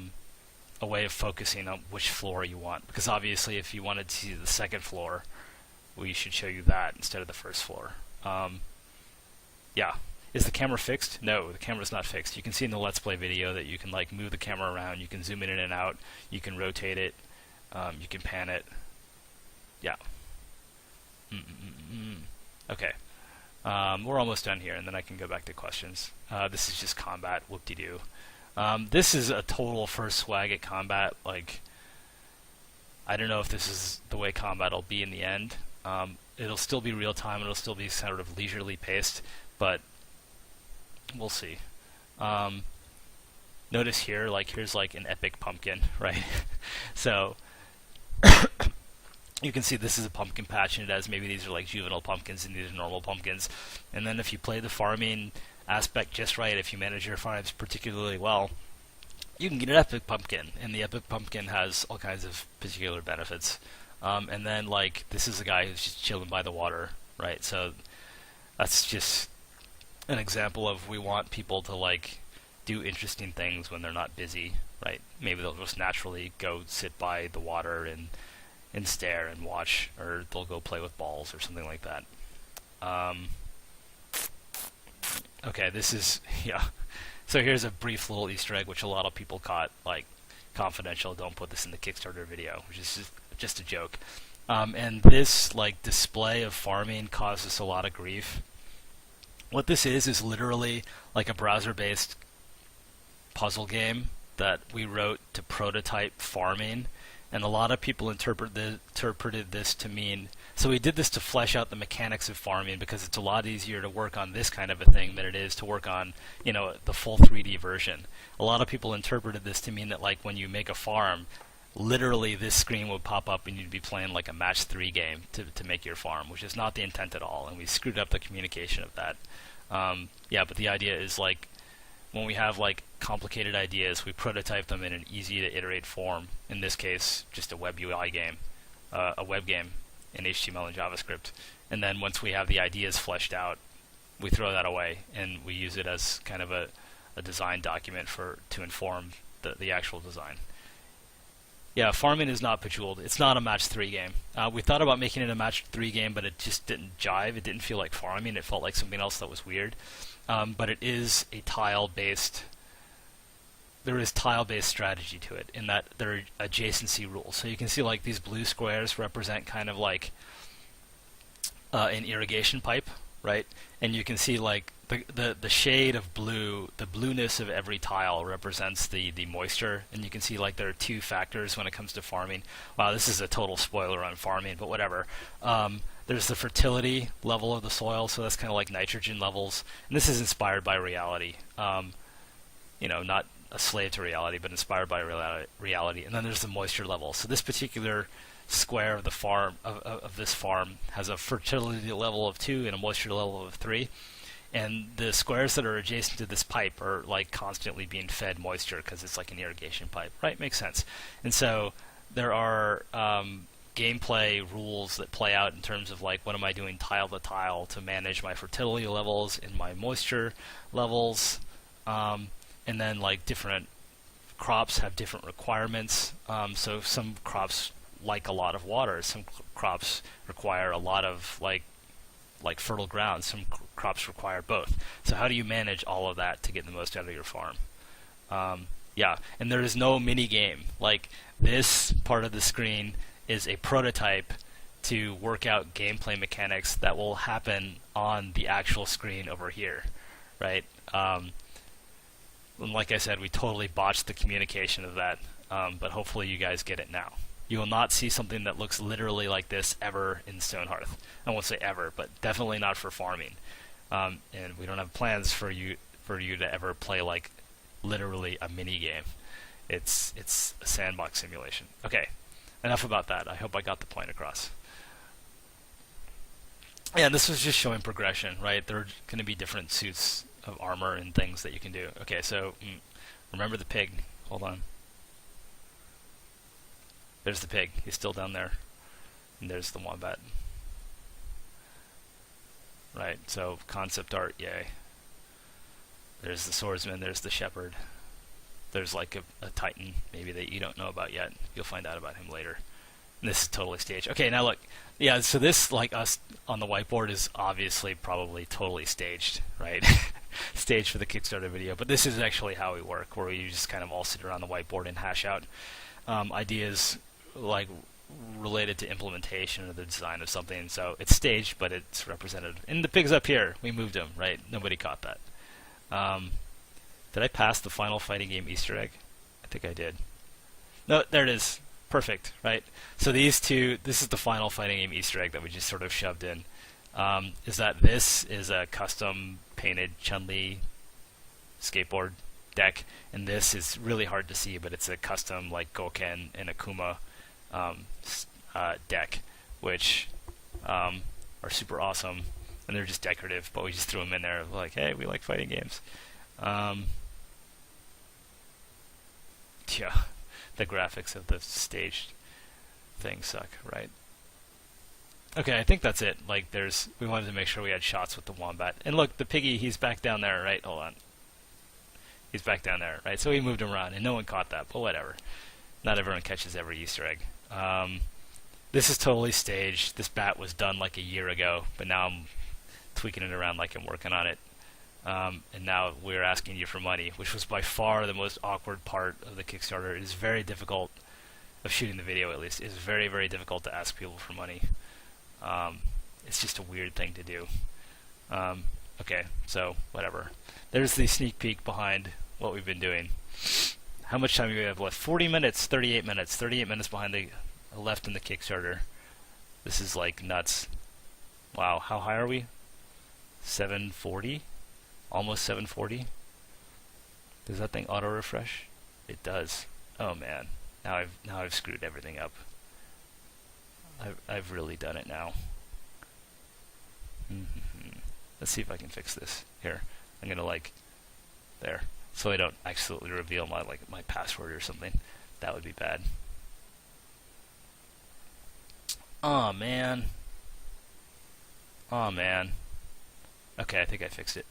way of focusing on which floor you want, because obviously if you wanted to see the second floor, we should show you that instead of the first floor. Yeah. Is the camera fixed? No, the camera's not fixed. You can see in the Let's Play video that you can like move the camera around, you can zoom in and out, you can rotate it, you can pan it. Yeah. Okay. We're almost done here, and then I can go back to questions. This is just combat, whoop-de-doo. This is a total first swag at combat. Like, I don't know if this is the way combat will be in the end. It'll still be real time, it'll still be sort of leisurely paced, but we'll see. Notice here, like here's like an epic pumpkin, right? So you can see this is a pumpkin patch, and it has maybe these are like juvenile pumpkins and these are normal pumpkins. And then if you play the farming aspect just right, if you manage your farms particularly well, you can get an epic pumpkin, and the epic pumpkin has all kinds of particular benefits. And then like this is a guy who's just chilling by the water, right? So that's just an example of we want people to like do interesting things when they're not busy, right? Maybe they'll just naturally go sit by the water and stare and watch, or they'll go play with balls or something like that. Okay, this is, yeah. So here's a brief little Easter egg, which a lot of people caught, like, confidential, don't put this in the Kickstarter video, which is just a joke. And this, like, display of farming caused us a lot of grief. What this is literally like a browser-based puzzle game that we wrote to prototype farming, and a lot of people interpreted this to mean, so we did this to flesh out the mechanics of farming, because it's a lot easier to work on this kind of a thing than it is to work on, you know, the full 3D version. A lot of people interpreted this to mean that like when you make a farm, literally this screen would pop up and you'd be playing like a match 3 game to make your farm, which is not the intent at all, and we screwed up the communication of that. Yeah, but the idea is like when we have like complicated ideas, we prototype them in an easy to iterate form. In this case, just a web UI game, a web game in HTML and JavaScript. And then once we have the ideas fleshed out, we throw that away and we use it as kind of a design document to inform the actual design. Yeah, farming is not Bejeweled. It's not a match 3 game. We thought about making it a match 3 game, but it just didn't jive. It didn't feel like farming. It felt like something else that was weird. But it is a tile-based. There is tile-based strategy to it in that there are adjacency rules. So you can see like these blue squares represent kind of like an irrigation pipe, right? And you can see like the shade of blue, the blueness of every tile represents the moisture, and you can see like there are 2 factors when it comes to farming. Wow, this is a total spoiler on farming, but whatever. There's the fertility level of the soil, so that's kind of like nitrogen levels, and this is inspired by reality. Not a slave to reality, but inspired by reality. And then there's the moisture level. So this particular square of the farm of this farm has a fertility level of 2 and a moisture level of 3. And the squares that are adjacent to this pipe are like constantly being fed moisture because it's like an irrigation pipe, right? Makes sense. And so there are gameplay rules that play out in terms of like what am I doing tile to tile to manage my fertility levels and my moisture levels. And then like different crops have different requirements. So some crops like a lot of water. Some crops require a lot of like fertile ground. Some crops require both. So how do you manage all of that to get the most out of your farm? Yeah, and there is no mini game. Like this part of the screen is a prototype to work out gameplay mechanics that will happen on the actual screen over here, right? And like I said, we totally botched the communication of that, but hopefully you guys get it now. You will not see something that looks literally like this ever in Stonehearth. I won't say ever, but definitely not for farming. And we don't have plans for you to ever play like literally a mini game. It's a sandbox simulation. Okay, enough about that. I hope I got the point across. Yeah, this was just showing progression, right? There are going to be different suits of armor and things that you can do. Okay, so remember the pig. Hold on. There's the pig. He's still down there. And there's the wombat. Right, so concept art, yay. There's the swordsman, there's the shepherd. There's like a titan, maybe that you don't know about yet. You'll find out about him later. And this is totally staged. Okay, now look. Yeah, so this, like us on the whiteboard, is obviously probably totally staged, right? Staged for the Kickstarter video. But this is actually how we work, where we just kind of all sit around the whiteboard and hash out ideas like related to implementation or the design of something. So it's staged, but it's represented. And the pig's up here. We moved him, right? Nobody caught that. Did I pass the final fighting game Easter egg? I think I did. No, there it is. Perfect, right? So these two, this is the final fighting game Easter egg that we just sort of shoved in. Is that this is a custom painted Chun-Li skateboard deck, and this is really hard to see, but it's a custom like Goken and Akuma deck, which are super awesome, and they're just decorative, but we just threw them in there like, hey, we like fighting games. Yeah, the graphics of the staged thing suck, right? Okay, I think that's it. Like, we wanted to make sure we had shots with the wombat. And look, the piggy, he's back down there, right? Hold on. He's back down there, right? So we moved him around, and no one caught that, but whatever. Not everyone catches every Easter egg. This is totally staged. This bat was done like a year ago, but now I'm tweaking it around like I'm working on it. And now we're asking you for money, which was by far the most awkward part of the Kickstarter. It is very difficult, of shooting the video at least, it is very, very difficult to ask people for money. It's just a weird thing to do. Okay, so whatever. There's the sneak peek behind what we've been doing. How much time do we have left? 40 minutes, 38 minutes. 38 minutes behind the left in the Kickstarter. This is like nuts. Wow, how high are we? 740? Almost 740? Does that thing auto refresh? It does. Oh man, now I've screwed everything up. I've really done it now. Let's see if I can fix this. Here, I'm gonna there, so I don't accidentally reveal my password or something. That would be bad. Oh man. Oh man. Okay, I think I fixed it.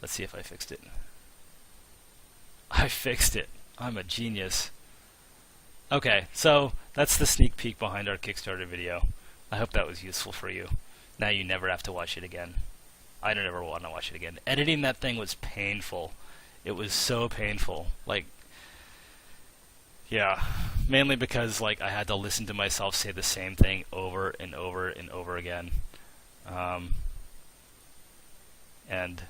Let's see if I fixed it. I fixed it. I'm a genius. Okay, so that's the sneak peek behind our Kickstarter video. I hope that was useful for you. Now you never have to watch it again. I don't ever want to watch it again. Editing that thing was painful. It was so painful. Like, yeah, mainly because like I had to listen to myself say the same thing over and over and over again. And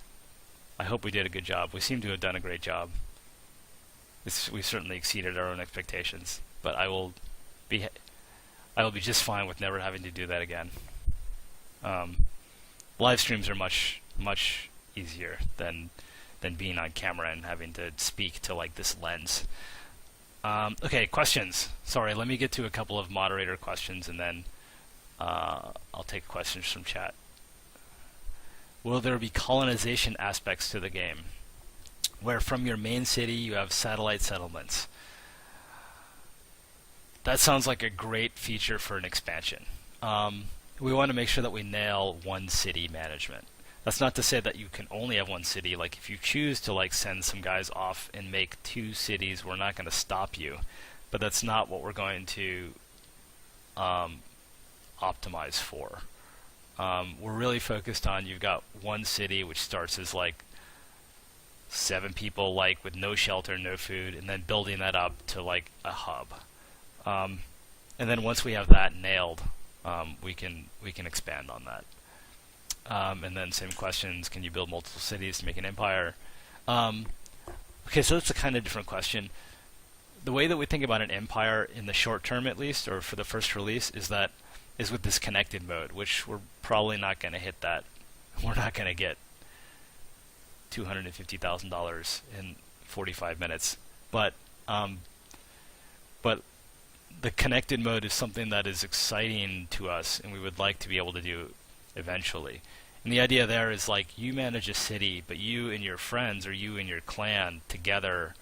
I hope we did a good job. We seem to have done a great job. We certainly exceeded our own expectations. But I will be just fine with never having to do that again. Live streams are much easier than being on camera and having to speak to like this lens. Okay, questions. Sorry, let me get to a couple of moderator questions and then I'll take questions from chat. Will there be colonization aspects to the game, where from your main city you have satellite settlements? That sounds like a great feature for an expansion. We want to make sure that we nail one city management. That's not to say that you can only have one city. Like if you choose to like send some guys off and make 2 cities, we're not going to stop you. But that's not what we're going to optimize for. We're really focused on you've got one city which starts as like 7 people like with no shelter, no food, and then building that up to like a hub. And then once we have that nailed, we can expand on that. And then same questions, can you build multiple cities to make an empire? Okay, so that's a kind of different question. The way that we think about an empire in the short term at least, or for the first release, is with this connected mode, which we're probably not going to hit that. We're not going to get $250,000 in 45 minutes. But the connected mode is something that is exciting to us and we would like to be able to do eventually. And the idea there is like you manage a city, but you and your friends or you and your clan together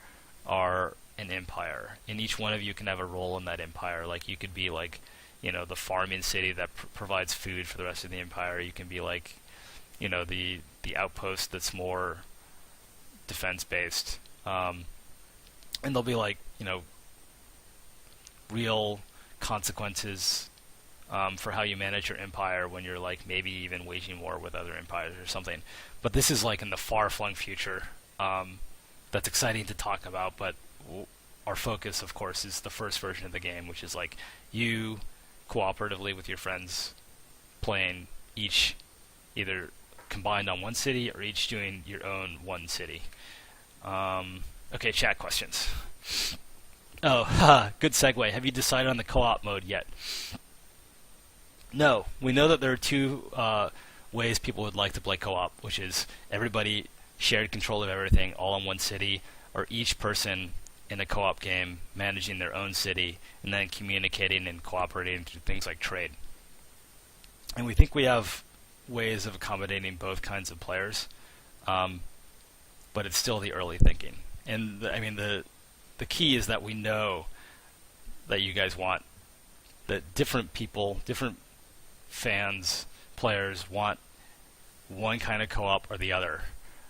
are an empire. And each one of you can have a role in that empire. Like you could be like, you know, the farming city that provides food for the rest of the empire. You can be like, you know, the outpost that's more defense based. And there'll be like, you know, real consequences for how you manage your empire when you're like maybe even waging war with other empires or something. But this is like in the far-flung future. That's exciting to talk about, but our focus, of course, is the first version of the game, which is like you cooperatively with your friends playing each either combined on one city or each doing your own one city. Okay, chat questions. Oh, good segue. Have you decided on the co-op mode yet? No. We know that there are 2 ways people would like to play co-op, which is everybody shared control of everything, all in one city, or each person in a co-op game managing their own city and then communicating and cooperating through things like trade. And we think we have ways of accommodating both kinds of players, but it's still the early thinking. And I mean, the key is that we know that you guys want that different people, different fans, players want one kind of co-op or the other.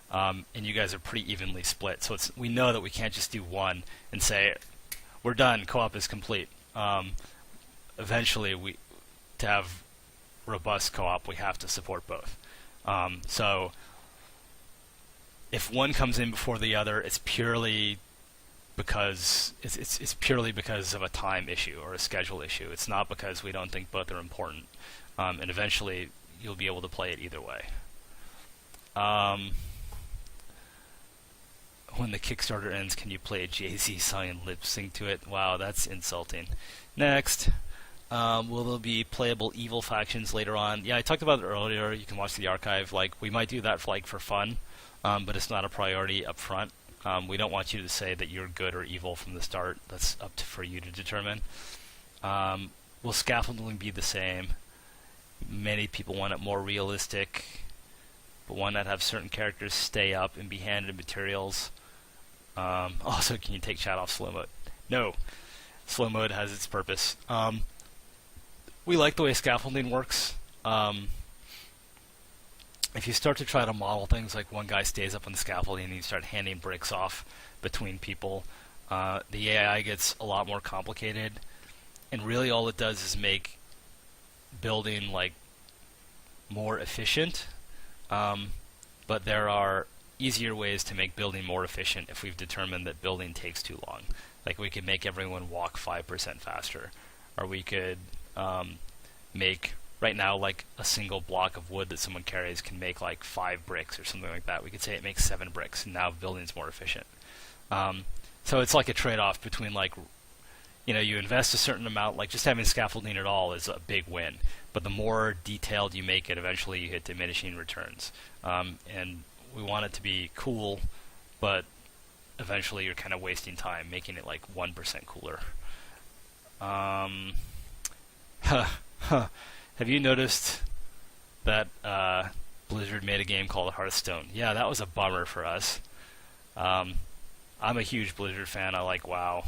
And you guys are pretty evenly split. So we know that we can't just do one and say, we're done, co-op is complete. Eventually, to have robust co-op, we have to support both. So if one comes in before the other, it's purely because it's purely because of a time issue or a schedule issue. It's not because we don't think both are important. And eventually, you'll be able to play it either way. When the Kickstarter ends, can you play a Jay-Z song and lip sync to it? Wow, that's insulting. Next, will there be playable evil factions later on? Yeah, I talked about it earlier. You can watch the archive. Like, we might do that for fun, but it's not a priority up front. We don't want you to say that you're good or evil from the start. That's up for you to determine. Will scaffolding be the same? Many people want it more realistic, but why not have certain characters stay up and be handed materials? Also, can you take chat off slow mode? No. Slow mode has its purpose. We like the way scaffolding works. If you start to try to model things like one guy stays up on the scaffolding and you start handing bricks off between people, The AI gets a lot more complicated, and really all it does is make building like more efficient. But there are easier ways to make building more efficient if we've determined that building takes too long. Like we could make everyone walk 5% faster, or we could make right now like a single block of wood that someone carries can make like 5 bricks or something like that. We could say it makes 7 bricks, and now building's more efficient. So it's like a trade-off between like, you invest a certain amount, like just having scaffolding at all is a big win. But the more detailed you make it, eventually you hit diminishing returns. And we want it to be cool, but eventually you're kind of wasting time making it like 1% cooler. Have you noticed that Blizzard made a game called Hearthstone? Yeah, that was a bummer for us. I'm a huge Blizzard fan. I like WoW.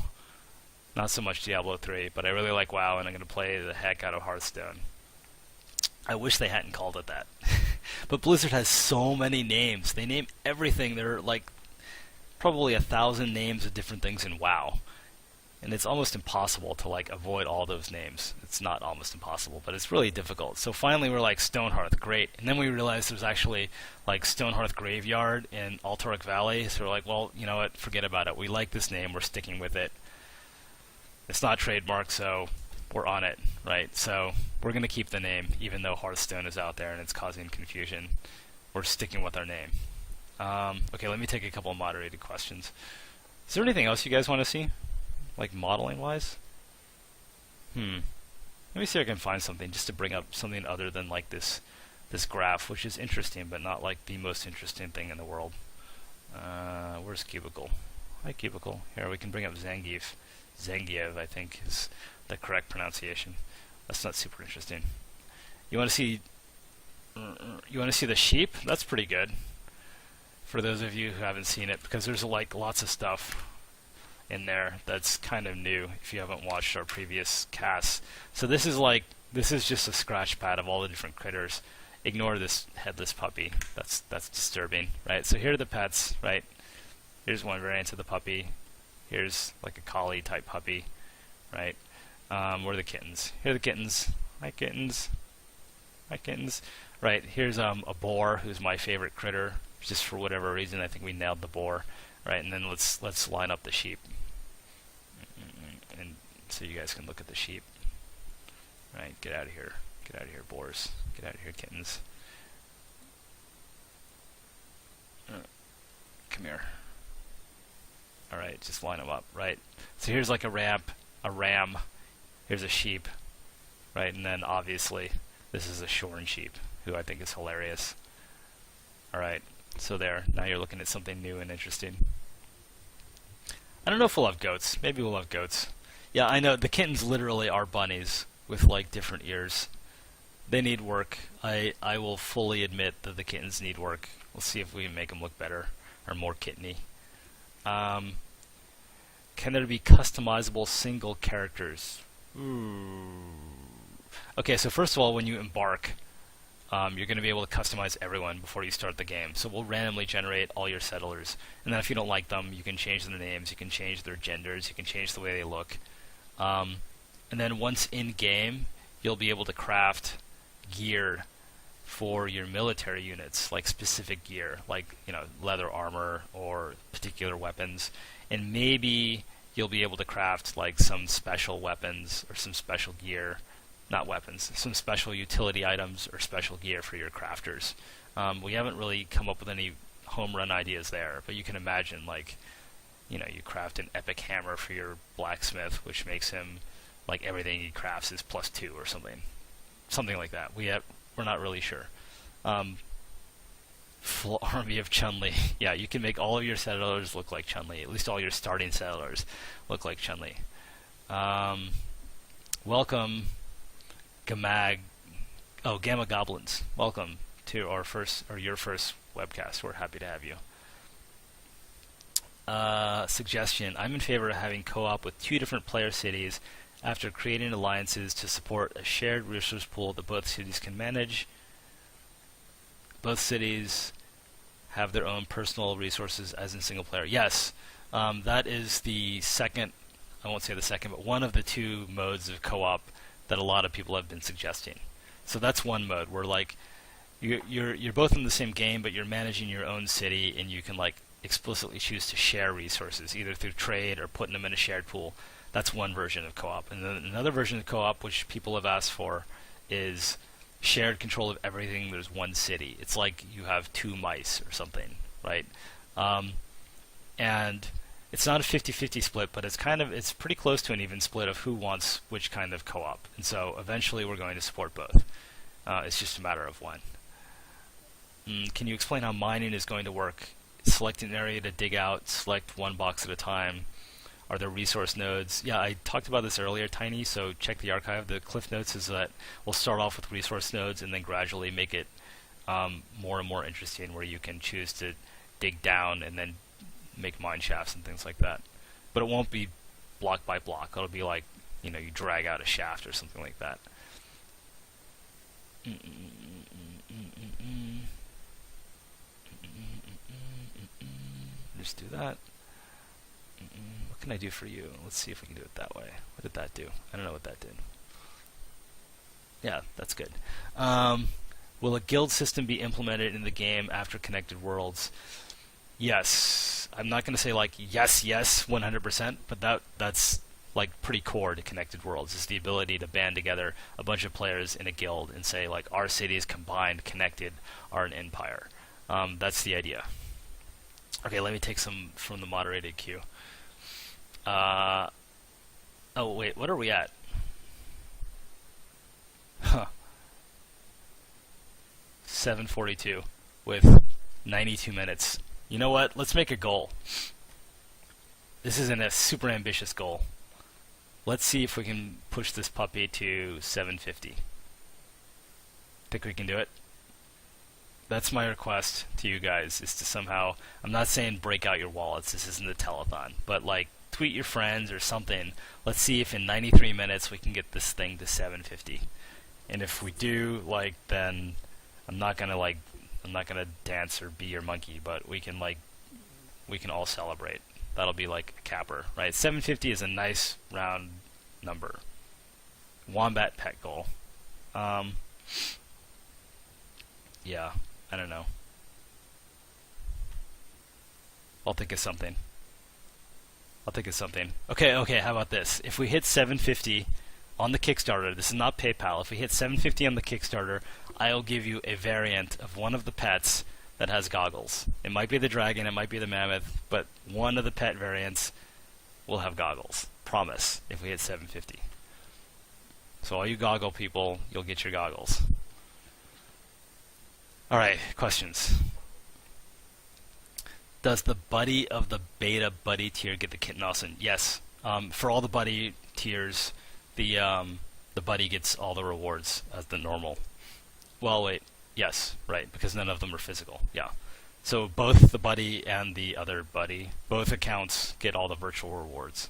Not so much Diablo 3, but I really like WoW, and I'm going to play the heck out of Hearthstone. I wish they hadn't called it that. But Blizzard has so many names. They name everything. There are like probably 1,000 names of different things in WoW. And it's almost impossible to like avoid all those names. It's not almost impossible, but it's really difficult. So finally we're like Stonehearth, great. And then we realized there's actually like Stonehearth Graveyard in Alterac Valley. So we're like, well, you know what, forget about it. We like this name, we're sticking with it. It's not trademarked, so we're on it, right? So we're going to keep the name, even though Hearthstone is out there and it's causing confusion. We're sticking with our name. Okay, let me take a couple of moderated questions. Is there anything else you guys want to see? Like modeling-wise? Let me see if I can find something just to bring up something other than like this graph, which is interesting, but not like the most interesting thing in the world. Where's Cubicle? Hi, Cubicle. Here, we can bring up Zangief. Zengiev, I think, is the correct pronunciation. That's not super interesting. You want to see the sheep? That's pretty good. For those of you who haven't seen it, because there's like lots of stuff in there that's kind of new if you haven't watched our previous casts. So this is just a scratch pad of all the different critters. Ignore this headless puppy. That's disturbing, right? So here are the pets, right? Here's one variant of the puppy. Here's like a collie type puppy, right? Where are the kittens? Here are the kittens. Hi kittens. Hi kittens. Right, here's a boar, who's my favorite critter. Just for whatever reason, I think we nailed the boar. Right, and then let's line up the sheep. And so you guys can look at the sheep. Right, get out of here. Get out of here, boars. Get out of here, kittens. Come here. Alright, just line them up, right? So here's like a ram, here's a sheep, right? And then obviously this is a shorn sheep, who I think is hilarious. Alright, so there, now you're looking at something new and interesting. I don't know if we'll have goats. Maybe we'll have goats. Yeah, I know, the kittens literally are bunnies with like different ears. They need work. I will fully admit that the kittens need work. We'll see if we can make them look better, or more kitteny. Can there be customizable single characters? Okay, so first of all, when you embark, you're going to be able to customize everyone before you start the game. So we'll randomly generate all your settlers, and then if you don't like them, you can change their names, you can change their genders, you can change the way they look. And then once in-game, you'll be able to craft gear for your military units, like specific gear, like leather armor or particular weapons, and maybe you'll be able to craft like some special weapons or some special gear, not weapons, some special utility items or special gear for your crafters. We haven't really come up with any home run ideas there, but you can imagine like you craft an epic hammer for your blacksmith, which makes him like everything he crafts is +2 or something like that. We're not really sure. Full army of Chun-Li. Yeah, you can make all of your settlers look like Chun-Li. At least all your starting settlers look like Chun-Li. Welcome, Gamma Goblins. Welcome to your first webcast. We're happy to have you. Suggestion. I'm in favor of having co-op with 2 different player cities after creating alliances to support a shared resource pool that both cities can manage. Both cities have their own personal resources as in single player. Yes, That is the second, I won't say the second, but one of the two modes of co-op that a lot of people have been suggesting. So that's one mode where like you're both in the same game, but you're managing your own city, and you can like explicitly choose to share resources either through trade or putting them in a shared pool. That's one version of co-op. And then another version of co-op, which people have asked for, is shared control of everything. There's one city. It's like you have two mice or something, right? And it's not a 50-50 split, but it's pretty close to an even split of who wants which kind of co-op. And so eventually we're going to support both. It's just a matter of when. Can you explain how mining is going to work? Select an area to dig out, select one box at a time. Are there resource nodes? Yeah, I talked about this earlier, Tiny, so check the archive. The Cliff Notes is that we'll start off with resource nodes and then gradually make it more and more interesting, where you can choose to dig down and then make mine shafts and things like that. But it won't be block by block. It'll be like, you drag out a shaft or something like that. Just do that. What can I do for you? Let's see if we can do it that way. What did that do? I don't know what that did. Yeah, that's good. Will a guild system be implemented in the game after Connected Worlds? Yes. I'm not going to say like yes, 100%, but that's like pretty core to Connected Worlds, is the ability to band together a bunch of players in a guild and say like our cities combined, connected, are an empire. That's the idea. Okay, let me take some from the moderated queue. Oh wait, what are we at? 7:42 with 92 minutes. You know what? Let's make a goal. This isn't a super ambitious goal. Let's see if we can push this puppy to 750. Think we can do it? That's my request to you guys, is to somehow, I'm not saying break out your wallets, this isn't a telethon, but like tweet your friends or something. Let's see if in 93 minutes we can get this thing to 750. And if we do, like, then I'm not gonna dance or be your monkey, but we can all celebrate. That'll be like a capper, right? 750 is a nice round number. Wombat pet goal. Yeah, I don't know. I'll think of something. Okay, how about this? If we hit 750 on the Kickstarter, this is not PayPal, if we hit 750 on the Kickstarter, I'll give you a variant of one of the pets that has goggles. It might be the dragon, it might be the mammoth, but one of the pet variants will have goggles. Promise, if we hit 750. So all you goggle people, you'll get your goggles. Alright, questions. Does the buddy of the beta buddy tier get the kitten awesome? Yes. For all the buddy tiers, the buddy gets all the rewards as the normal. Well, wait. Yes, right, because none of them are physical. Yeah. So both the buddy and the other buddy, both accounts get all the virtual rewards.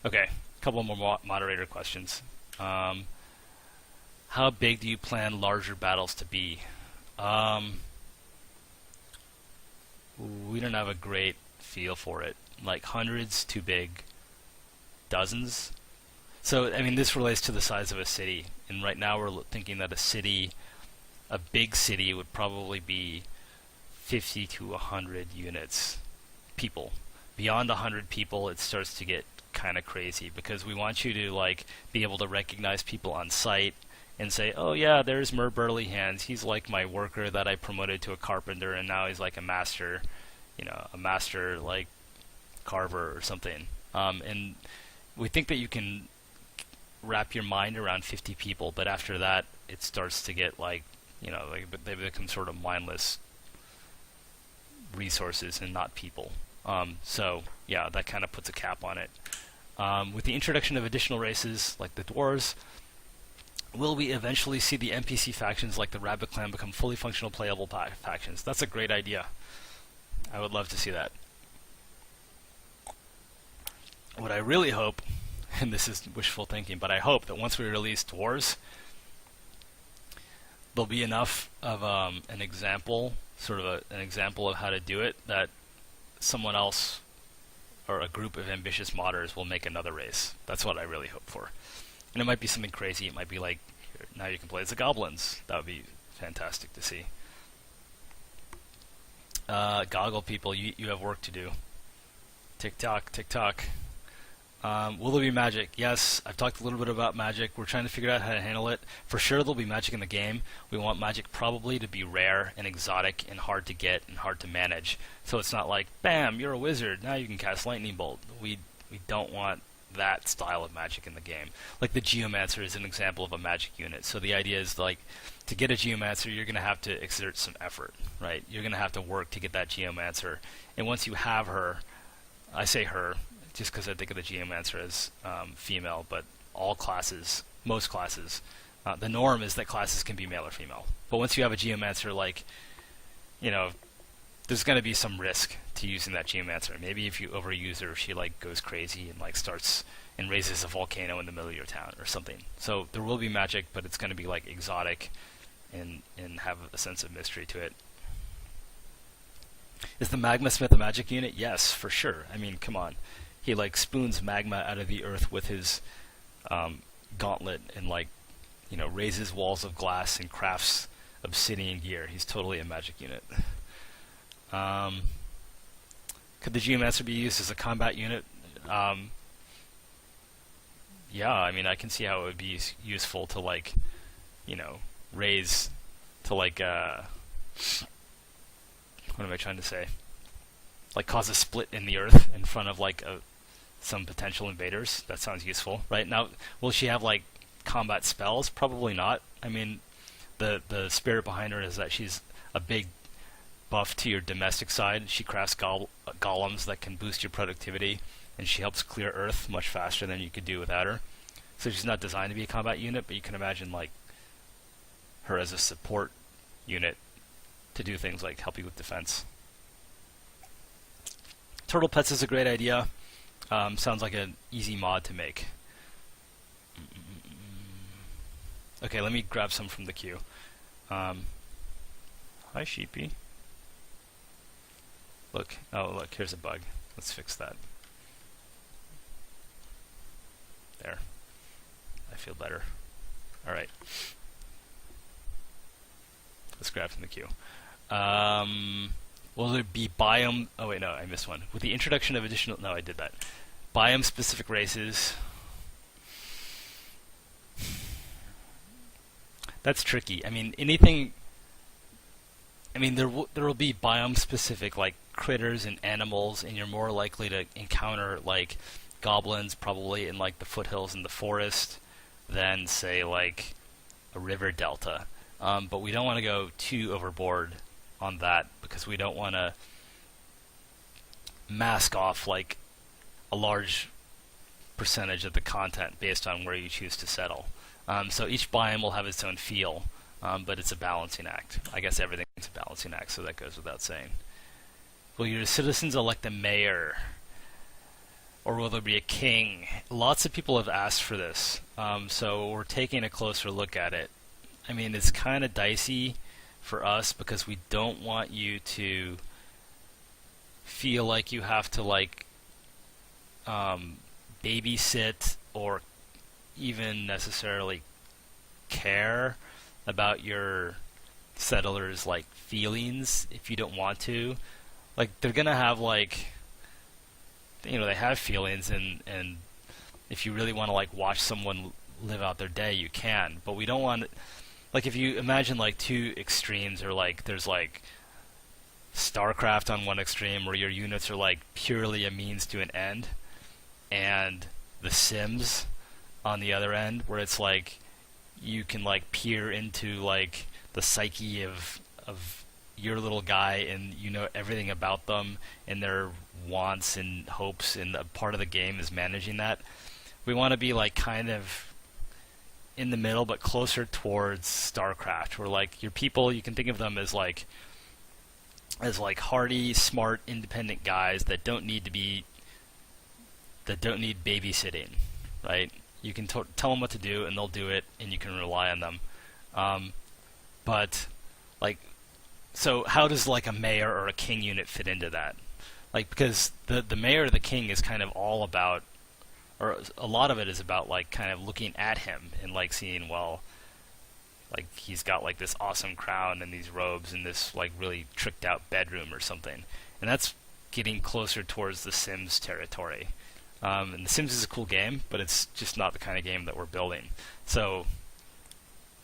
Okay, a couple more moderator questions. How big do you plan larger battles to be? We don't have a great feel for it. Like hundreds, too big. Dozens? So, I mean, this relates to the size of a city. And right now we're thinking that a big city would probably be 50 to 100 units. People. Beyond 100 people, it starts to get kind of crazy, because we want you to, like, be able to recognize people on site and say, oh yeah, there's Mer Burley Hands. He's like my worker that I promoted to a carpenter, and now he's like a master, like carver or something. And we think that you can wrap your mind around 50 people, but after that, it starts to get like, they become sort of mindless resources and not people. So yeah, that kind of puts a cap on it. With the introduction of additional races like the dwarves, will we eventually see the NPC factions like the Rabbit Clan become fully functional playable factions? That's a great idea. I would love to see that. What I really hope, and this is wishful thinking, but I hope that once we release dwarves, there'll be enough of an example sort of an example of how to do it, that someone else or a group of ambitious modders will make another race. That's what I really hope for. And it might be something crazy. It might be like, now you can play as the goblins. That would be fantastic to see. Goggle people, you have work to do. TikTok, TikTok. Will there be magic? Yes, I've talked a little bit about magic. We're trying to figure out how to handle it. For sure there'll be magic in the game. We want magic probably to be rare and exotic and hard to get and hard to manage. So it's not like, bam, you're a wizard, now you can cast lightning bolt. We don't want that style of magic in the game. Like the Geomancer is an example of a magic unit. So the idea is, like, to get a Geomancer, you're going to have to exert some effort, right? You're going to have to work to get that Geomancer. And once you have her, I say her, just because I think of the Geomancer as female, but all classes, most classes, the norm is that classes can be male or female. But once you have a Geomancer, like, you know, there's going to be some risk to using that Geomancer. Maybe if you overuse her, she like goes crazy and like starts and raises a volcano in the middle of your town or something. So there will be magic, but it's going to be like exotic and have a sense of mystery to it. Is the Magma Smith a magic unit? Yes, for sure. I mean, come on. He like spoons magma out of the earth with his gauntlet and like, you know, raises walls of glass and crafts obsidian gear. He's totally a magic unit. Could the Geomancer be used as a combat unit? Yeah, I mean, I can see how it would be useful to, like, you know, raise to, like, what am I trying to say? Like, cause a split in the earth in front of, like, some potential invaders. That sounds useful, right? Now, will she have, like, combat spells? Probably not. I mean, the spirit behind her is that she's a big buff to your domestic side. She crafts golems that can boost your productivity, and she helps clear Earth much faster than you could do without her. So she's not designed to be a combat unit, but you can imagine like her as a support unit to do things like help you with defense. Turtle Pets is a great idea. Sounds like an easy mod to make. Okay, let me grab some from the queue. Hi, Sheepy. Look, oh look, here's a bug. Let's fix that. There. I feel better. Alright. Let's grab from the queue. Will there be biome... Oh wait, no, I missed one. With the introduction of additional... No, I did that. Biome-specific races. That's tricky. I mean, anything... I mean, there will be biome-specific, like, critters and animals, and you're more likely to encounter, like, goblins probably in, like, the foothills in the forest than, say, like, a river delta. But we don't want to go too overboard on that, because we don't want to mask off, like, a large percentage of the content based on where you choose to settle. So each biome will have its own feel. But it's a balancing act. I guess everything's a balancing act, so that goes without saying. Will your citizens elect a mayor? Or will there be a king? Lots of people have asked for this, so we're taking a closer look at it. I mean, it's kind of dicey for us because we don't want you to feel like you have to, like, babysit or even necessarily care about your settlers' like feelings if you don't want to. Like, they're gonna have, like, you know, they have feelings, and if you really want to like watch someone live out their day, you can. But we don't want, like, if you imagine like two extremes, or like there's like StarCraft on one extreme where your units are like purely a means to an end, and The Sims on the other end where it's like you can like peer into like the psyche of your little guy, and you know everything about them and their wants and hopes, and a part of the game is managing that. We want to be like kind of in the middle, but closer towards StarCraft, where like your people, you can think of them as like hardy, smart, independent guys that don't need babysitting, right? You can tell them what to do, and they'll do it, and you can rely on them. But like So how does like a mayor or a king unit fit into that? Like because the mayor or the king is kind of all about, or a lot of it is about like kind of looking at him and like seeing, well, like he's got like this awesome crown and these robes and this like really tricked out bedroom or something, and that's getting closer towards the Sims territory. And the Sims is a cool game, but it's just not the kind of game that we're building. So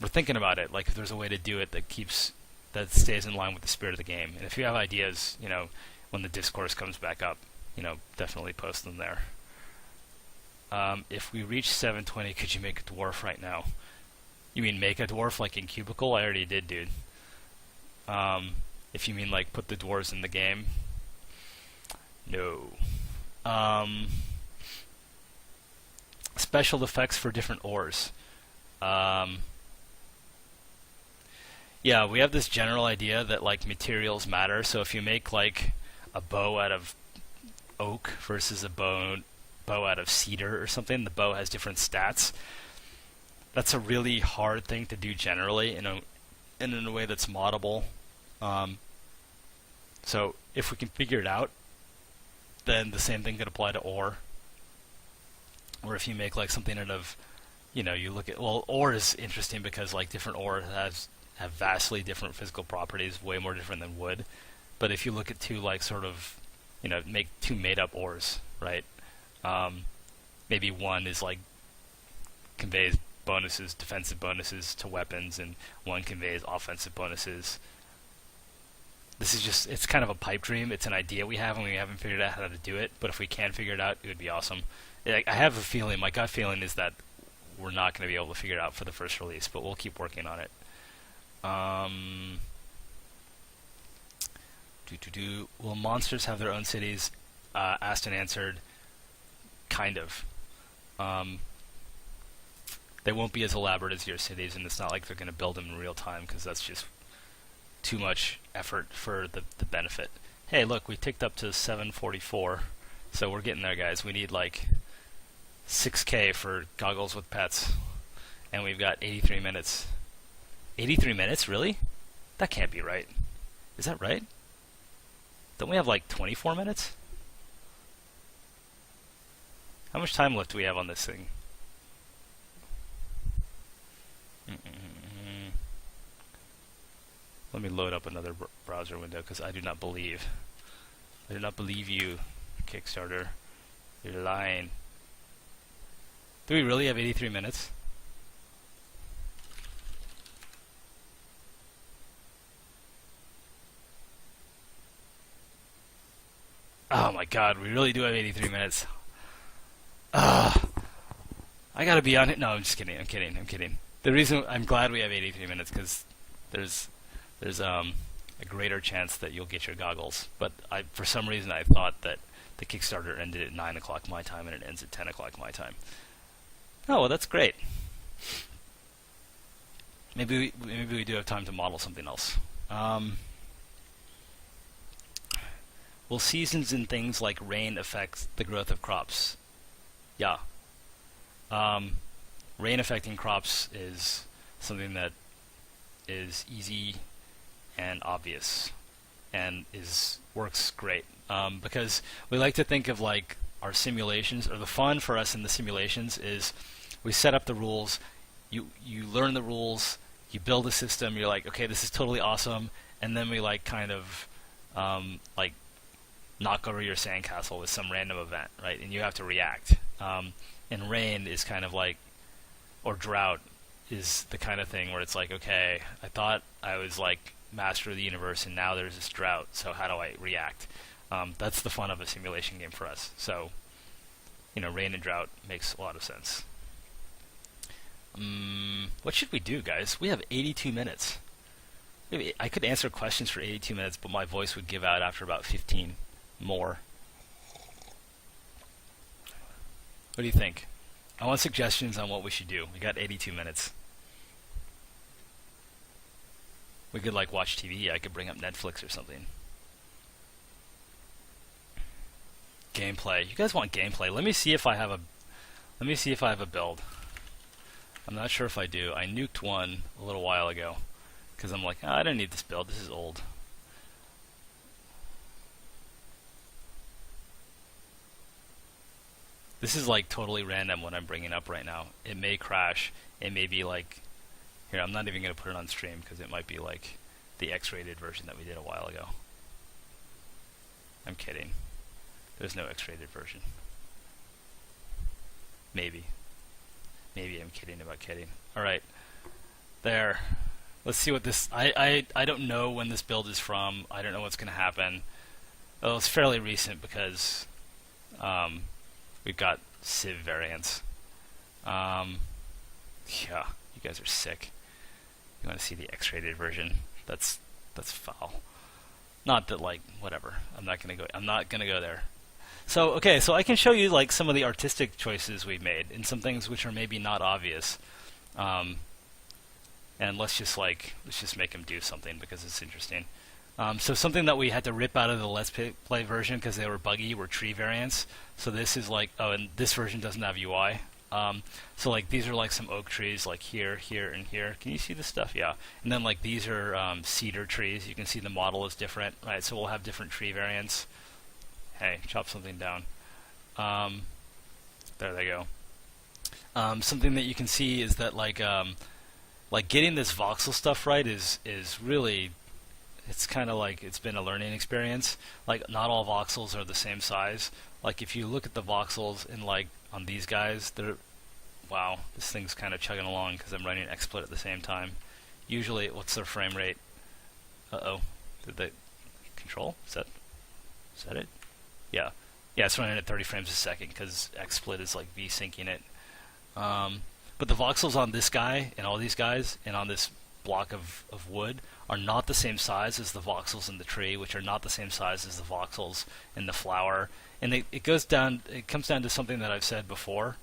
we're thinking about it, like if there's a way to do it that stays in line with the spirit of the game. And if you have ideas, when the discourse comes back up, definitely post them there. If we reach 720, could you make a dwarf right now? You mean make a dwarf like in Cubicle? I already did, dude. If you mean like put the dwarves in the game, no. Special effects for different ores. Yeah, we have this general idea that like materials matter. So if you make like a bow out of oak versus a bow out of cedar or something, the bow has different stats. That's a really hard thing to do generally in a way that's moddable. So if we can figure it out, then the same thing could apply to ore. Or if you make like something out of, you look at, well, ore is interesting because like different ore have vastly different physical properties, way more different than wood. But if you look at two like sort of, make two made up ores, right? Maybe one is like conveys bonuses, defensive bonuses to weapons, and one conveys offensive bonuses. This is just, it's kind of a pipe dream. It's an idea we have and we haven't figured out how to do it, but if we can figure it out, it would be awesome. I have a feeling, my gut feeling is that we're not going to be able to figure it out for the first release, but we'll keep working on it. Will monsters have their own cities? Asked and answered. Kind of. They won't be as elaborate as your cities, and it's not like they're going to build them in real time, because that's just too much effort for the benefit. Hey, look, we ticked up to 744, so we're getting there, guys. We need like 6K for Goggles with Pets, and we've got 83 minutes. 83 minutes, really? That can't be right. Is that right? Don't we have like 24 minutes? How much time left do we have on this thing? Let me load up another browser window, because I do not believe you, Kickstarter. You're lying. Do we really have 83 minutes? Oh my god, we really do have 83 minutes. I gotta be on it. No, I'm just kidding. I'm kidding. The reason I'm glad we have 83 minutes because there's a greater chance that you'll get your goggles. But for some reason I thought that the Kickstarter ended at 9 o'clock my time and it ends at 10 o'clock my time. Oh, well, that's great. Maybe we do have time to model something else. Will seasons and things like rain affect the growth of crops? Yeah. Rain affecting crops is something that is easy and obvious and works great, because we like to think of like our simulations, or the fun for us in the simulations is we set up the rules, you learn the rules, you build a system, you're like, okay, this is totally awesome, and then we like kind of like knock over your sandcastle with some random event, right? And you have to react. And rain is kind of like, or drought is the kind of thing where it's like, okay, I thought I was like master of the universe and now there's this drought, so how do I react? That's the fun of a simulation game for us. So, rain and drought makes a lot of sense. What should we do, guys? We have 82 minutes. Maybe I could answer questions for 82 minutes, but my voice would give out after about 15 more. What do you think? I want suggestions on what we should do. We got 82 minutes. We could like watch TV. I could bring up Netflix or something. Gameplay. You guys want gameplay? Let me see if I have a build. I'm not sure if I do. I nuked one a little while ago because I'm like, I don't need this build. This is old. This is like totally random what I'm bringing up right now. It may crash. It may be like, here, I'm not even going to put it on stream because it might be like the X-rated version that we did a while ago. I'm kidding. There's no X-rated version. Maybe. Maybe I'm kidding about kidding. Alright. There. Let's see what this... I don't know when this build is from. I don't know what's going to happen. Well, it's fairly recent because we've got Civ variants. Yeah, you guys are sick. You want to see the X-rated version? That's foul. Not that, like, whatever. I'm not gonna go there. So okay, so I can show you like some of the artistic choices we've made and some things which are maybe not obvious. And let's just make them do something because it's interesting. So something that we had to rip out of the Let's Play version because they were buggy were tree variants. So this is like, oh, and this version doesn't have UI. So like these are like some oak trees like here, here, and here. Can you see this stuff? Yeah. And then like these are cedar trees. You can see the model is different, right? So we'll have different tree variants. Hey, chop something down. There they go. Something that you can see is that like getting this voxel stuff right is really, it's kind of like it's been a learning experience. Like not all voxels are the same size. Like if you look at the voxels in like on these guys, they're, wow, this thing's kind of chugging along because I'm running XSplit at the same time. Usually, what's their frame rate? Uh-oh, did they control? Is that it? Yeah, it's running at 30 frames a second because XSplit is like V-syncing it. But the voxels on this guy and all these guys and on this block of wood are not the same size as the voxels in the tree, which are not the same size as the voxels in the flower. And it comes down to something that I've said before,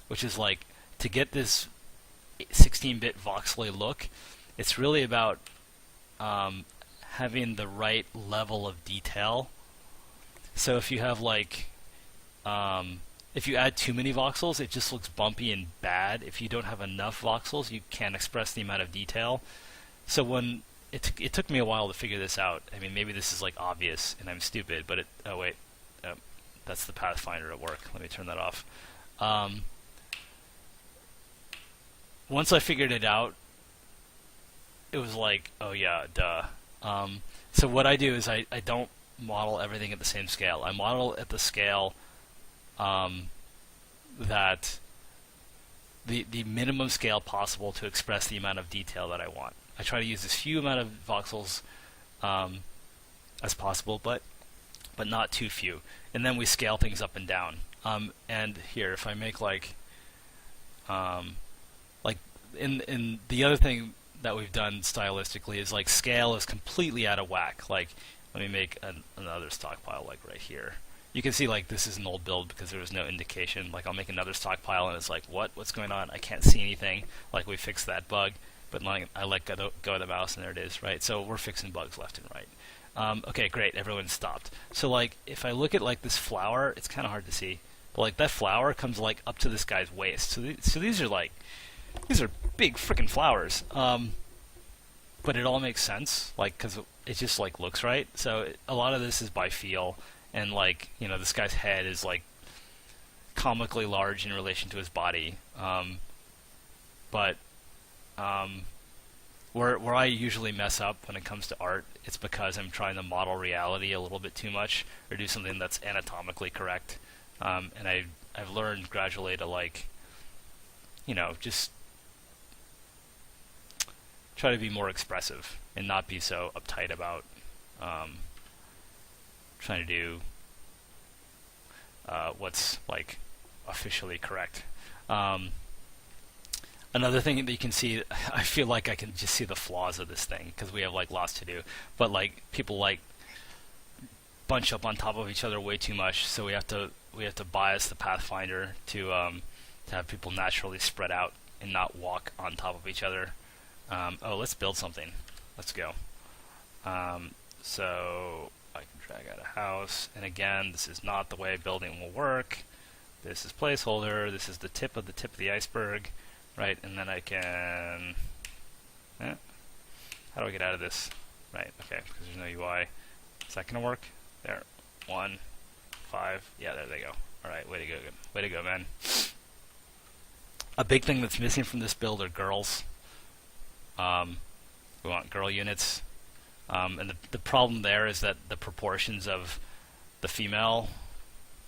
which is like to get this 16-bit voxely look, it's really about having the right level of detail. So if you have like if you add too many voxels, it just looks bumpy and bad. If you don't have enough voxels, you can't express the amount of detail. So when it took me a while to figure this out. I mean, maybe this is like obvious and I'm stupid, but oh wait, that's the Pathfinder at work. Let me turn that off. Once I figured it out, it was like, oh yeah, duh. So what I do is I don't model everything at the same scale. I model at the scale that the minimum scale possible to express the amount of detail that I want. I try to use as few amount of voxels as possible, but not too few. And then we scale things up and down. And here, if I make like in the other thing that we've done stylistically is like scale is completely out of whack. Like let me make another stockpile like right here. You can see like this is an old build because there was no indication. Like I'll make another stockpile and it's like what's going on? I can't see anything. Like we fixed that bug, but like I let go of the mouse and there it is, right? So we're fixing bugs left and right. Okay, great. Everyone stopped. So like if I look at like this flower, it's kind of hard to see, but like that flower comes like up to this guy's waist. So these are big freaking flowers. But it all makes sense, like because it just like looks right. So a lot of this is by feel, and like this guy's head is like comically large in relation to his body. But where I usually mess up when it comes to art, it's because I'm trying to model reality a little bit too much or do something that's anatomically correct. And I've learned gradually to like, just try to be more expressive and not be so uptight about trying to do what's like officially correct. Another thing that you can see, I feel like I can just see the flaws of this thing because we have like lots to do, but like people like bunch up on top of each other way too much, so we have to bias the Pathfinder to have people naturally spread out and not walk on top of each other. Oh, let's build something. Let's go. So I can drag out a house, and again, this is not the way building will work. This is placeholder. This is the tip of the iceberg, right? And then I can. How do I get out of this? Right. Okay, because there's no UI. Is that gonna work? There. 1, 5. Yeah, there they go. All right, way to go, way to go, man. A big thing that's missing from this build are girls. We want girl units, and the problem there is that the proportions of the female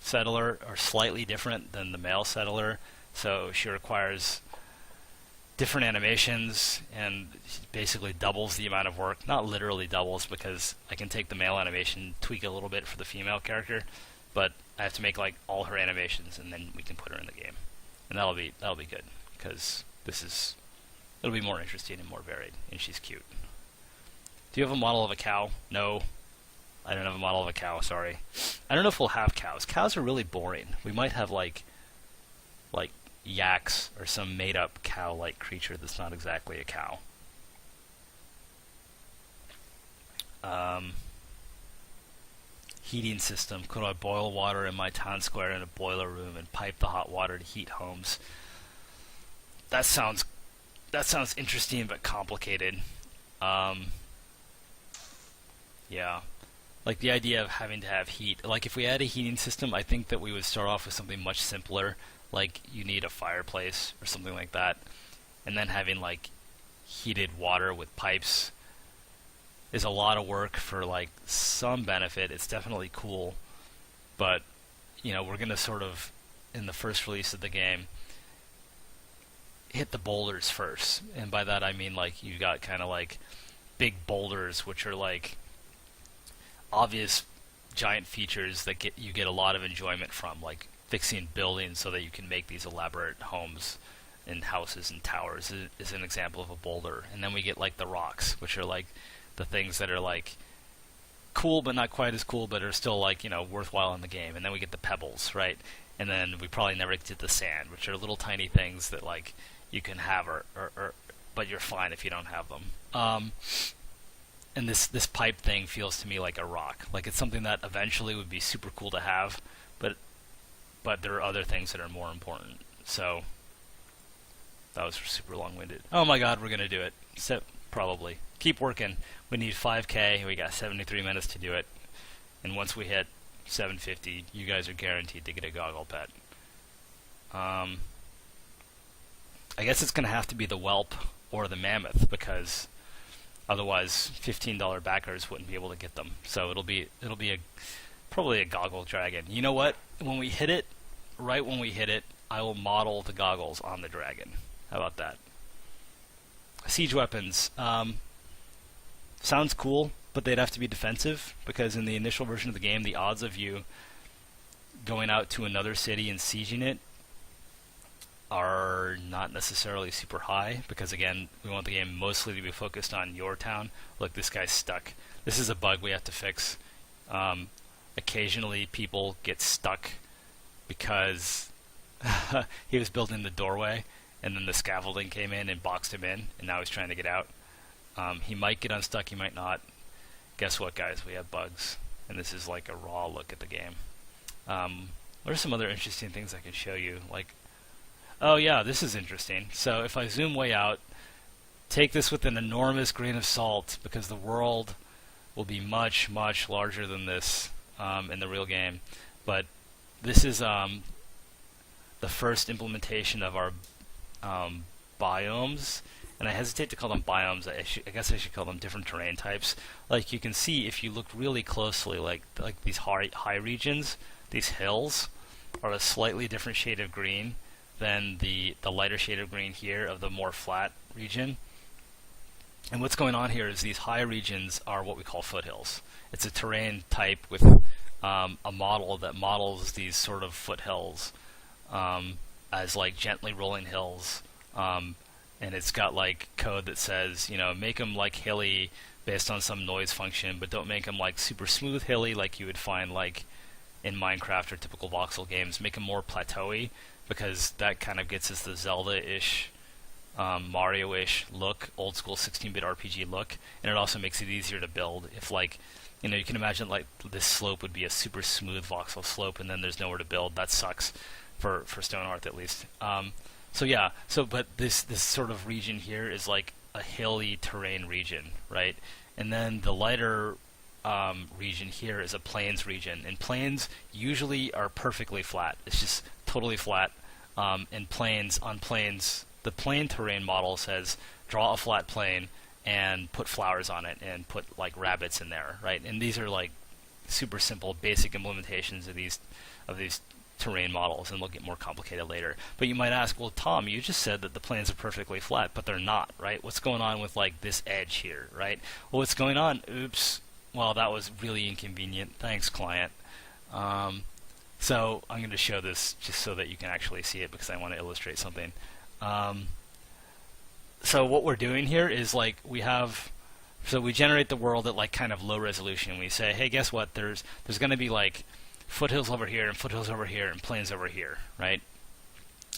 settler are slightly different than the male settler, so she requires different animations and basically doubles the amount of work. Not literally doubles, because I can take the male animation, tweak a little bit for the female character, but I have to make like all her animations, and then we can put her in the game, and that'll be good, because it'll be more interesting and more varied, and she's cute. Do you have a model of a cow? No, I don't have a model of a cow. Sorry. I don't know if we'll have cows. Cows are really boring. We might have like yaks or some made-up cow-like creature that's not exactly a cow. Heating system. Could I boil water in my town square in a boiler room and pipe the hot water to heat homes? That sounds interesting but complicated. Yeah. Like the idea of having to have heat. Like if we had a heating system, I think that we would start off with something much simpler. Like you need a fireplace or something like that, and then having like heated water with pipes is a lot of work for like some benefit. It's definitely cool, but you know, we're gonna sort of, in the first release of the game, hit the boulders first, and by that I mean like you got kind of like big boulders which are like obvious giant features that you get a lot of enjoyment from, like fixing buildings so that you can make these elaborate homes and houses and towers is an example of a boulder. And then we get like the rocks, which are like the things that are like cool but not quite as cool, but are still like, you know, worthwhile in the game. And then we get the pebbles, right? And then we probably never get to the sand, which are little tiny things that like you can have or but you're fine if you don't have them. And this pipe thing feels to me like a rock. Like it's something that eventually would be super cool to have, but there are other things that are more important. So that was super long-winded. Oh my god, we're gonna do it. Probably. Keep working. We need 5K. We got 73 minutes to do it. And once we hit 750, you guys are guaranteed to get a goggle pet. I guess it's gonna have to be the whelp or the mammoth, because otherwise $15 backers wouldn't be able to get them. So it'll be probably a goggle dragon. You know what? When we hit it, right when we hit it, I will model the goggles on the dragon. How about that? Siege weapons. Sounds cool, but they'd have to be defensive, because in the initial version of the game, the odds of you going out to another city and sieging it are not necessarily super high, because again, we want the game mostly to be focused on your town. Look, this guy's stuck. This is a bug we have to fix. Occasionally people get stuck because he was building the doorway and then the scaffolding came in and boxed him in, and now he's trying to get out. He might get unstuck, he might not. Guess what, guys? We have bugs, and this is like a raw look at the game. What are some other interesting things I can show you? Like, oh yeah, this is interesting. So if I zoom way out, take this with an enormous grain of salt, because the world will be much, much larger than this in the real game. But this is the first implementation of our biomes, and I hesitate to call them biomes. I guess I should call them different terrain types. Like you can see, if you look really closely, like these high regions, these hills are a slightly different shade of green than the lighter shade of green here of the more flat region. And what's going on here is these high regions are what we call foothills. It's a terrain type with a model that models these sort of foothills as like gently rolling hills, and it's got like code that says, you know, make them like hilly based on some noise function, but don't make them like super smooth hilly like you would find like in Minecraft or typical voxel games. Make them more plateauy, because that kind of gets us the Zelda-ish, Mario-ish look, old school 16-bit RPG look, and it also makes it easier to build. If like, you know, you can imagine like this slope would be a super smooth voxel slope, and then there's nowhere to build. That sucks for Stonehearth at least. So yeah, but this sort of region here is like a hilly terrain region, right? And then the lighter region here is a plains region, and plains usually are perfectly flat. It's just totally flat. And on plains, the plain terrain model says draw a flat plain and put flowers on it and put like rabbits in there, right? And these are like super simple, basic implementations of these terrain models, and they'll get more complicated later. But you might ask, well, Tom, you just said that the planes are perfectly flat, but they're not, right? What's going on with like this edge here, right? Well, what's going on? Oops. Well, that was really inconvenient. Thanks, client. So I'm going to show this just so that you can actually see it, because I want to illustrate something. So what we're doing here is like we generate the world at like kind of low resolution. We say, hey, guess what? There's going to be like foothills over here and foothills over here and plains over here, right?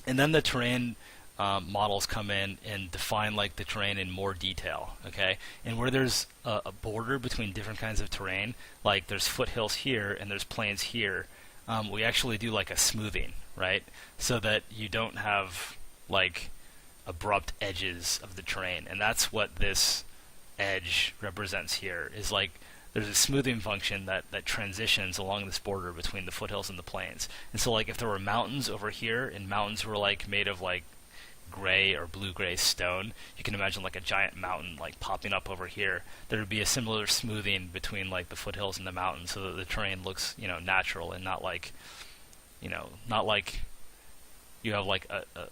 And then the terrain models come in and define like the terrain in more detail, okay? And where there's a border between different kinds of terrain, like there's foothills here and there's plains here, we actually do like a smoothing, right? So that you don't have like abrupt edges of the terrain. And that's what this edge represents here, is like there's a smoothing function that transitions along this border between the foothills and the plains. And so like if there were mountains over here, and mountains were like made of like gray or blue-gray stone, you can imagine like a giant mountain like popping up over here. There would be a similar smoothing between like the foothills and the mountains, so that the terrain looks, natural, and not like you have like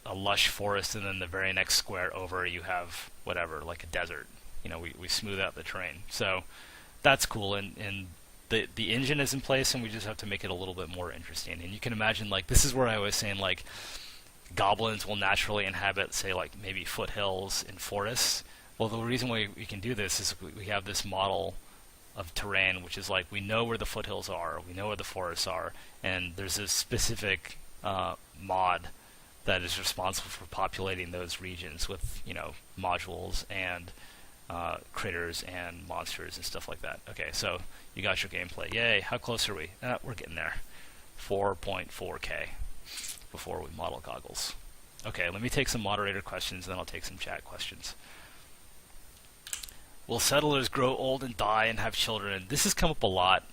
a lush forest and then the very next square over you have whatever, like a desert. We smooth out the terrain. So that's cool, and the engine is in place, and we just have to make it a little bit more interesting. And you can imagine, like, this is where I was saying, like, goblins will naturally inhabit, say, like, maybe foothills and forests. Well, the reason why we can do this is we have this model of terrain, which is like, we know where the foothills are, we know where the forests are, and there's a specific mod that is responsible for populating those regions with, modules and critters and monsters and stuff like that. Okay, so you got your gameplay. Yay, how close are we? We're getting there. 4.4K before we model goggles. Okay, let me take some moderator questions, and then I'll take some chat questions. Will settlers grow old and die and have children? This has come up a lot.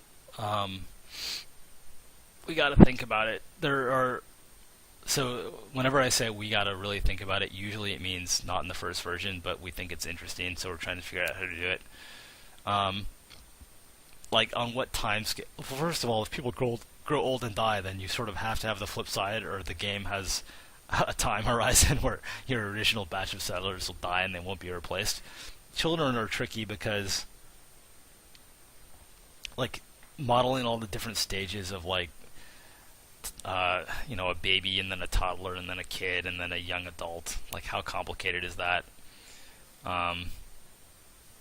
We got to think about it. So whenever I say we got to really think about it, usually it means not in the first version, but we think it's interesting, so we're trying to figure out how to do it. Like on what time scale? Well, first of all, if people grow old and die, then you sort of have to have the flip side, or the game has a time horizon where your original batch of settlers will die and they won't be replaced. Children are tricky because, like, modeling all the different stages of like a baby and then a toddler and then a kid and then a young adult. Like, how complicated is that?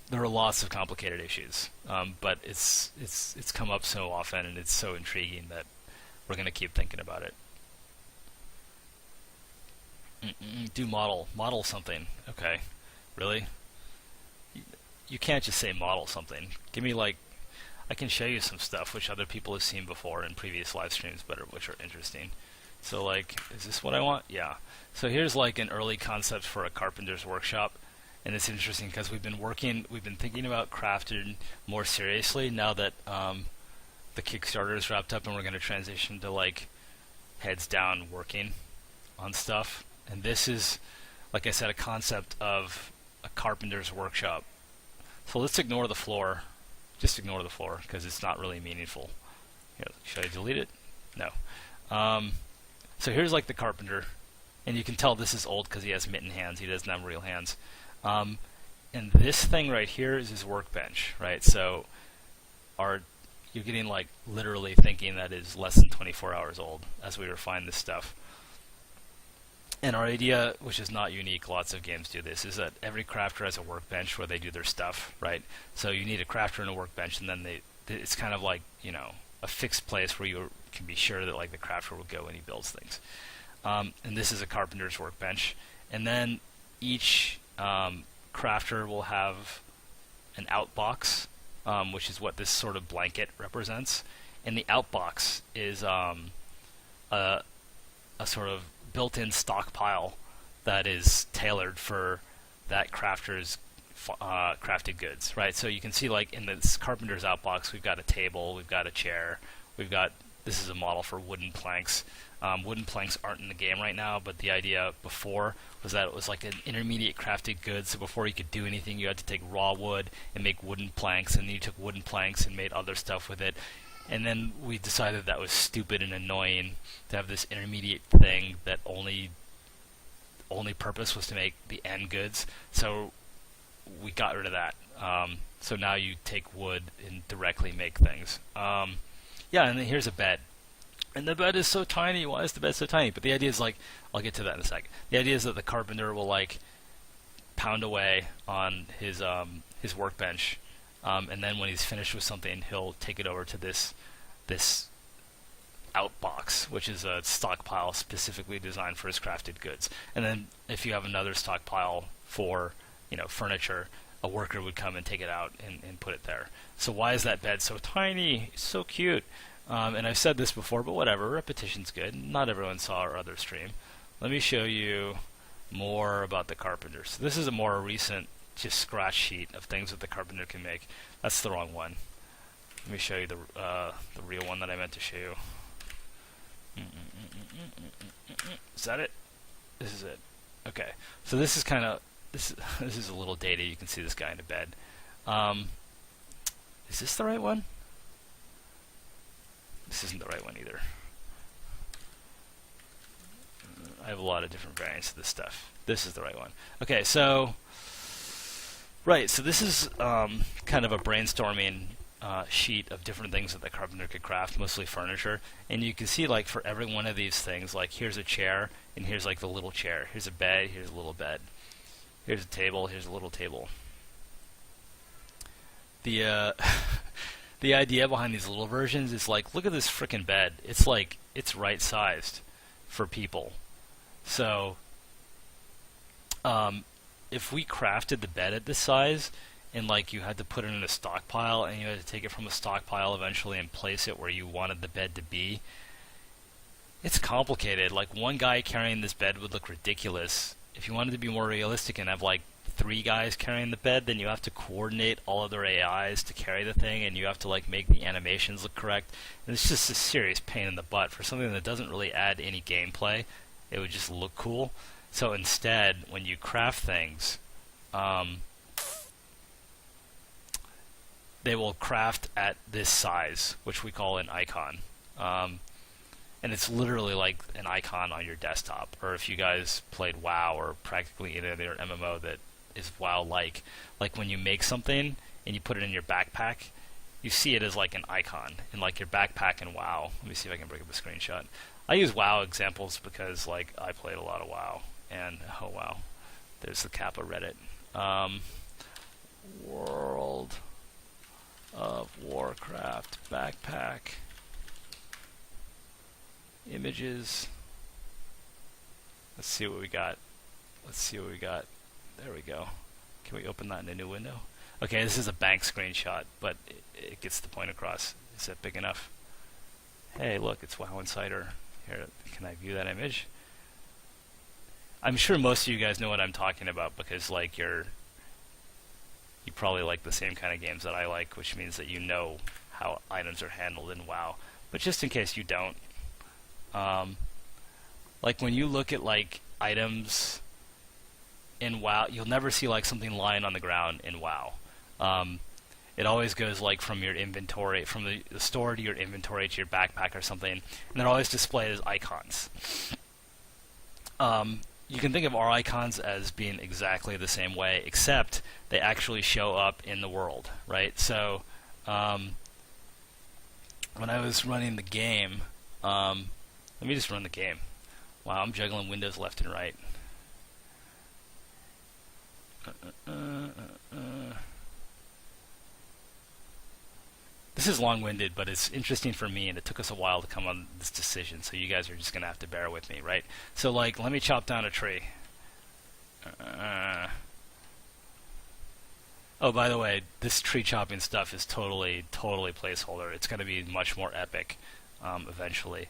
There are lots of complicated issues, but it's come up so often, and it's so intriguing that we're going to keep thinking about it. Do model something. Okay, really? You can't just say model something. Give me like, I can show you some stuff which other people have seen before in previous live streams, but which are interesting. So like, is this what I want? Yeah. So here's like an early concept for a carpenter's workshop, and it's interesting because we've been thinking about crafting more seriously now that the Kickstarter is wrapped up, and we're going to transition to like heads down working on stuff. And this is, like I said, a concept of a carpenter's workshop. So let's ignore the floor. Just ignore the floor, because it's not really meaningful. Here, should I delete it? No. So here's like the carpenter, and you can tell this is old because he has mitten hands. He doesn't have real hands. And this thing right here is his workbench, right? So you're getting like literally thinking that is less than 24 hours old as we refine this stuff. And our idea, which is not unique, lots of games do this, is that every crafter has a workbench where they do their stuff, right? So you need a crafter and a workbench, and then it's kind of like, a fixed place where you can be sure that like the crafter will go when he builds things. And this is a carpenter's workbench. And then each crafter will have an outbox, which is what this sort of blanket represents. And the outbox is a sort of built-in stockpile that is tailored for that crafter's crafted goods, right? So you can see like in this carpenter's outbox, we've got a table, we've got a chair, we've got, this is a model for wooden planks. Wooden planks aren't in the game right now, but the idea before was that it was like an intermediate crafted good, so before you could do anything you had to take raw wood and make wooden planks, and then you took wooden planks and made other stuff with it. And then we decided that was stupid and annoying to have this intermediate thing that only purpose was to make the end goods, so we got rid of that. So now you take wood and directly make things. Yeah, and then here's a bed. And the bed is so tiny. Why is the bed so tiny? But the idea is like, I'll get to that in a second. The idea is that the carpenter will like pound away on his workbench, and then when he's finished with something, he'll take it over to this outbox, which is a stockpile specifically designed for his crafted goods. And then if you have another stockpile for, you know, furniture, a worker would come and take it out and put it there. So why is that bed so tiny? It's so cute. And I've said this before, but whatever, repetition's good. Not everyone saw our other stream. Let me show you more about the carpenter. So this is a more recent just scratch sheet of things that the carpenter can make. That's the wrong one. Let me show you the real one that I meant to show you. Is that it? This is it. Okay. So this is kind of, this is a little dated. You can see this guy in a bed. Is this the right one? This isn't the right one either. I have a lot of different variants of this stuff. This is the right one. Okay, so right, so this is kind of a brainstorming sheet of different things that the carpenter could craft, mostly furniture. And you can see, like, for every one of these things, like here's a chair, and here's like the little chair. Here's a bed, here's a little bed. Here's a table, here's a little table. The the idea behind these little versions is like, look at this frickin' bed. It's like, it's right sized for people. So if we crafted the bed at this size, and like you had to put it in a stockpile, and you had to take it from a stockpile eventually and place it where you wanted the bed to be, it's complicated. Like, one guy carrying this bed would look ridiculous. If you wanted to be more realistic and have like 3 guys carrying the bed, then you have to coordinate all of their AIs to carry the thing, and you have to like make the animations look correct. And it's just a serious pain in the butt for something that doesn't really add any gameplay. It would just look cool. So instead, when you craft things, they will craft at this size, which we call an icon. And it's literally like an icon on your desktop. Or if you guys played WoW or practically any other MMO that is WoW-like, like when you make something and you put it in your backpack, you see it as like an icon in like your backpack in WoW. Let me see if I can bring up a screenshot. I use WoW examples because like I played a lot of WoW, and oh wow, there's the Kappa Reddit. World of Warcraft backpack images. Let's see what we got. Let's see what we got. There we go. Can we open that in a new window? Okay, this is a bank screenshot, but it gets the point across. Is that big enough? Hey, look, it's WoW Insider. Here, can I view that image? I'm sure most of you guys know what I'm talking about because, like, you probably like the same kind of games that I like, which means that you know how items are handled in WoW. But just in case you don't, like when you look at like items in WoW, you'll never see like something lying on the ground in WoW. It always goes like from your inventory, from the store to your inventory to your backpack or something, and they're always displayed as icons. You can think of our icons as being exactly the same way, except they actually show up in the world, right? So when I was running the game, let me just run the game. Wow, I'm juggling windows left and right. This is long-winded, but it's interesting for me, and it took us a while to come on this decision, so you guys are just going to have to bear with me, right? So, like, let me chop down a tree. Oh, by the way, this tree chopping stuff is totally placeholder. It's going to be much more epic eventually.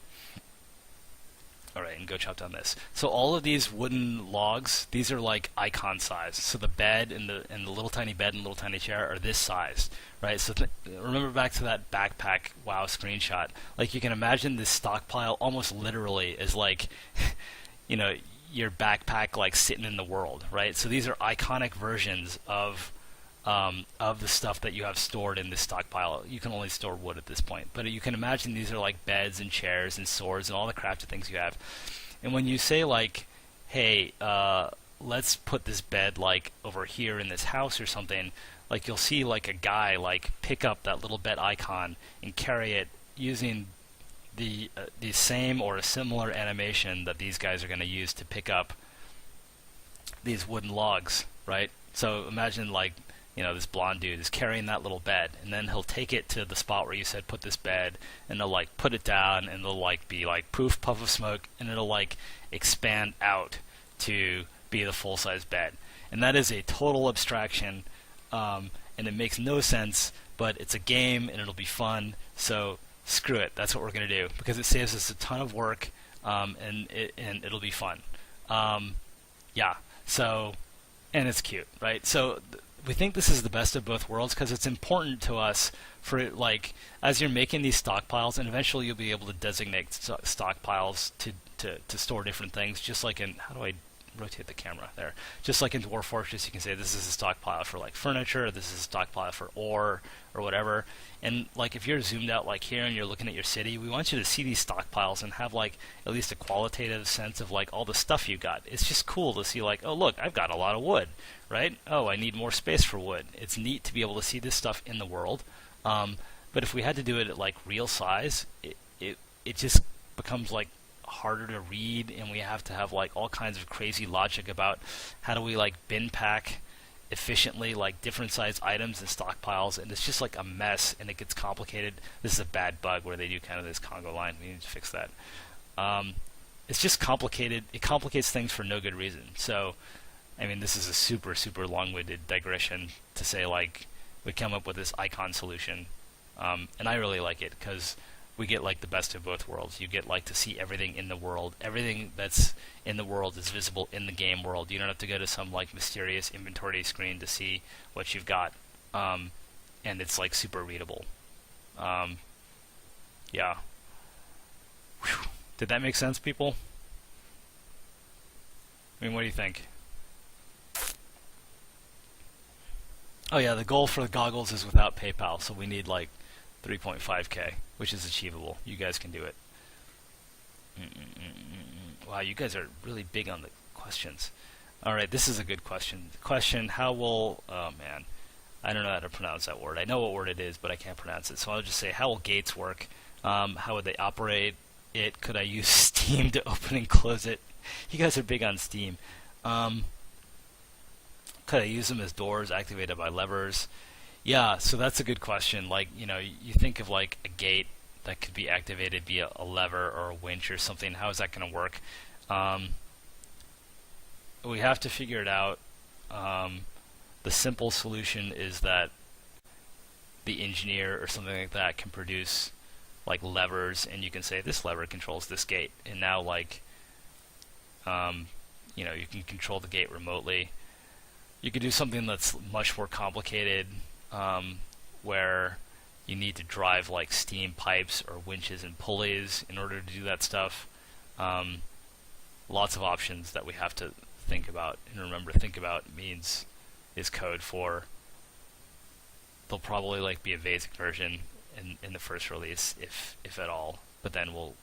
All right, and go chop down this. So all of these wooden logs, these are like icon size. So the bed and the little tiny bed and little tiny chair are this size, right? So remember back to that backpack WoW screenshot. Like you can imagine this stockpile almost literally is like, you know, your backpack like sitting in the world, right? So these are iconic versions of the stuff that you have stored in this stockpile. You can only store wood at this point, but you can imagine these are like beds and chairs and swords and all the crafted things you have. And when you say like, hey, let's put this bed like over here in this house or something, like you'll see like a guy like pick up that little bed icon and carry it using the same or a similar animation that these guys are going to use to pick up these wooden logs, right? So imagine like, you know, this blonde dude is carrying that little bed, and then he'll take it to the spot where you said put this bed, and they'll like put it down, and they'll like be like poof, puff of smoke, and it'll like expand out to be the full-size bed. And that is a total abstraction, and it makes no sense, but it's a game, and it'll be fun, so screw it. That's what we're going to do, because it saves us a ton of work, and it'll be fun. Yeah, so, and it's cute, right? So we think this is the best of both worlds because it's important to us for it, like, as you're making these stockpiles, and eventually you'll be able to designate stockpiles to store different things, just like in, how do I rotate the camera there? Just like in Dwarf Fortress, you can say this is a stockpile for like furniture, this is a stockpile for ore, or whatever. And like if you're zoomed out like here and you're looking at your city, we want you to see these stockpiles and have like at least a qualitative sense of like all the stuff you got. It's just cool to see like, oh look, I've got a lot of wood, right? Oh, I need more space for wood. It's neat to be able to see this stuff in the world. But if we had to do it at like real size, it just becomes like harder to read, and we have to have like all kinds of crazy logic about how do we like bin pack efficiently like different size items and stockpiles, and it's just like a mess, and it gets complicated. This is a bad bug where they do kind of this Congo line. We need to fix that. It's just complicated. It complicates things for no good reason. So I mean, this is a super long-winded digression to say like we come up with this icon solution, and I really like it because we get like the best of both worlds. You get like to see everything in the world. Everything that's in the world is visible in the game world. You don't have to go to some like mysterious inventory screen to see what you've got, and it's like super readable. Yeah. Whew. Did that make sense, people? I mean, what do you think? Oh yeah, the goal for the goggles is without PayPal, so we need like 3.5K, which is achievable. You guys can do it. Wow, you guys are really big on the questions. Alright, this is a good question. Question, how will... Oh man, I don't know how to pronounce that word. I know what word it is, but I can't pronounce it. So I'll just say, how will gates work? How would they operate it? Could I use Steam to open and close it? You guys are big on Steam. Could I use them as doors activated by levers? Yeah, so that's a good question. Like, you know, you think of like a gate that could be activated via a lever or a winch or something. How is that going to work? We have to figure it out. The simple solution is that the engineer or something like that can produce like levers, and you can say this lever controls this gate, and now like you know, you can control the gate remotely. You could do something that's much more complicated, where you need to drive like steam pipes or winches and pulleys in order to do that stuff. Lots of options that we have to think about. And remember, think about means is code for. There'll probably like be a basic version in the first release, if at all. But then we'll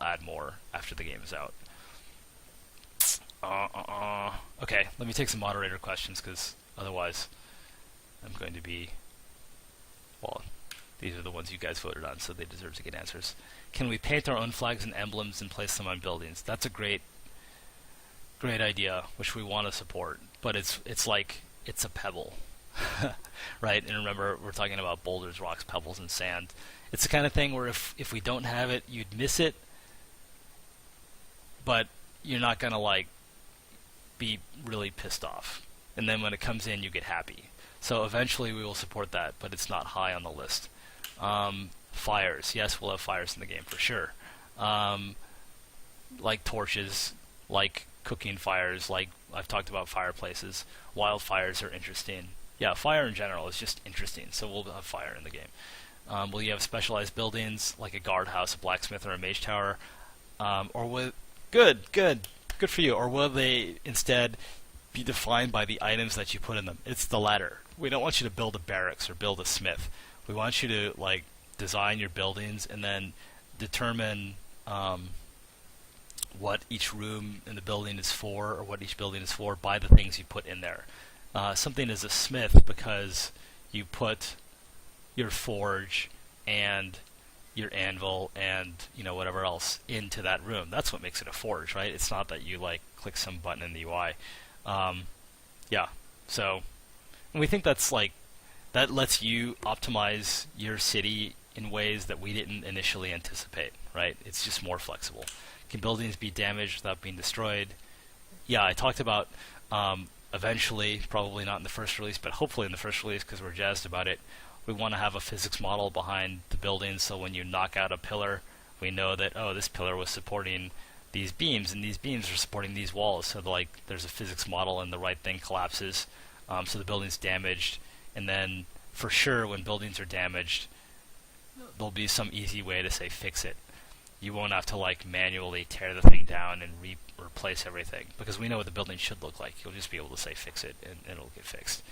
add more after the game is out. Okay, let me take some moderator questions, because otherwise I'm going to be, well, these are the ones you guys voted on, so they deserve to get answers. Can we paint our own flags and emblems and place them on buildings? That's a great idea, which we want to support, but it's like, it's a pebble, right? And remember, we're talking about boulders, rocks, pebbles, and sand. It's the kind of thing where if we don't have it, you'd miss it, but you're not going to like be really pissed off. And then when it comes in, you get happy. So eventually we will support that, but it's not high on the list. Fires. Yes, we'll have fires in the game for sure. like torches, like cooking fires, like I've talked about fireplaces. Wildfires are interesting. Yeah, fire in general is just interesting, so we'll have fire in the game. Will you have specialized buildings like a guardhouse, a blacksmith, or a mage tower? Or will good for you? Or will they instead be defined by the items that you put in them? It's the latter. We don't want you to build a barracks or build a smith. We want you to like design your buildings and then determine what each room in the building is for, or what each building is for, by the things you put in there. Something is a smith because you put your forge and your anvil and whatever else into that room. That's what makes it a forge, right? It's not that you like click some button in the UI. Yeah. So, and we think that's like that lets you optimize your city in ways that we didn't initially anticipate, right? It's just more flexible. Can buildings be damaged without being destroyed? Yeah, I talked about eventually, probably not in the first release, but hopefully in the first release because we're jazzed about it. We want to have a physics model behind the building, so when you knock out a pillar, we know that, oh, this pillar was supporting these beams, and these beams are supporting these walls. So like there's a physics model and the right thing collapses, so the building's damaged. And then for sure when buildings are damaged, there'll be some easy way to say fix it. You won't have to like manually tear the thing down and replace everything, because we know what the building should look like. You'll just be able to say fix it and it'll get fixed.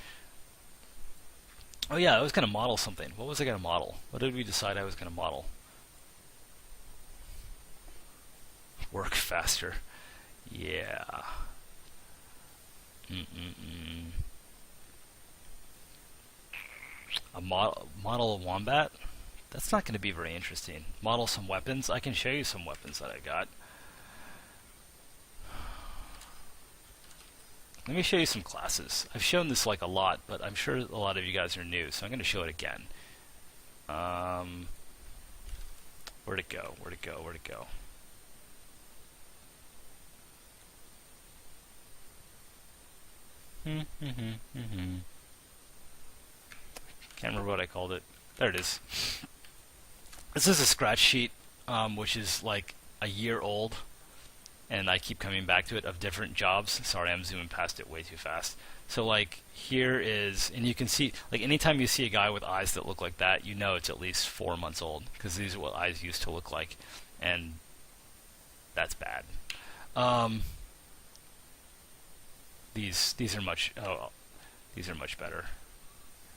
Oh yeah, I was going to model something. What was I going to model? What did we decide I was going to model? Work faster. Yeah. A model of wombat? That's not going to be very interesting. Model some weapons? I can show you some weapons that I got. Let me show you some classes. I've shown this like a lot, but I'm sure a lot of you guys are new, so I'm going to show it again. Where'd it go? Where'd it go? Where'd it go? Can't remember what I called it. There it is. This is a scratch sheet, which is like a year old, and I keep coming back to it, of different jobs. Sorry, I'm zooming past it way too fast. So like here is, and you can see, like anytime you see a guy with eyes that look like that, you know it's at least 4 months old, because these are what eyes used to look like, and that's bad. These are much better,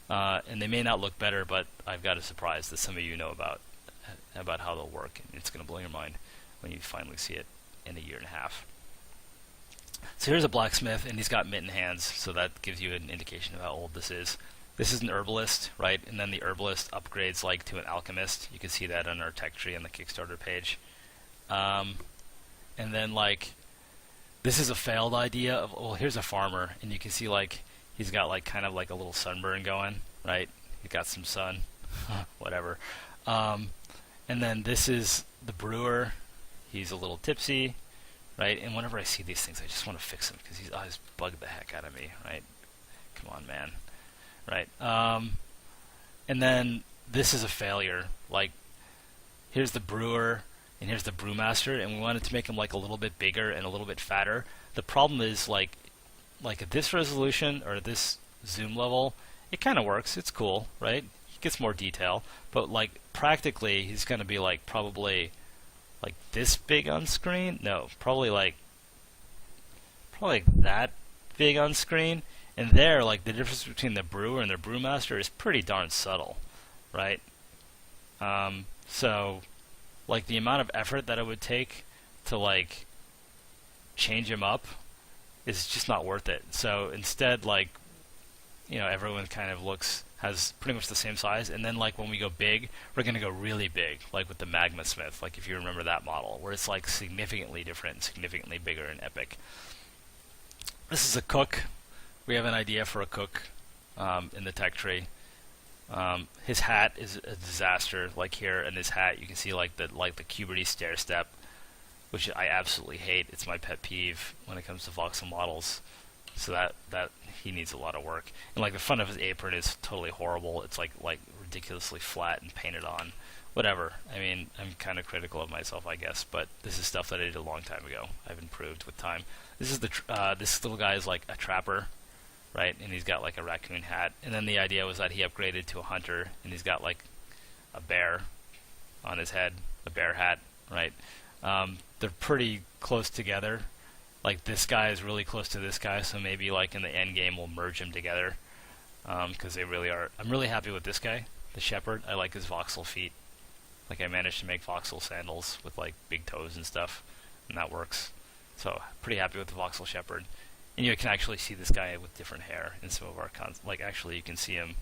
and they may not look better, but I've got a surprise that some of you know about how they'll work, and it's going to blow your mind when you finally see it in a year and a half. So here's a blacksmith, and he's got mitten hands, so that gives you an indication of how old this is. This is an herbalist, right? And then the herbalist upgrades like to an alchemist. You can see that on our tech tree on the Kickstarter page. And then like this is a failed idea of, well, here's a farmer, and you can see like he's got like kind of like a little sunburn going, right? He got some sun, whatever. And then this is the brewer. He's a little tipsy, right? And whenever I see these things, I just want to fix him because his eyes bug the heck out of me, right? Come on, man, right? And then this is a failure. Like, here's the brewer, and here's the brewmaster, and we wanted to make him like a little bit bigger and a little bit fatter. The problem is like at this resolution or this zoom level, it kind of works. It's cool, right? He gets more detail, but like practically, he's going to be like probably like this big on screen. No, probably like that big on screen. And there, like the difference between the brewer and the brewmaster is pretty darn subtle, right? So like the amount of effort that it would take to like change him up is just not worth it. So instead, like, you know, everyone kind of has pretty much the same size, and then like when we go big, we're going to go really big, like with the Magma Smith, like if you remember that model, where it's like significantly different, significantly bigger and epic. This is a cook. We have an idea for a cook in the tech tree. His hat is a disaster. Like here in this hat, you can see like the cuberty stair step, which I absolutely hate. It's my pet peeve when it comes to voxel models. So that he needs a lot of work. And like the front of his apron is totally horrible. It's like ridiculously flat and painted on, whatever. I mean, I'm kind of critical of myself, I guess, but this is stuff that I did a long time ago. I've improved with time. This is this little guy is like a trapper, right? And he's got like a raccoon hat. And then the idea was that he upgraded to a hunter, and he's got like a bear on his head, a bear hat, right? They're pretty close together. Like this guy is really close to this guy, so maybe like in the end game we'll merge them together, because they really are. I'm really happy with this guy, the shepherd. I like his voxel feet. Like I managed to make voxel sandals with like big toes and stuff, and that works. So pretty happy with the voxel shepherd. And you can actually see this guy with different hair in some of our like actually you can see him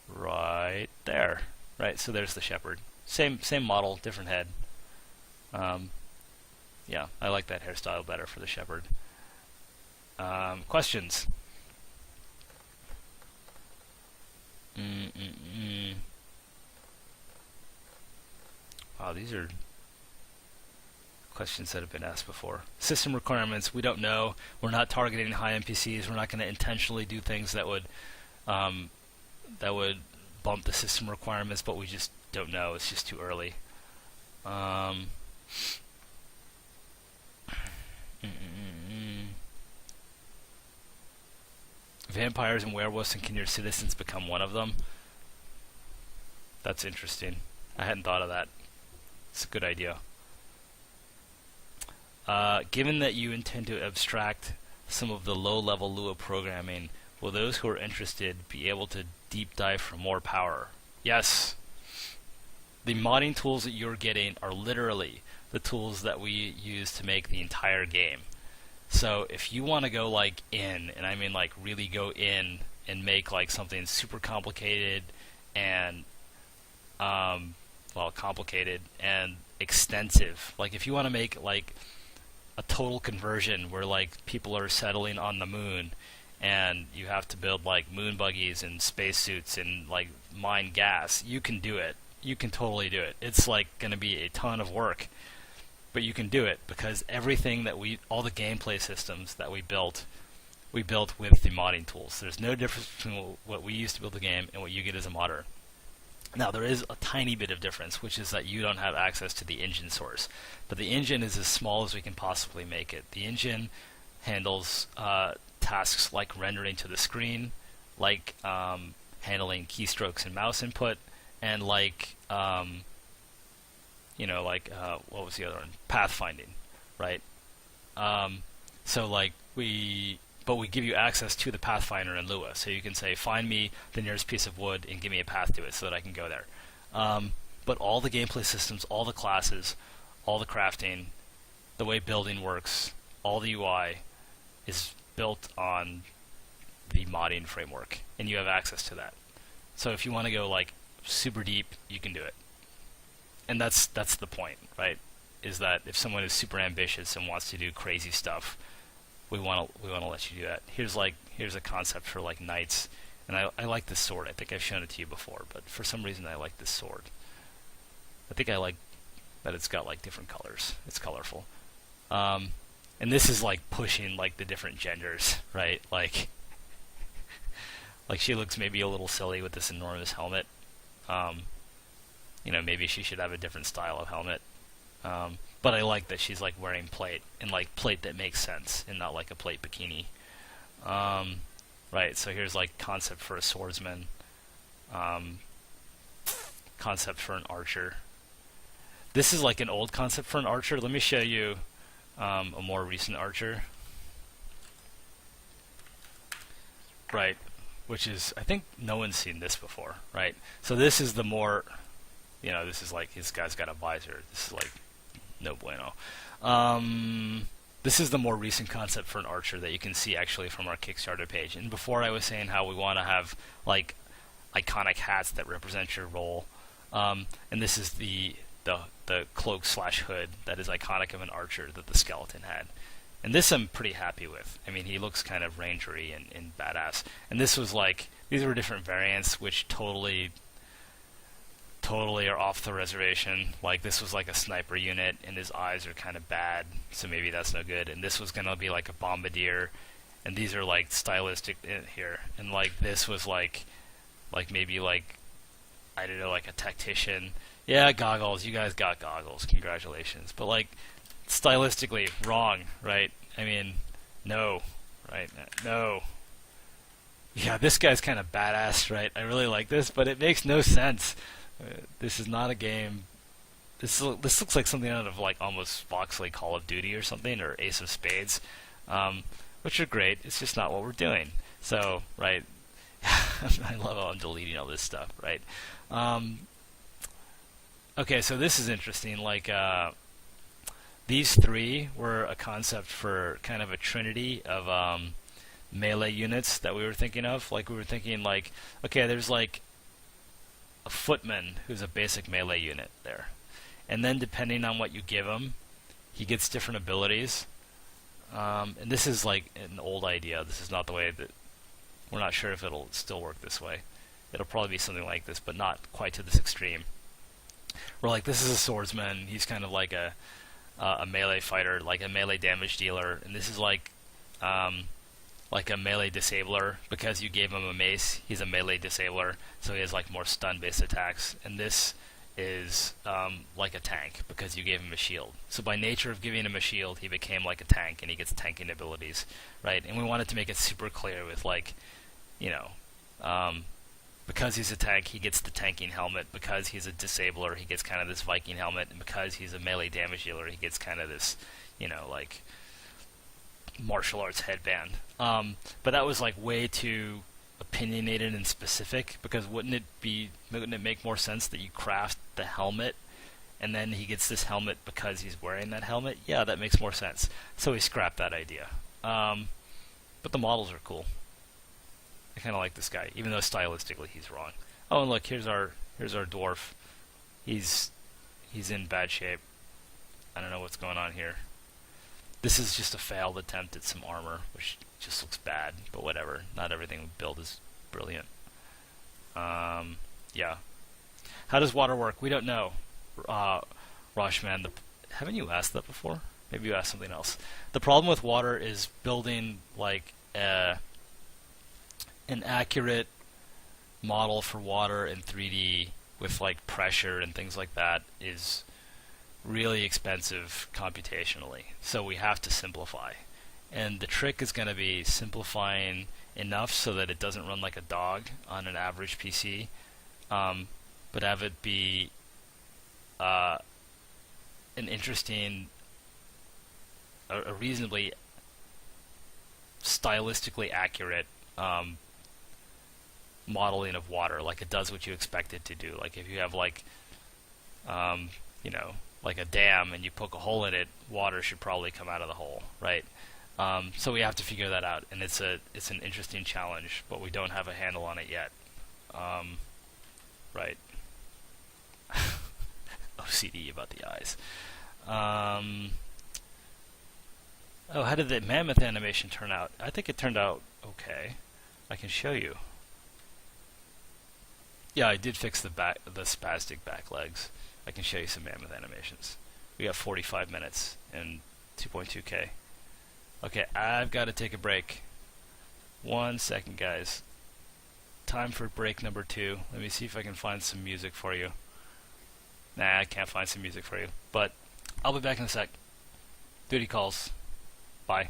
right there, right? So there's the shepherd. Same model, different head. Yeah, I like that hairstyle better for the shepherd. Questions? Wow, these are questions that have been asked before. System requirements, we don't know. We're not targeting high NPCs. We're not going to intentionally do things that would bump the system requirements, but we just don't know. It's just too early. Vampires and werewolves, and can your citizens become one of them? That's interesting. I hadn't thought of that. It's a good idea. Given that you intend to abstract some of the low-level Lua programming, will those who are interested be able to deep dive for more power? Yes. The modding tools that you're getting are literally the tools that we use to make the entire game. So if you want to go like in, and I mean like really go in and make like something super complicated and complicated and extensive, like if you want to make like a total conversion where like people are settling on the moon and you have to build like moon buggies and spacesuits and like mine gas, you can do it. You can totally do it. It's like going to be a ton of work, but you can do it because everything that all the gameplay systems that we built with the modding tools. There's no difference between what we used to build the game and what you get as a modder. Now, there is a tiny bit of difference, which is that you don't have access to the engine source. But the engine is as small as we can possibly make it. The engine handles tasks like rendering to the screen, like handling keystrokes and mouse input, and like, what was the other one? Pathfinding, right? But we give you access to the Pathfinder in Lua, so you can say, find me the nearest piece of wood and give me a path to it so that I can go there. But all the gameplay systems, all the classes, all the crafting, the way building works, all the UI is built on the modding framework, and you have access to that. So if you want to go like super deep, you can do it. And that's the point, right? Is that if someone is super ambitious and wants to do crazy stuff, we want to let you do that. Here's a concept for like knights, and I like this sword. I think I've shown it to you before, but for some reason I like this sword. I think I like that it's got like different colors. It's colorful, and this is like pushing like the different genders, right? Like she looks maybe a little silly with this enormous helmet. Maybe she should have a different style of helmet. But I like that she's like wearing plate, and like plate that makes sense and not like a plate bikini. Right, so here's like concept for a swordsman, concept for an archer. This is like an old concept for an archer. Let me show you a more recent archer. Right, which is, I think no one's seen this before, right? So this is the more, this is like, this guy's got a visor. This is like, no bueno. This is the more recent concept for an archer that you can see actually from our Kickstarter page. And before I was saying how we want to have like iconic hats that represent your role, and this is the cloak / hood that is iconic of an archer that the skeleton had. And this I'm pretty happy with. I mean, he looks kind of rangery and badass. And this was like, these were different variants which totally are off the reservation. Like this was like a sniper unit and his eyes are kind of bad, so maybe that's no good. And this was gonna be like a bombardier, and these are like stylistic here. And like this was like maybe like, I don't know, like a tactician. Yeah, goggles. You guys got goggles. Congratulations. But like, stylistically wrong, right? I mean, no, right? No. Yeah, this guy's kind of badass, right? I really like this, but it makes no sense. This is not a game. This looks like something out of like almost Foxley Call of Duty or something, or Ace of Spades, um, which are great. It's just not what we're doing. So, right, I love how I'm deleting all this stuff, right? Um, okay, so this is interesting. Like, these three were a concept for kind of a trinity of melee units that we were thinking of. Like, we were thinking, like, okay, there's like a footman who's a basic melee unit there. And then depending on what you give him, he gets different abilities. And this is like an old idea. This is not the way that we're not sure if it'll still work this way. It'll probably be something like this, but not quite to this extreme. We're like, this is a swordsman. He's kind of like a melee fighter, like a melee damage dealer, and this is like a melee disabler. Because you gave him a mace, he's a melee disabler, so he has like more stun-based attacks. And this is like a tank because you gave him a shield. So by nature of giving him a shield, he became like a tank, and he gets tanking abilities, right? And we wanted to make it super clear with like, you know, because he's a tank, he gets the tanking helmet. Because he's a disabler, he gets kind of this Viking helmet. And because he's a melee damage dealer, he gets kind of this, you know, like martial arts headband. But that was like way too opinionated and specific, because wouldn't it make more sense that you craft the helmet and then he gets this helmet because he's wearing that helmet? Yeah, that makes more sense. So we scrapped that idea. But the models are cool. I kind of like this guy, even though stylistically he's wrong. Oh, and look, here's our dwarf. He's in bad shape. I don't know what's going on here. This is just a failed attempt at some armor, which just looks bad, but whatever. Not everything we build is brilliant. Yeah. How does water work? We don't know. Roshman, haven't you asked that before? Maybe you asked something else. The problem with water is building like an accurate model for water in 3D with like pressure and things like that is really expensive computationally. So we have to simplify. And the trick is going to be simplifying enough so that it doesn't run like a dog on an average PC, but have it be an interesting, a reasonably stylistically accurate modeling of water. Like, it does what you expect it to do. Like, if you have like, you know, like a dam and you poke a hole in it, water should probably come out of the hole, right? So we have to figure that out, and it's an interesting challenge, but we don't have a handle on it yet. Right. OCD about the eyes. Oh, how did the mammoth animation turn out? I think it turned out okay. I can show you. Yeah, I did fix the spastic back legs. I can show you some mammoth animations. We got 45 minutes and 2.2K. Okay, I've got to take a break. 1 second, guys. Time for break number 2. Let me see if I can find some music for you. Nah, I can't find some music for you. But I'll be back in a sec. Duty calls. Bye.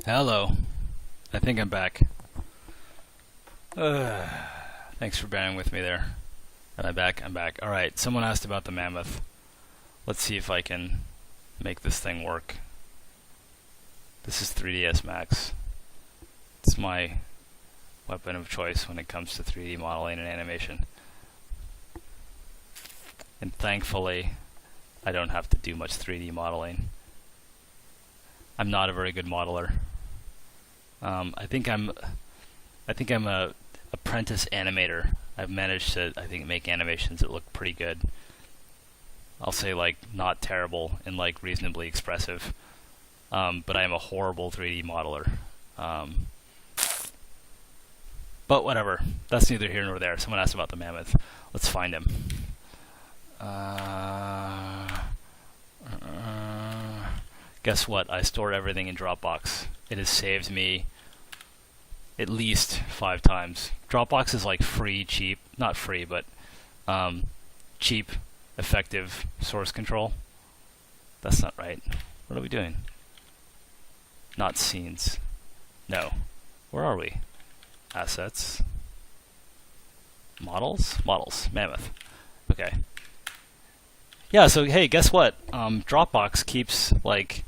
Hello. I think I'm back. Thanks for bearing with me there. Am I back? I'm back. Alright, someone asked about the mammoth. Let's see if I can make this thing work. This is 3ds Max. It's my weapon of choice when it comes to 3D modeling and animation. And thankfully, I don't have to do much 3D modeling. I'm not a very good modeler. I think I'm a apprentice animator. I've managed to, I think, make animations that look pretty good. I'll say like not terrible and like reasonably expressive. But I am a horrible 3D modeler. But whatever. That's neither here nor there. Someone asked about the mammoth. Let's find him. Guess what? I store everything in Dropbox. It has saved me at least 5 times. Dropbox is like free, cheap, not free, but cheap, effective source control. That's not right. What are we doing? Not scenes. No. Where are we? Assets. Models? Models. Mammoth. Okay. Yeah, so hey, guess what? Dropbox keeps like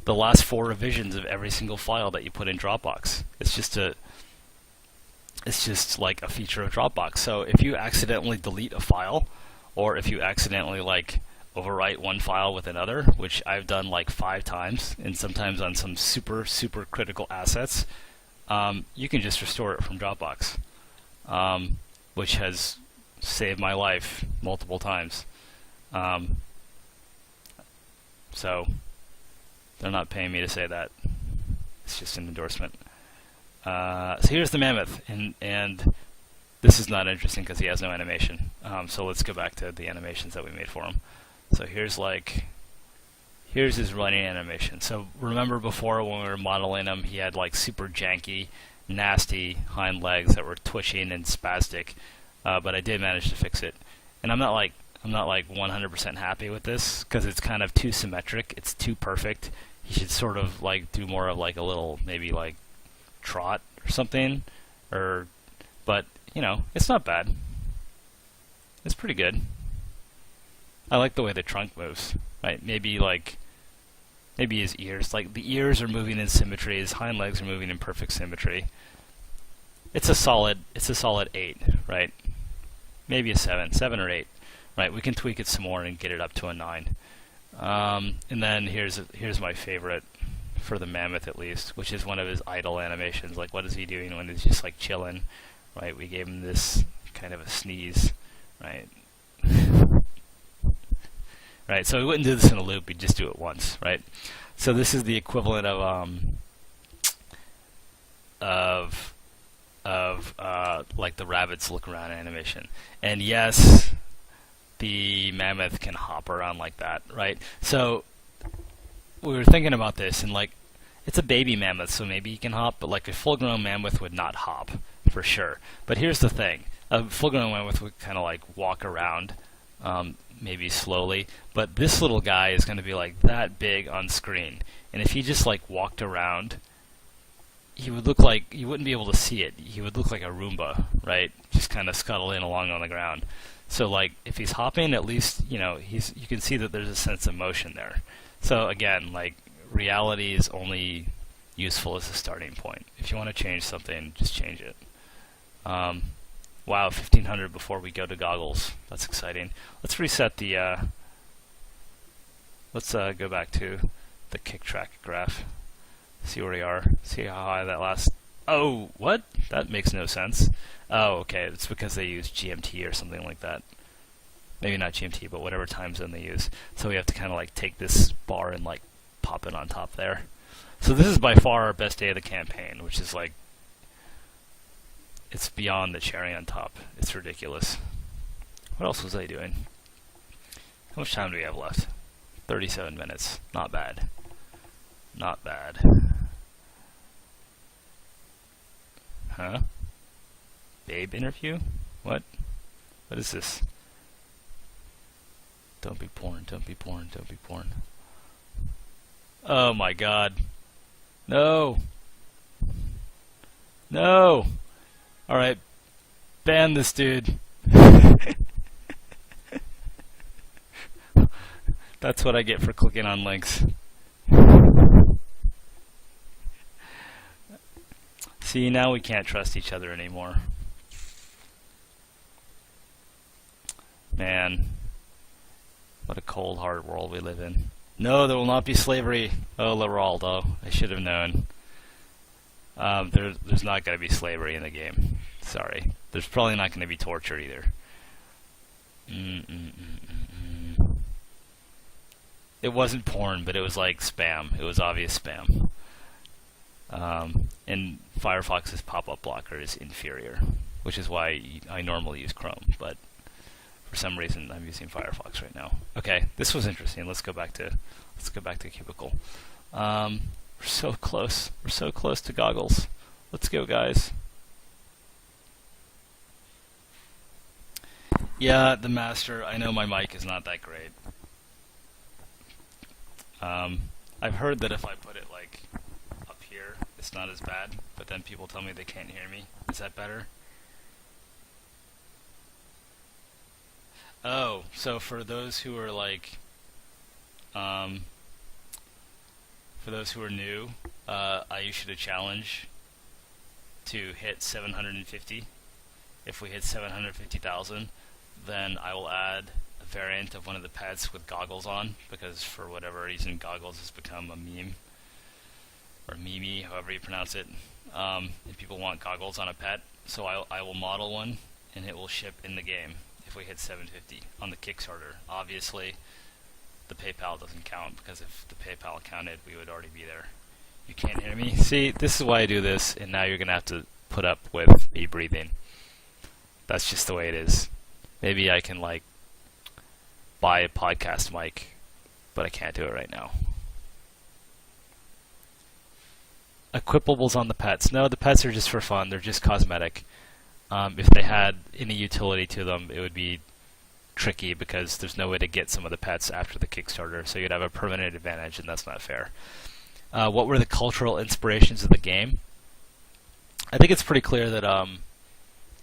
the last 4 revisions of every single file that you put in Dropbox. It's just like a feature of Dropbox. So if you accidentally delete a file, or if you accidentally like overwrite one file with another, which I've done like 5 times, and sometimes on some super critical assets, you can just restore it from Dropbox, which has saved my life multiple times. So they're not paying me to say that. It's just an endorsement. So here's the mammoth, and this is not interesting because he has no animation. So let's go back to the animations that we made for him. So here's his running animation. So remember before when we were modeling him, he had like super janky, nasty hind legs that were twitching and spastic, but I did manage to fix it. And I'm not like 100% happy with this because it's kind of too symmetric. It's too perfect. He should sort of like do more of like a little maybe like trot or something, but you know, it's not bad. It's pretty good. I like the way the trunk moves. Right? Maybe his ears. Like the ears are moving in symmetry. His hind legs are moving in perfect symmetry. It's a solid 8, right? Maybe a 7 or 8. Right? We can tweak it some more and get it up to a 9. And then here's my favorite for the mammoth at least, which is one of his idle animations. Like what is he doing when he's just like chilling? Right? We gave him this kind of a sneeze, right? Right, so we wouldn't do this in a loop, we'd just do it once, right? So this is the equivalent of like the rabbits look around animation. And yes, the mammoth can hop around like that, right? So we were thinking about this, and like it's a baby mammoth, so maybe he can hop, but like a full-grown mammoth would not hop for sure. But here's the thing: a full-grown mammoth would kind of like walk around. Maybe slowly, but this little guy is going to be like that big on screen, and if he just like walked around, he would look like you wouldn't be able to see it. He would look like a Roomba, right? Just kind of scuttling along on the ground. So like if he's hopping, at least you know you can see that there's a sense of motion there. So again, like reality is only useful as a starting point. If you want to change something, just change it. Wow, 1500 before we go to goggles. That's exciting. Let's reset the, let's go back to the kick track graph. See where we are. See how high that last... Oh, what? That makes no sense. Oh, okay. It's because they use GMT or something like that. Maybe not GMT, but whatever time zone they use. So we have to kind of like take this bar and like pop it on top there. So this is by far our best day of the campaign, which is like it's beyond the cherry on top. It's ridiculous. What else was I doing? How much time do we have left? 37 minutes. Not bad. Not bad. Huh? Babe interview? What? What is this? Don't be porn, don't be porn, don't be porn. Oh my god. No. No. Alright, ban this dude. That's what I get for clicking on links. See, now we can't trust each other anymore. Man, what a cold, hard world we live in. No, there will not be slavery. Oh, Leraldo, I should have known. There's not going to be slavery in the game. Sorry. There's probably not going to be torture either. It wasn't porn, but it was like spam. It was obvious spam. And Firefox's pop-up blocker is inferior, which is why I normally use Chrome, but for some reason I'm using Firefox right now. Okay, this was interesting. Let's go back to Cubicle. We're so close. We're so close to goggles. Let's go, guys. Yeah, the master. I know my mic is not that great. I've heard that if I put it like up here, it's not as bad, but then people tell me they can't hear me. Is that better? Oh, so for those who are like, for those who are new, I issued a challenge to hit 750. If we hit 750,000, then I will add a variant of one of the pets with goggles on, because for whatever reason goggles has become a meme, or meme, however you pronounce it, and people want goggles on a pet, so I will model one and it will ship in the game if we hit 750 on the Kickstarter. Obviously the PayPal doesn't count, because if the PayPal counted we would already be there. You can't hear me? See, this is why I do this, and now you're gonna have to put up with me breathing. That's just the way it is. Maybe I can like buy a podcast mic, but I can't do it right now. Equipables on the pets. No, the pets are just for fun. They're just cosmetic. If they had any utility to them, it would be tricky, because there's no way to get some of the pets after the Kickstarter, so you'd have a permanent advantage, and that's not fair. What were the cultural inspirations of the game? I think it's pretty clear that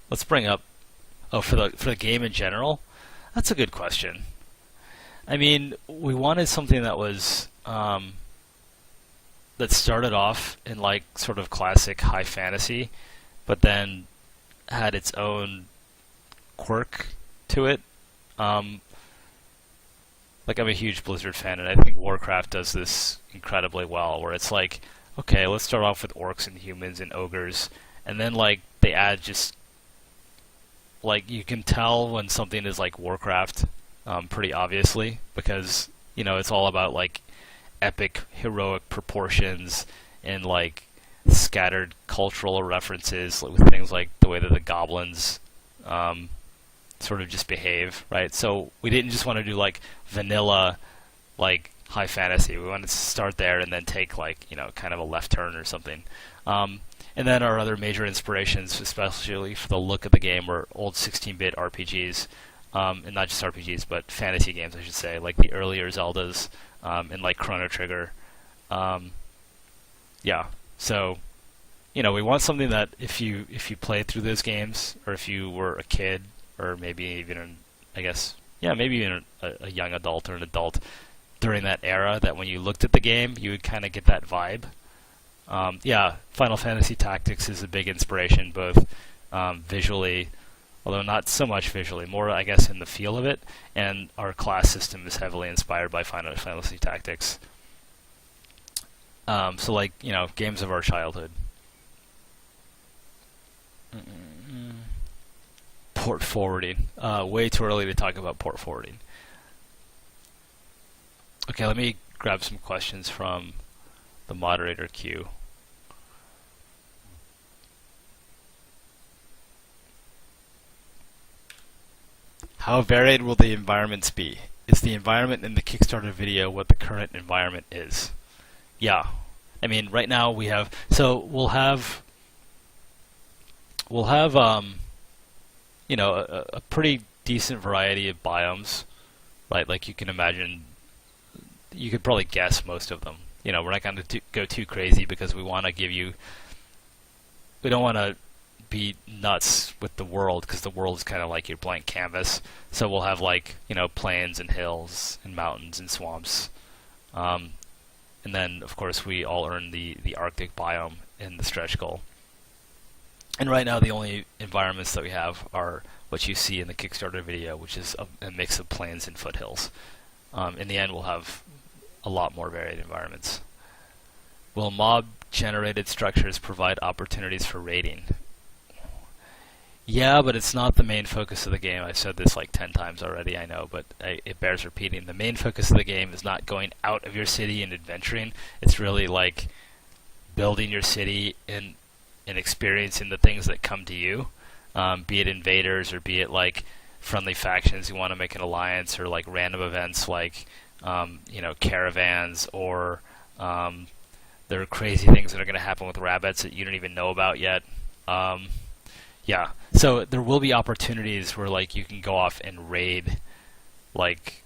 let's bring up for the game in general. That's a good question. I mean, we wanted something that was that started off in like sort of classic high fantasy, but then had its own quirk to it. Like, I'm a huge Blizzard fan, and I think Warcraft does this incredibly well, where it's like, okay, let's start off with orcs and humans and ogres, and then like they add just like, you can tell when something is like Warcraft pretty obviously, because you know it's all about like epic heroic proportions and like scattered cultural references, like, with things like the way that the goblins sort of just behave, right? So we didn't just want to do like vanilla like high fantasy. We wanted to start there and then take like, you know, kind of a left turn or something. And then our other major inspirations, especially for the look of the game, were old 16-bit RPGs, and not just RPGs, but fantasy games, I should say, like the earlier Zeldas, and like Chrono Trigger. Yeah, so, you know, we want something that if you play through those games, or if you were a kid, or maybe even, I guess, yeah, maybe even a young adult or an adult during that era, that when you looked at the game, you would kind of get that vibe. Yeah, Final Fantasy Tactics is a big inspiration, both visually, although not so much visually, more, I guess, in the feel of it, and our class system is heavily inspired by Final Fantasy Tactics. So, like, you know, games of our childhood. Port forwarding. Way too early to talk about port forwarding. Okay, let me grab some questions from the moderator queue. How varied will the environments be? Is the environment in the Kickstarter video what the current environment is? Yeah. I mean, right now we have, so we'll have you know, a pretty decent variety of biomes, right? Like, you can imagine, you could probably guess most of them. we're not going to go too crazy because we want to give you. We don't want to be nuts with the world because the world is kind of like your blank canvas. So we'll have like plains and hills and mountains and swamps, and then of course we all earn the Arctic biome in the stretch goal. And right now the only environments that we have are what you see in the Kickstarter video, which is a mix of plains and foothills. In the end, we'll have a lot more varied environments. Will mob-generated structures provide opportunities for raiding? Yeah, but it's not the main focus of the game. I've said this like 10 times already, I know, but it bears repeating. The main focus of the game is not going out of your city and adventuring. It's really like building your city and experiencing the things that come to you, be it invaders or be it like friendly factions you want to make an alliance, or like random events like caravans, or there are crazy things that are going to happen with rabbits that you don't even know about yet. Yeah, so there will be opportunities where like you can go off and raid like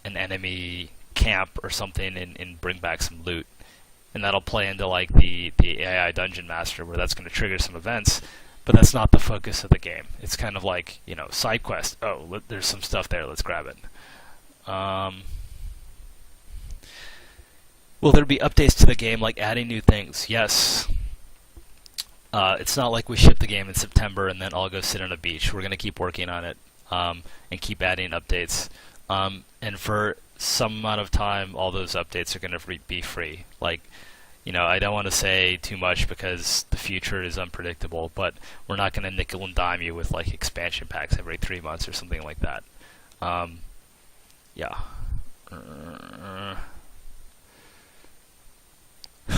an enemy camp or something and bring back some loot. And that'll play into like the AI Dungeon Master, where that's going to trigger some events, but that's not the focus of the game. It's kind of like, side quest. Oh, there's some stuff there, let's grab it. Will there be updates to the game, like adding new things? Yes. It's not like we ship the game in September and then I'll go sit on a beach. We're going to keep working on it and keep adding updates. And for some amount of time, all those updates are going to be free. Like, I don't want to say too much because the future is unpredictable, but we're not going to nickel and dime you with like expansion packs every 3 months or something like that. Yeah.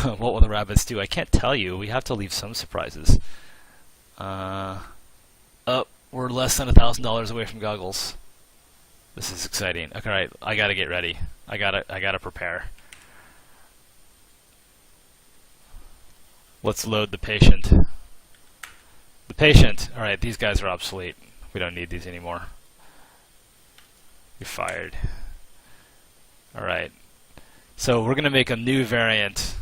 What will the rabbits do? I can't tell you. We have to leave some surprises. We're less than $1,000 away from goggles. This is exciting. Okay, right. I gotta get ready. I gotta prepare. Let's load the patient. The patient. All right, these guys are obsolete. We don't need these anymore. You're fired. All right. So we're gonna make a new variant.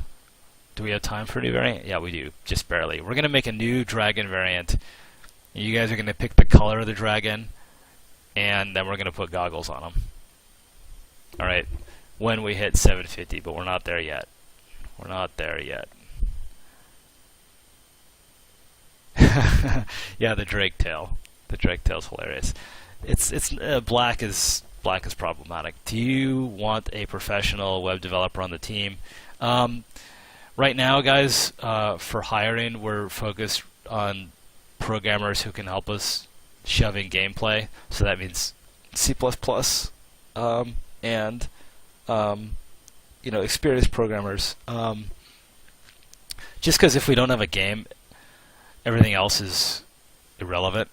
Do we have time for a new variant? Yeah, we do. Just barely. We're gonna make a new dragon variant. You guys are gonna pick the color of the dragon, and then we're going to put goggles on them. Alright, when we hit 750, but we're not there yet. We're not there yet. Yeah, the drake tail. The drake tail's hilarious. It's black is problematic. Do you want a professional web developer on the team? Right now, guys, for hiring, we're focused on programmers who can help us shoving gameplay, so that means C++, and experienced programmers. Just because if we don't have a game, everything else is irrelevant.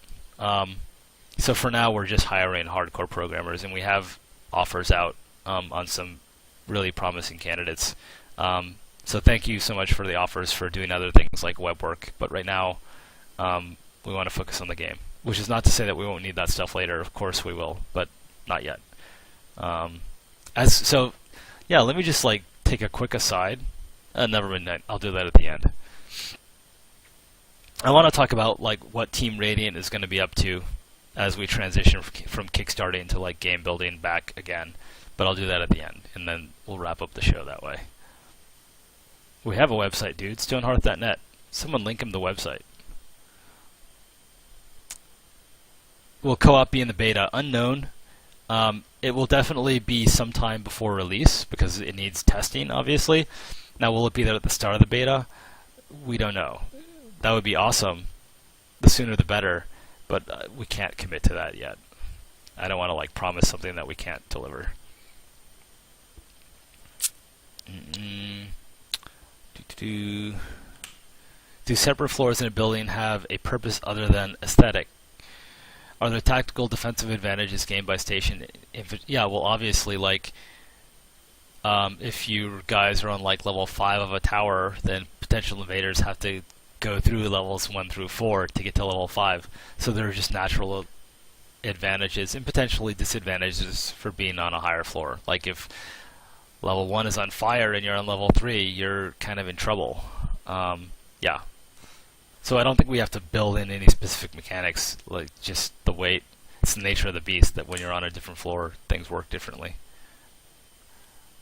So for now, we're just hiring hardcore programmers, and we have offers out on some really promising candidates. So thank you so much for the offers for doing other things like web work, but right now we want to focus on the game. Which is not to say that we won't need that stuff later. Of course we will, but not yet. Yeah, let me just like take a quick aside. Never mind, I'll do that at the end. I want to talk about like what Team Radiant is going to be up to as we transition from Kickstarting to like game building back again. But I'll do that at the end, and then we'll wrap up the show that way. We have a website, dude. Stonehearth.net. Someone link him the website. Will co-op be in the beta? Unknown. It will definitely be sometime before release because it needs testing, obviously. Now, will it be there at the start of the beta? We don't know. That would be awesome. The sooner the better, but we can't commit to that yet. I don't want to like promise something that we can't deliver. Do separate floors in a building have a purpose other than aesthetic? Are there tactical defensive advantages gained by station? Yeah, well, obviously, like, if you guys are on like level 5 of a tower, then potential invaders have to go through levels 1 through 4 to get to level 5. So there are just natural advantages and potentially disadvantages for being on a higher floor. Like if level 1 is on fire and you're on level 3, you're kind of in trouble. Yeah. So I don't think we have to build in any specific mechanics, like just the weight. It's the nature of the beast that when you're on a different floor, things work differently.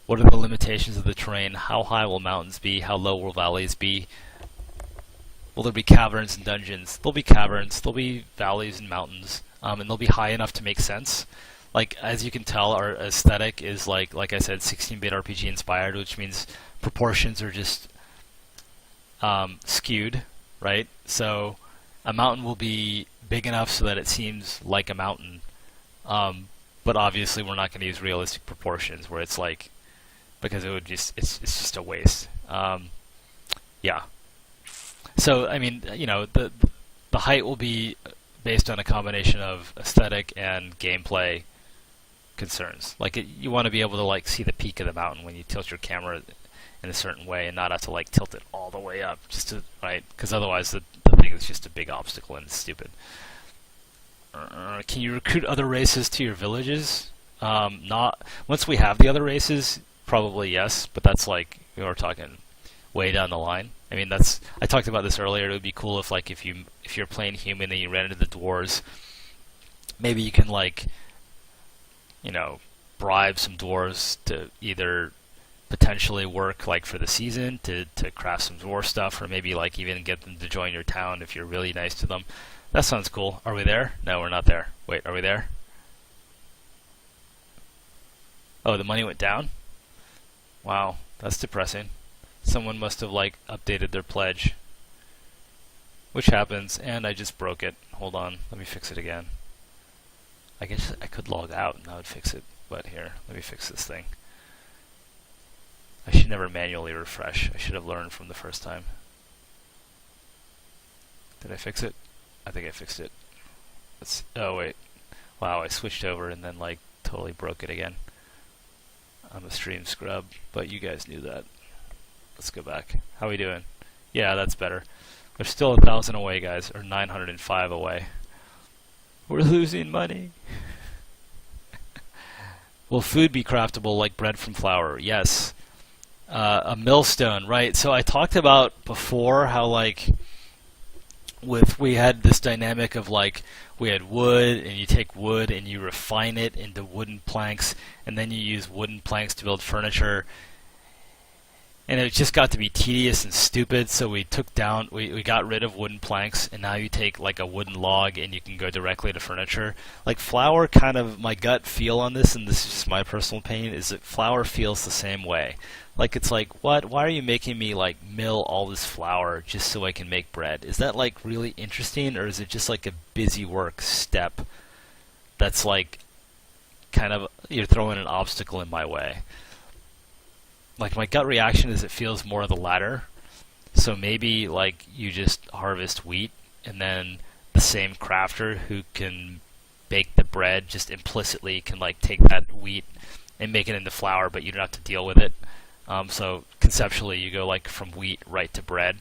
What are the limitations of the terrain? How high will mountains be? How low will valleys be? Will there be caverns and dungeons? There'll be caverns, there'll be valleys and mountains, and they'll be high enough to make sense. Like, as you can tell, our aesthetic is like I said, 16-bit RPG inspired, which means proportions are just skewed, right? So a mountain will be big enough so that it seems like a mountain, but obviously we're not going to use realistic proportions where it's like, because it would just it's just a waste. Yeah. So I mean, you know, the height will be based on a combination of aesthetic and gameplay concerns. Like you want to be able to like see the peak of the mountain when you tilt your camera in a certain way, and not have to like tilt it all the way up just to right, because otherwise the thing is just a big obstacle and it's stupid. Can you recruit other races to your villages? Not once we have the other races, probably yes, but that's like we're talking way down the line. I mean, I talked about this earlier. It would be cool if like if you're playing human and you ran into the dwarves, maybe you can like, you know, bribe some dwarves to either potentially work like for the season to craft some dwarf stuff, or maybe like even get them to join your town if you're really nice to them. That sounds cool. Are we there? No, we're not there. Wait, are we there? Oh, the money went down? Wow, that's depressing. Someone must have like updated their pledge, which happens, and I just broke it. Hold on, let me fix it again. I guess I could log out and that would fix it, but here, let me fix this thing. I should never manually refresh. I should have learned from the first time. Did I fix it? I think I fixed it. Oh wait. Wow, I switched over and then like totally broke it again. I'm a stream scrub, but you guys knew that. Let's go back. How are we doing? Yeah, that's better. We're still 1,000 away, guys, or 905 away. We're losing money. Will food be craftable like bread from flour? Yes. A millstone, right? So I talked about before how like we had this dynamic of like we had wood, and you take wood and you refine it into wooden planks, and then you use wooden planks to build furniture. And it just got to be tedious and stupid, so we got rid of wooden planks, and now you take like a wooden log and you can go directly to furniture. Like flour, kind of my gut feel on this, and this is just my personal opinion, is that flour feels the same way. Like it's like, what? Why are you making me like mill all this flour just so I can make bread? Is that like really interesting, or is it just like a busy work step that's like kind of you're throwing an obstacle in my way? Like my gut reaction is it feels more of the latter. So maybe like you just harvest wheat, and then the same crafter who can bake the bread just implicitly can like take that wheat and make it into flour, but you don't have to deal with it. So conceptually you go like from wheat right to bread.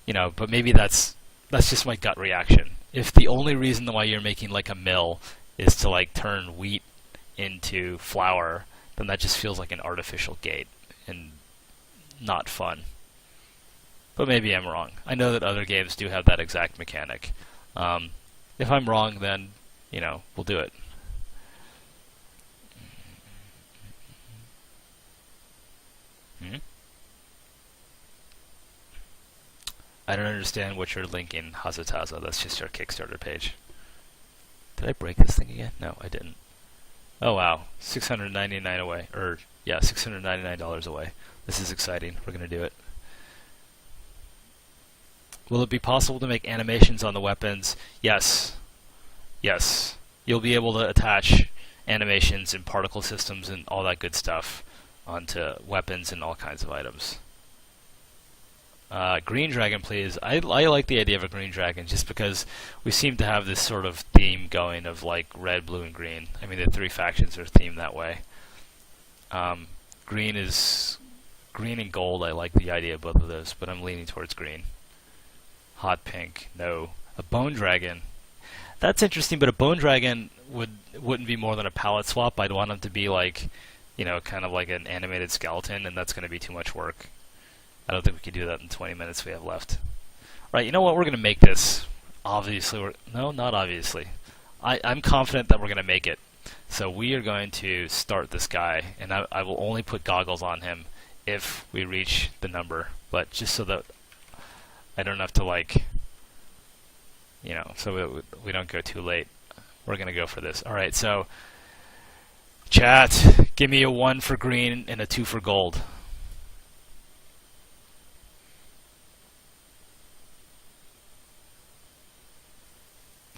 You know, but maybe that's just my gut reaction. If the only reason why you're making like a mill is to like turn wheat into flour, then that just feels like an artificial gate and not fun. But maybe I'm wrong. I know that other games do have that exact mechanic. If I'm wrong, then, you know, we'll do it. I don't understand what you're linking, Hazataza. That's just our Kickstarter page. Did I break this thing again? No, I didn't. Oh wow, $699 away, or yeah, $699 away. This is exciting. We're gonna do it. Will it be possible to make animations on the weapons? Yes. Yes. You'll be able to attach animations and particle systems and all that good stuff onto weapons and all kinds of items. Green dragon, please. I like the idea of a green dragon just because we seem to have this sort of theme going of like red, blue, and green. I mean, the three factions are themed that way. Green and gold. I like the idea of both of those, but I'm leaning towards green. Hot pink. No. A bone dragon. That's interesting, but a bone dragon wouldn't be more than a palette swap. I'd want them to be like, kind of like an animated skeleton, and that's going to be too much work. I don't think we can do that in 20 minutes we have left. Right, you know what? We're going to make this. Obviously, no, not obviously. I'm confident that we're going to make it. So we are going to start this guy, and I will only put goggles on him if we reach the number. But just so that I don't have to so we don't go too late. We're going to go for this. All right, so chat, give me a 1 for green and a 2 for gold.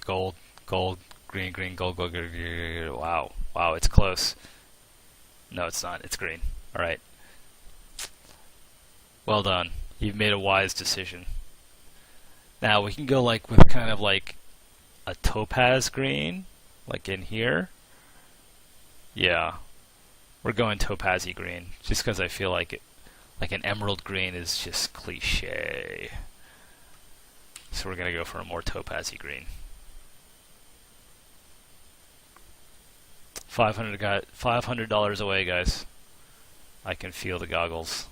Gold, gold, green, green, gold, gold, gold, gold. Wow, wow, it's close. No, it's not. It's green. All right. Well done. You've made a wise decision. Now we can go with kind of like a topaz green, like in here. Yeah, we're going topaz-y green, just because I feel like it, like an emerald green is just cliche. So we're gonna go for a more topaz-y green. $500 away, guys. I can feel the goggles.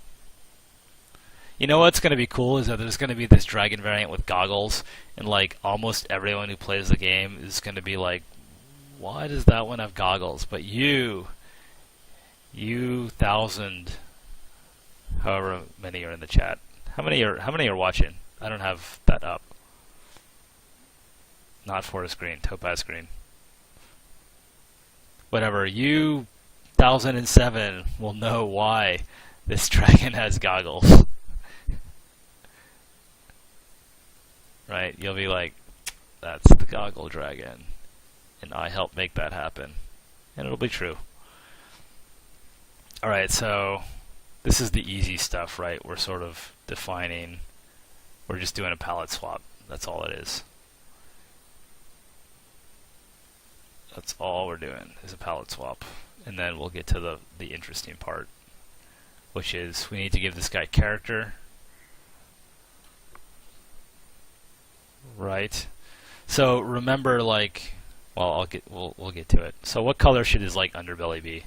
You know what's going to be cool is that there's going to be this dragon variant with goggles, and almost everyone who plays the game is going to be like, why does that one have goggles? But you thousand, however many are in the chat. How many are watching? I don't have that up. Not forest green, topaz green. Whatever, you 1007 will know why this dragon has goggles. Right? You'll be like, that's the goggle dragon. And I helped make that happen. And it'll be true. Alright, so this is the easy stuff, right? We're sort of defining, we're just doing a palette swap. That's all it is. That's all we're doing is a palette swap. And then we'll get to the interesting part, which is we need to give this guy character. Right. So remember, we'll get to it. So what color should his underbelly be?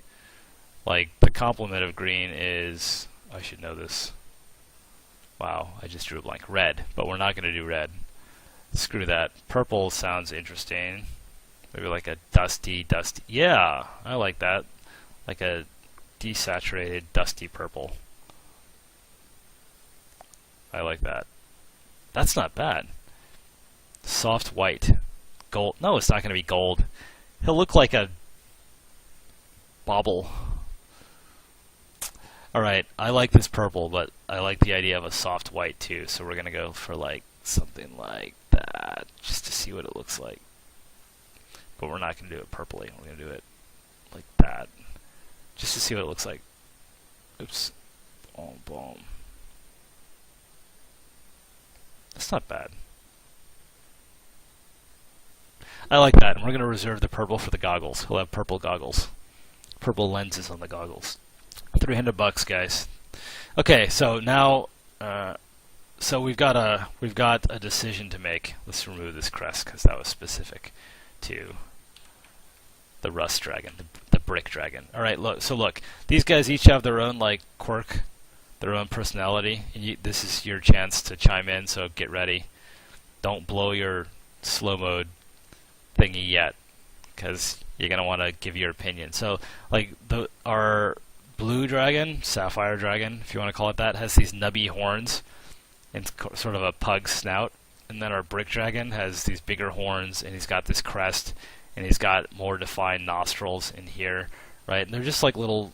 The complement of green is, I should know this. Wow, I just drew a blank. Red, but we're not going to do red. Screw that. Purple sounds interesting. Maybe like a dusty. Yeah, I like that. Like a desaturated, dusty purple. I like that. That's not bad. Soft white. Gold. No, it's not going to be gold. He'll look like a bauble. Alright, I like this purple, but I like the idea of a soft white too, so we're going to go for something like that, just to see what it looks like. But we're not going to do it purpley. We're going to do it like that, just to see what it looks like. Oops. Boom, boom. That's not bad. I like that, and we're going to reserve the purple for the goggles. He'll have purple goggles. Purple lenses on the goggles. $300, guys. Okay, so now, so we've got a decision to make. Let's remove this crest because that was specific to the rust dragon, the brick dragon. All right, look, these guys each have their own quirk, their own personality. And this is your chance to chime in. So get ready. Don't blow your slow mode thingy yet, because you're gonna want to give your opinion. So our blue dragon, sapphire dragon, if you want to call it that, has these nubby horns and sort of a pug snout, and then our brick dragon has these bigger horns, and he's got this crest, and he's got more defined nostrils in here, right? And they're just like little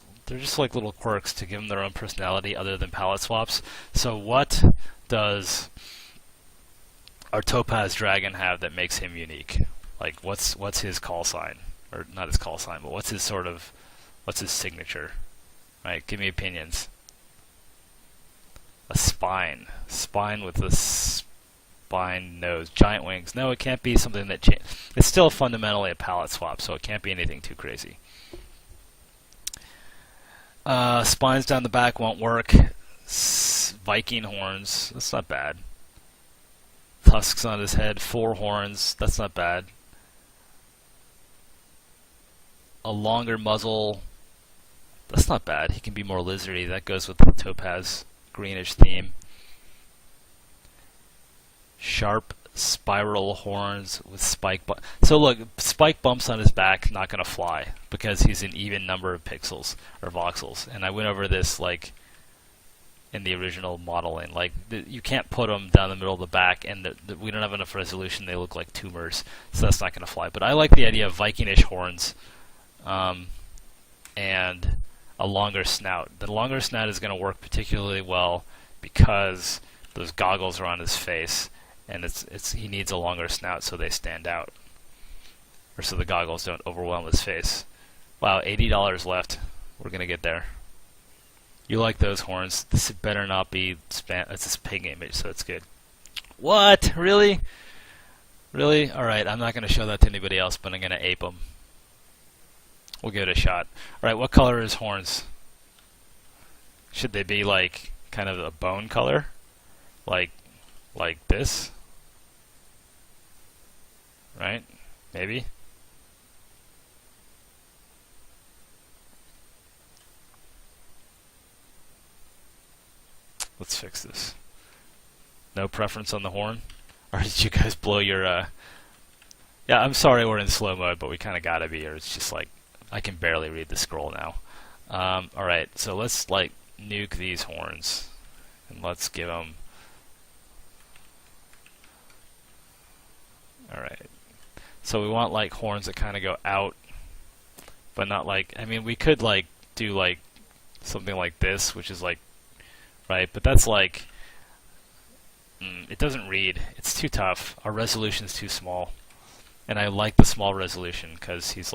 quirks to give them their own personality, other than palette swaps. So what does our topaz dragon have that makes him unique? What's his call sign, or not his call sign, but what's his signature? Right, give me opinions. A spine with a spine nose, giant wings. No, it can't be something that it's still fundamentally a palette swap, so it can't be anything too crazy. Spines down the back won't work. Viking horns, that's not bad. Tusks on his head, 4 horns, that's not bad. A longer muzzle, That's not bad. He can be more lizardy. That goes with the topaz greenish theme. Sharp spiral horns with spike so look, spike bumps on his back, not going to fly because he's an even number of pixels or voxels. And I went over this like in the original modeling. Like you can't put them down the middle of the back, and we don't have enough resolution. They look like tumors, so that's not going to fly. But I like the idea of Vikingish horns and a longer snout. The longer snout is going to work particularly well because those goggles are on his face. And he needs a longer snout so they stand out, or so the goggles don't overwhelm his face. Wow, $80 left. We're gonna get there. You like those horns? This better not be spam. It's a pig image, so it's good. What? Really? Really? All right. I'm not gonna show that to anybody else, but I'm gonna ape them. We'll give it a shot. All right. What color is horns? Should they be like kind of a bone color, like this? Right? Maybe? Let's fix this. No preference on the horn? Or did you guys blow your, Yeah, I'm sorry we're in slow mode, but we kind of gotta be, or it's just like, I can barely read the scroll now. Alright, so let's, like, nuke these horns. And let's give them... Alright. So we want like horns that kind of go out, but not like, I mean, we could like do like something like this, which is like, right, but that's like, it doesn't read. It's too tough. Our resolution is too small. And I like the small resolution because he's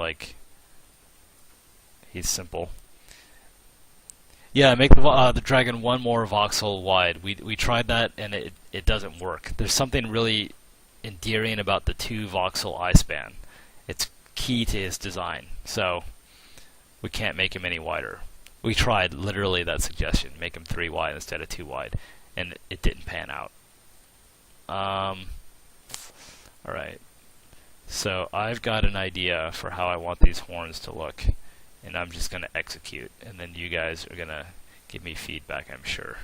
simple. Yeah, make the dragon one more voxel wide. We tried that and it doesn't work. There's something really endearing about the 2 voxel eye span. It's key to his design, so we can't make him any wider. We tried literally that suggestion, make him 3 wide instead of 2 wide, and it didn't pan out. Alright, so I've got an idea for how I want these horns to look, and I'm just going to execute, and then you guys are going to give me feedback, I'm sure.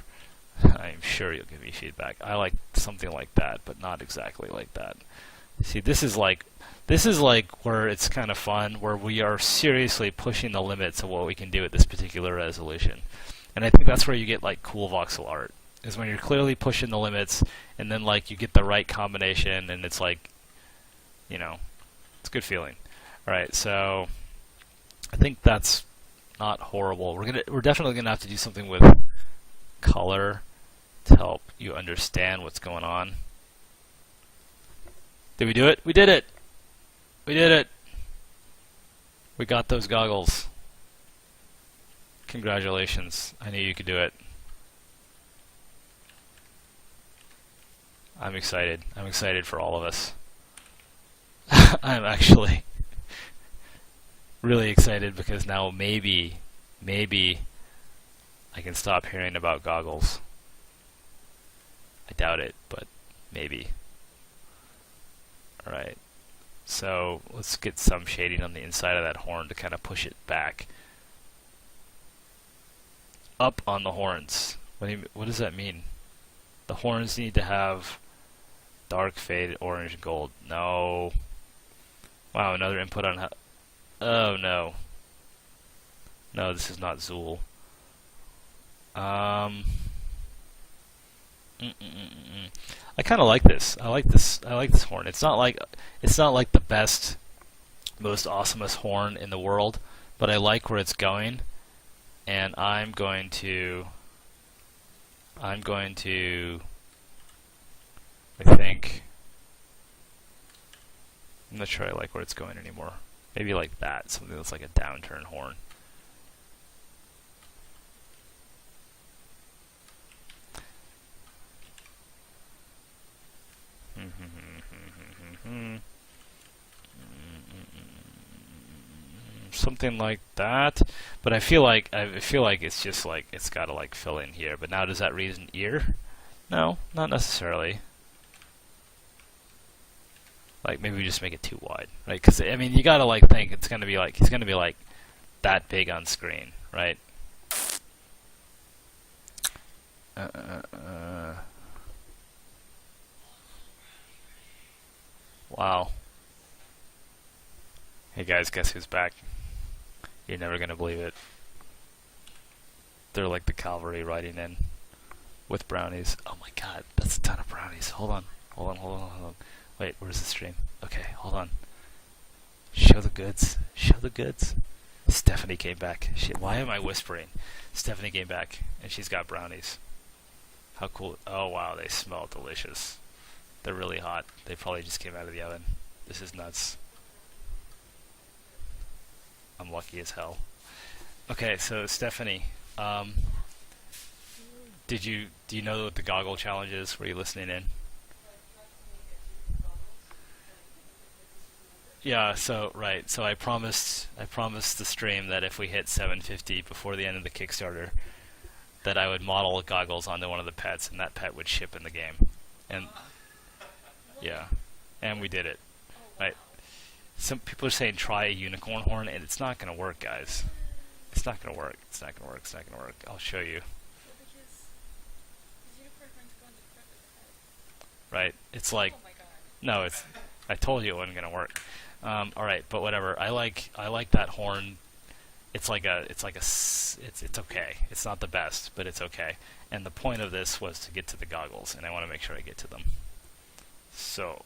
I'm sure you'll give me feedback. I like something like that, but not exactly like that. See, this is like where it's kind of fun, where we are seriously pushing the limits of what we can do at this particular resolution. And I think that's where you get like cool voxel art, is when you're clearly pushing the limits, and then like you get the right combination, and it's like, you know, it's a good feeling. All right, so I think that's not horrible. We're definitely gonna have to do something with color to help you understand what's going on. Did we do it? We did it! We did it! We got those goggles. Congratulations. I knew you could do it. I'm excited. I'm excited for all of us. I'm actually really excited because now maybe I can stop hearing about goggles. I doubt it, but maybe. Alright, so let's get some shading on the inside of that horn to kind of push it back. Up on the horns. What does that mean? The horns need to have dark faded orange and gold. No. Wow, another input on how... Oh no. No, this is not Zool. I kind of like this. I like this horn. It's not like the best, most awesomest horn in the world, but I like where it's going, and I'm going to I think, I'm not sure I like where it's going anymore. Maybe like that, something that's like a downturn horn. Something like that, but I feel like it's just like it's got to like fill in here. But now, does that read an ear? No, not necessarily. Like maybe we just make it too wide, right? Because I mean, you gotta like think it's gonna be like he's gonna be like that big on screen, right? Wow. Hey guys, guess who's back? You're never gonna believe it. They're like the cavalry riding in with brownies. Oh my god, that's a ton of brownies. Hold on. Wait, where's the stream? Okay, hold on. Show the goods. Show the goods. Stephanie came back. Shit, why am I whispering? Stephanie came back, and she's got brownies. How cool. Oh wow, they smell delicious. They're really hot. They probably just came out of the oven. This is nuts. I'm lucky as hell. Okay, so Stephanie, do you know what the goggle challenge is? Were you listening in? Yeah, so right. So I promised the stream that if we hit 750 before the end of the Kickstarter, that I would model goggles onto one of the pets, and that pet would ship in the game. And yeah, and we did it. Right. Some people are saying try a unicorn horn, and it's not gonna work, guys. It's not gonna work. It's not gonna work. It's not gonna work. I'll show you. Right. It's like no. It's. I told you it wasn't gonna work. All right, but whatever. I like that horn. It's okay. It's not the best, but it's okay. And the point of this was to get to the goggles, and I want to make sure I get to them. So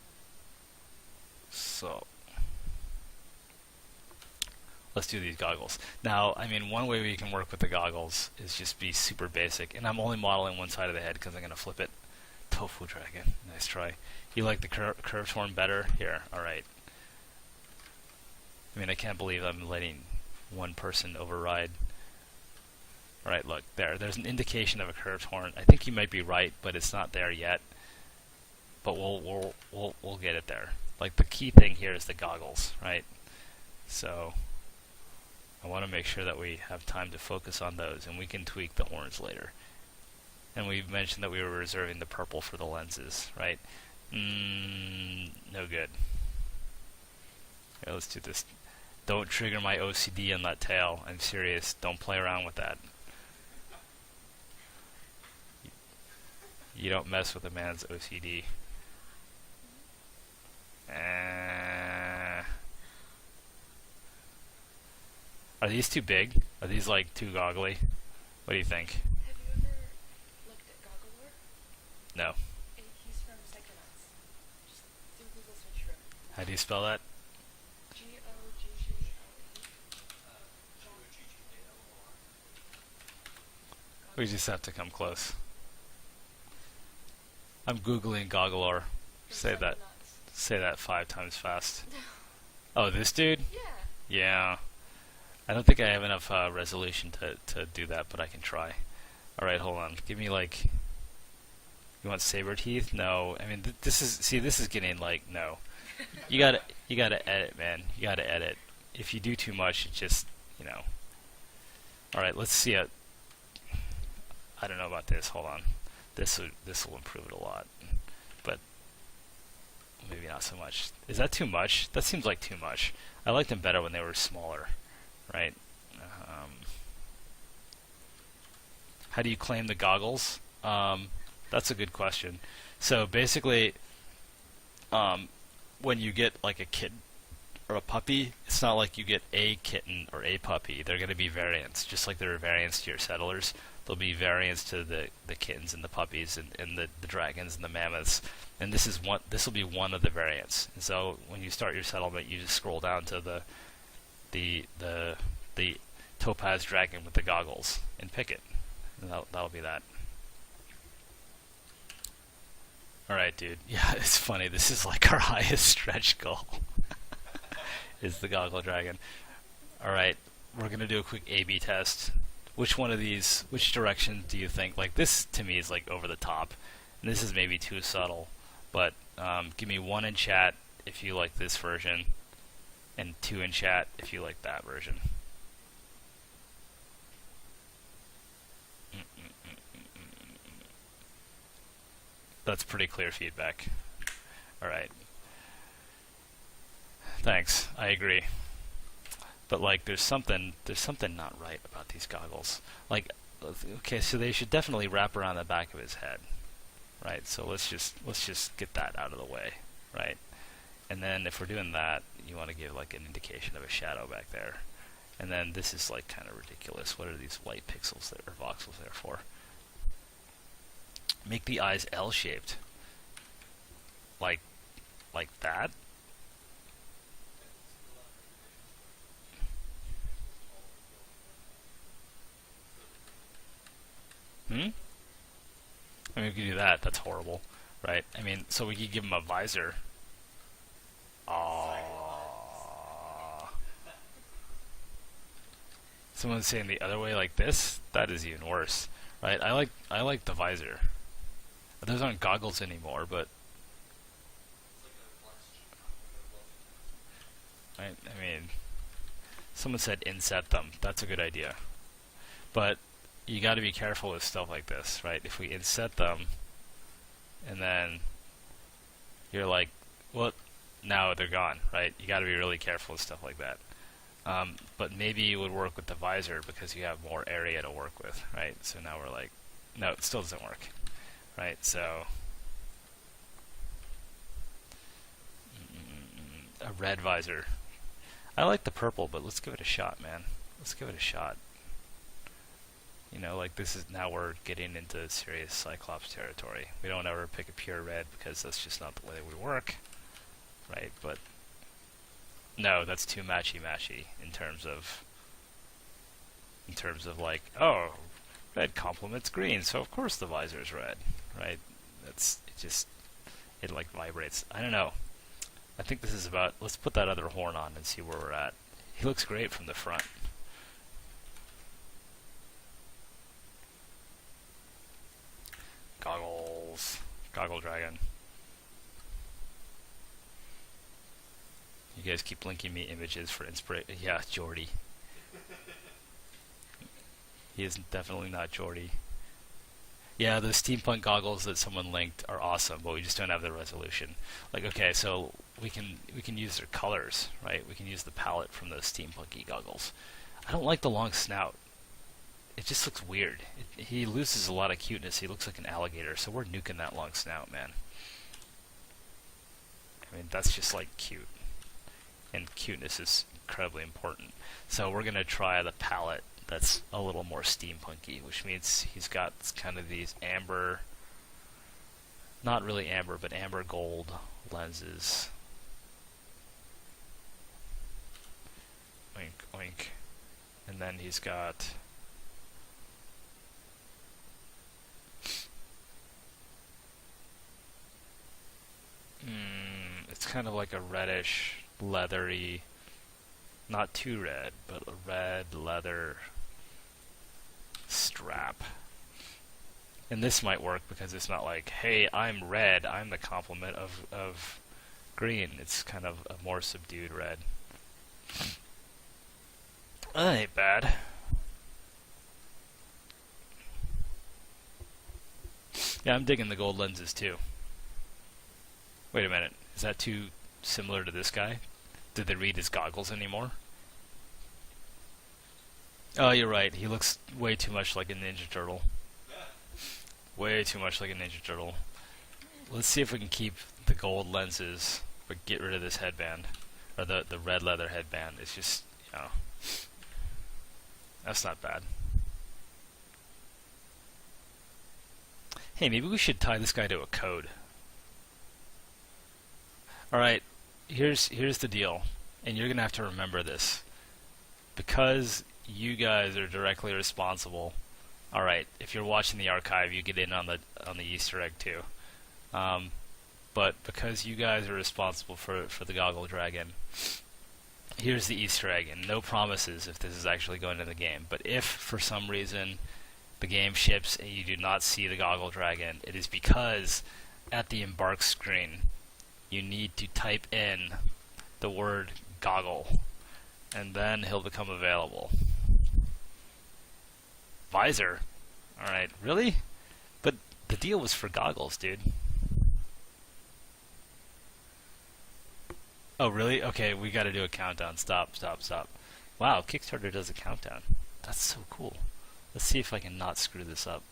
let's do these goggles. Now, I mean, one way we can work with the goggles is just be super basic, and I'm only modeling one side of the head because I'm going to flip it. Tofu dragon. Nice try. You like the curved horn better? Here, alright. I mean, I can't believe I'm letting one person override. Alright, look, there's an indication of a curved horn. I think you might be right, but it's not there yet. But we'll get it there. Like, the key thing here is the goggles, right? So I want to make sure that we have time to focus on those, and we can tweak the horns later. And we mentioned that we were reserving the purple for the lenses, right? No good. Okay, let's do this. Don't trigger my OCD on that tail. I'm serious. Don't play around with that. You don't mess with a man's OCD. Are these too big? Are these like too goggly? What do you think? Have you ever looked at Gogglelore? No. He's from Psychonauts. Just do Google search for him. How do you spell that? Goggle. We just have to come close. I'm Googling Gogglelore. Say that. Say that 5 times fast. Oh, this dude? Yeah. Yeah. I don't think I have enough resolution to do that, but I can try. Alright, hold on. Give me like... You want saber teeth? No. I mean, this is getting like, no. You gotta edit, man. You gotta edit. If you do too much, it just, you know. Alright, let's see it. I don't know about this. Hold on. This will improve it a lot. But maybe not so much. Is that too much? That seems like too much. I liked them better when they were smaller. Right? How do you claim the goggles? That's a good question. So basically, when you get like a kitten or a puppy, it's not like you get a kitten or a puppy. They're going to be variants, just like there are variants to your settlers. There'll be variants to the kittens and the puppies and the dragons and the mammoths. And this will be one of the variants. And so when you start your settlement, you just scroll down to the topaz dragon with the goggles and pick it. And that'll be that. Alright, dude. Yeah, it's funny. This is like our highest stretch goal. Is the goggle dragon. Alright, we're going to do a quick A/B test. Which direction do you think? Like, this to me is like over the top. And this is maybe too subtle. But give me 1 in chat if you like this version. And 2 in chat if you like that version. That's pretty clear feedback. Alright. Thanks. I agree. but like there's something not right about these goggles. Like, okay, so they should definitely wrap around the back of his head, right? So let's just get that out of the way, right? And then if we're doing that, you want to give like an indication of a shadow back there. And then this is like kind of ridiculous. What are these white pixels that or voxels there for? Make the eyes L-shaped. Like that? Hmm? I mean, we could do that. That's horrible, right? I mean, so we could give him a visor. Aww. Someone's saying the other way like this? That is even worse, right? I like the visor. Those aren't goggles anymore, but right? I mean, someone said inset them. That's a good idea. But you got to be careful with stuff like this, right? If we inset them, and then you're like, well, now they're gone, right? You got to be really careful with stuff like that. But maybe you would work with the visor because you have more area to work with, right? So now we're like, no, it still doesn't work, right? So a red visor. I like the purple, but let's give it a shot, man. Let's give it a shot. You know, like this is now we're getting into serious Cyclops territory. We don't ever pick a pure red because that's just not the way we work, right? But no, that's too matchy in terms of like, oh, red complements green, so of course the visor's red, right? It like vibrates. I don't know. I think this is about. Let's put that other horn on and see where we're at. He looks great from the front. Goggles. Goggle dragon. You guys keep linking me images for inspiration. Yeah, Jordy. He is definitely not Jordy. Yeah, the steampunk goggles that someone linked are awesome, but we just don't have the resolution. Like, okay, so we can use their colors, right? We can use the palette from those steampunky goggles. I don't like the long snout. It just looks weird. He loses a lot of cuteness. He looks like an alligator, so we're nuking that long snout, man. I mean, that's just like cute. And cuteness is incredibly important. So we're going to try the palette that's a little more steampunky, which means he's got kind of these amber, not really amber, but amber gold lenses. Oink, oink. And then he's got it's kind of like a reddish, leathery, not too red, but a red leather strap. And this might work because it's not like, hey, I'm red, I'm the complement of green. It's kind of a more subdued red. That ain't bad. Yeah, I'm digging the gold lenses too. Wait a minute, is that too similar to this guy? Did they read his goggles anymore? Oh, you're right. He looks way too much like a Ninja Turtle. Way too much like a Ninja Turtle. Let's see if we can keep the gold lenses, but get rid of this headband. Or the red leather headband. It's just, you know, that's not bad. Hey, maybe we should tie this guy to a code. Alright, here's the deal. And you're going to have to remember this. Because you guys are directly responsible. Alright, if you're watching the archive, you get in on the Easter egg too. But because you guys are responsible for the Goggle Dragon, here's the Easter egg, and no promises if this is actually going in the game. But if, for some reason, the game ships and you do not see the Goggle Dragon, it is because at the embark screen, you need to type in the word goggle, and then he'll become available. Visor? Alright, really? But the deal was for goggles, dude. Oh, really? Okay, we gotta do a countdown. Stop. Wow, Kickstarter does a countdown. That's so cool. Let's see if I can not screw this up.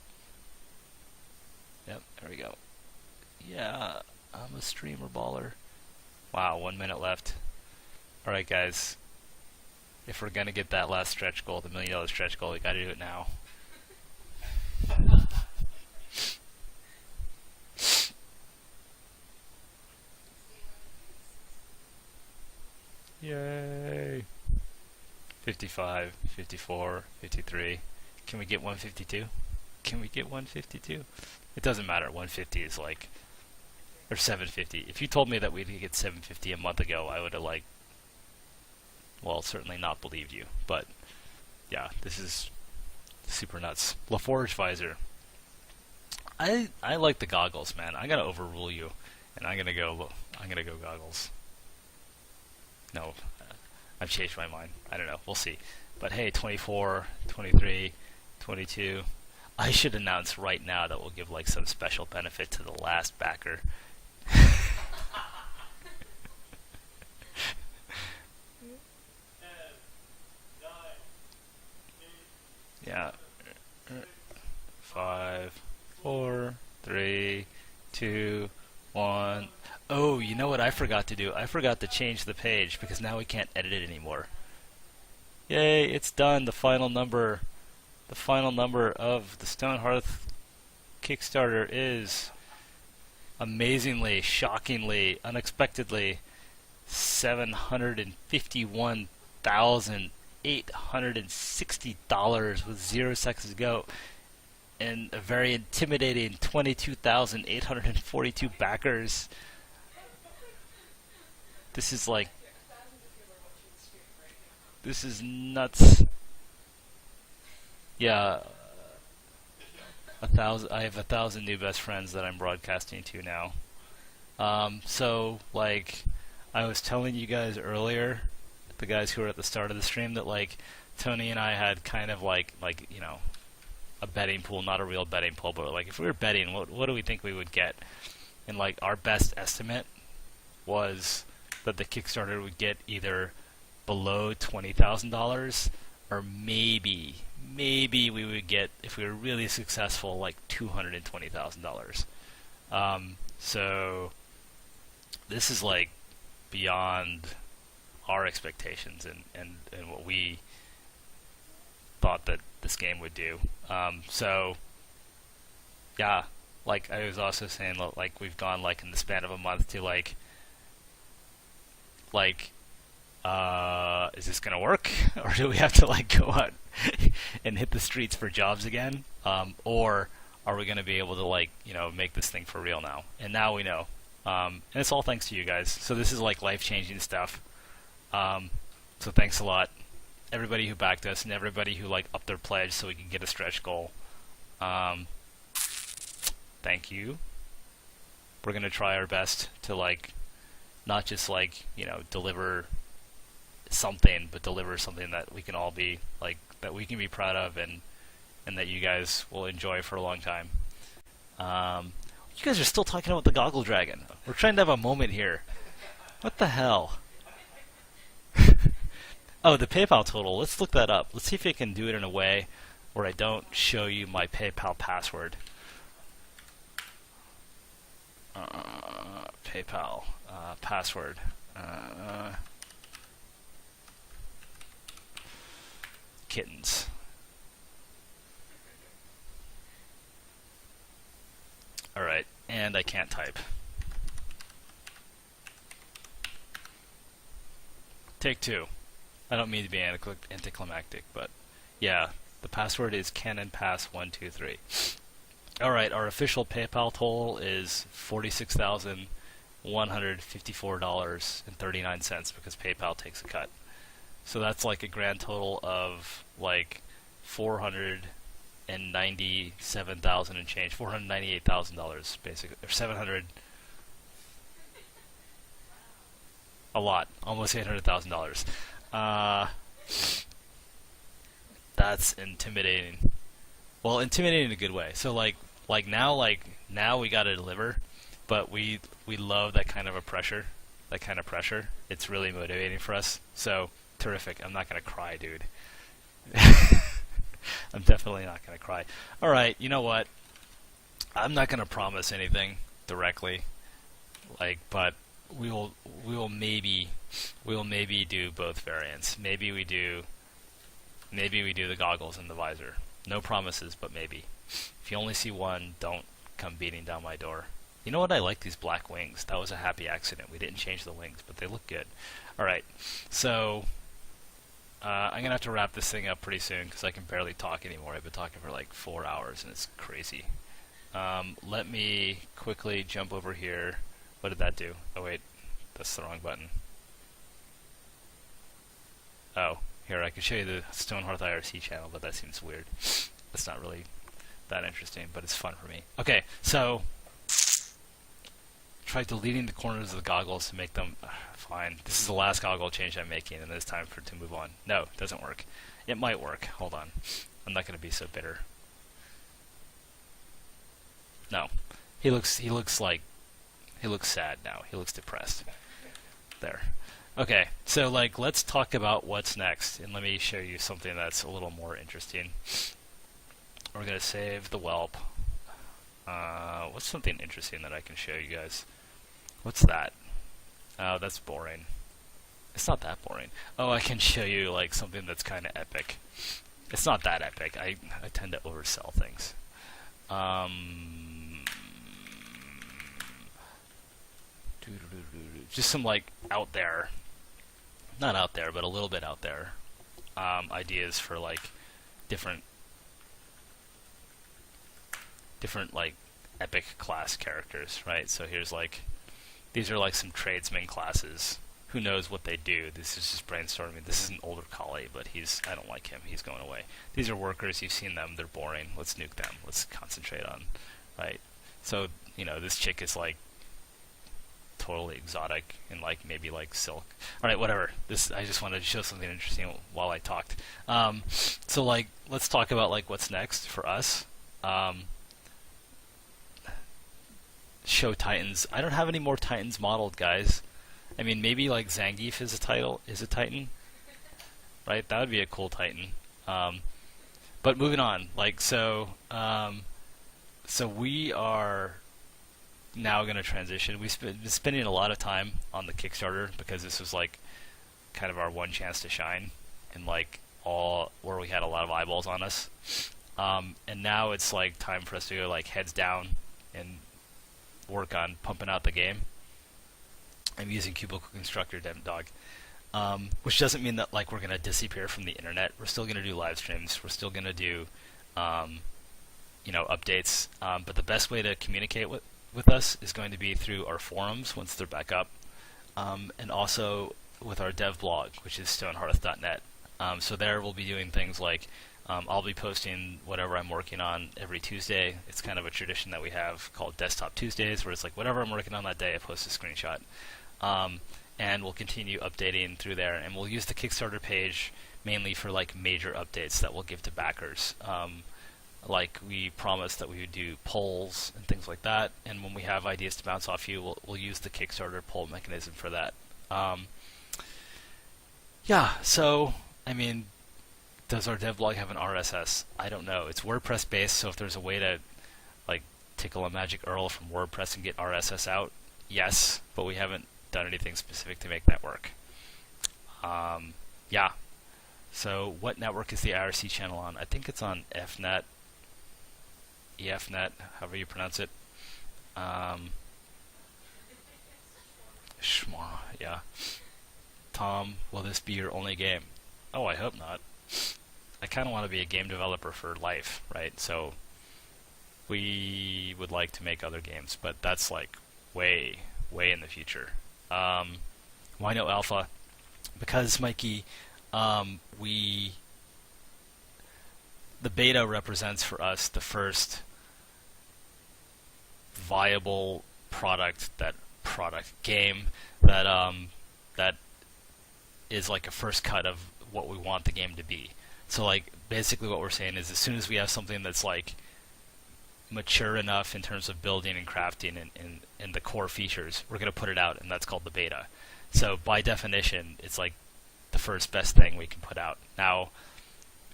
Yep, there we go. Yeah, I'm a streamer baller. Wow, 1 minute left. Alright guys, if we're gonna get that last stretch goal, the $1 million stretch goal, we gotta do it now. Yay! 55, 54, 53. Can we get 152? Can we get 152? It doesn't matter. 150 is like, or 750. If you told me that we could get 750 a month ago, I would have like, well, certainly not believed you. But yeah, this is super nuts. LaForge visor. I like the goggles, man. I gotta overrule you, and I'm gonna go goggles. No, I've changed my mind. I don't know. We'll see. But hey, 24, 23, 22. I should announce right now that we'll give like some special benefit to the last backer. Yeah. 5, 4, 3, 2, 1. Oh, you know what I forgot to do? I forgot to change the page because now we can't edit it anymore. Yay, it's done. The final number of the Stonehearth Kickstarter is amazingly, shockingly, unexpectedly $751,860 with 0 seconds to go, and a very intimidating 22,842 backers. This is like, this is nuts. Yeah, I have 1,000 new best friends that I'm broadcasting to now. So like, I was telling you guys earlier, the guys who were at the start of the stream, that like Tony and I had kind of like you know, a betting pool, not a real betting pool, but like if we were betting, what do we think we would get? And like our best estimate was that the Kickstarter would get either below $20,000 or maybe we would get, if we were really successful, like $220,000. So this is like beyond our expectations and what we thought that this game would do. So yeah, like I was also saying, like we've gone like in the span of a month to like is this gonna work, or do we have to like go out and hit the streets for jobs again, or are we gonna be able to like, you know, make this thing for real now? And now we know, and it's all thanks to you guys. So this is like life-changing stuff. So thanks a lot, everybody who backed us and everybody who like upped their pledge so we can get a stretch goal. Thank you. We're gonna try our best to like not just like, you know, deliver something, but deliver something that we can all be like, that we can be proud of, and that you guys will enjoy for a long time. You guys are still talking about the Goggle Dragon. We're trying to have a moment here. What the hell? Oh, the PayPal total. Let's look that up. Let's see if I can do it in a way where I don't show you my PayPal password. PayPal password. Kittens. Alright, and I can't type. Take two. I don't mean to be anticlimactic, but yeah, the password is CanonPass123. Alright, our official PayPal total is $46,154.39 because PayPal takes a cut. So that's like a grand total of like $497,000 and change, $498,000 basically, or 700. A lot, almost $800,000. That's intimidating. Well, intimidating in a good way. So like now we gotta deliver, but we love that kind of pressure. It's really motivating for us. So Terrific. I'm not gonna cry, dude. I'm definitely not gonna cry. All right, you know what? I'm not gonna promise anything directly, but we will maybe do both variants. Maybe we do the goggles and the visor. No promises, but maybe. If you only see one, don't come beating down my door. You know what? I like these black wings. That was a happy accident. We didn't change the wings, but they look good. All right, so I'm gonna have to wrap this thing up pretty soon because I can barely talk anymore. I've been talking for like 4 hours, and it's crazy. Let me quickly jump over here. What did that do? Oh wait, that's the wrong button. Oh, here, I can show you the Stonehearth IRC channel, but that seems weird. That's not really that interesting, but it's fun for me. Okay, so try deleting the corners of the goggles to make them fine. This is the last goggle change I'm making, and it's time to move on. No, it doesn't work. It might work. Hold on. I'm not going to be so bitter. No, he looks sad now. He looks depressed. There. Okay, so let's talk about what's next, and let me show you something that's a little more interesting. We're gonna save the whelp. What's something interesting that I can show you guys? What's that? Oh, that's boring. It's not that boring. Oh, I can show you something that's kind of epic. It's not that epic. I tend to oversell things. Just some out there, not out there, but a little bit out there, ideas for different epic class characters, right? So here's these are some tradesman classes. Who knows what they do? This is just brainstorming. This is an older collie, but I don't like him. He's going away. These are workers. You've seen them. They're boring. Let's nuke them. Let's concentrate on, right? So this chick is totally exotic and maybe silk. All right, whatever. I just wanted to show something interesting while I talked. So let's talk about what's next for us. Show Titans. I don't have any more Titans modeled, guys. I mean, maybe Zangief is a Titan, right? That would be a cool Titan. But moving on, so we are now going to transition. We've been spending a lot of time on the Kickstarter because this was kind of our one chance to shine, and all where we had a lot of eyeballs on us. And now it's time for us to go heads down and work on pumping out the game. I'm using Cubicle Constructor Dog, which doesn't mean that we're going to disappear from the internet. We're still going to do live streams. We're still going to do updates. But the best way to communicate with us is going to be through our forums once they're back up, and also with our dev blog, which is stonehearth.net. So there we'll be doing things I'll be posting whatever I'm working on every Tuesday. It's kind of a tradition that we have called Desktop Tuesdays, where it's whatever I'm working on that day, I post a screenshot. And we'll continue updating through there, and we'll use the Kickstarter page mainly for major updates that we'll give to backers. We promised that we would do polls and things like that, and when we have ideas to bounce off you, we'll use the Kickstarter poll mechanism for that. Yeah, so I mean, does our dev blog have an RSS? I don't know. It's WordPress based, so if there's a way to tickle a magic URL from WordPress and get RSS out, yes, but we haven't done anything specific to make that work. Yeah. So what network is the IRC channel on? I think it's on FNet, EFNet, however you pronounce it. Schmar, yeah. Tom, will this be your only game? Oh, I hope not. I kind of want to be a game developer for life, right? So we would like to make other games, but that's way in the future. Why no alpha? Because, Mikey, the beta represents for us the first viable game that is a first cut of what we want the game to be. So basically what we're saying is as soon as we have something that's mature enough in terms of building and crafting and the core features, we're going to put it out, and that's called the beta. So by definition, it's the first best thing we can put out. Now,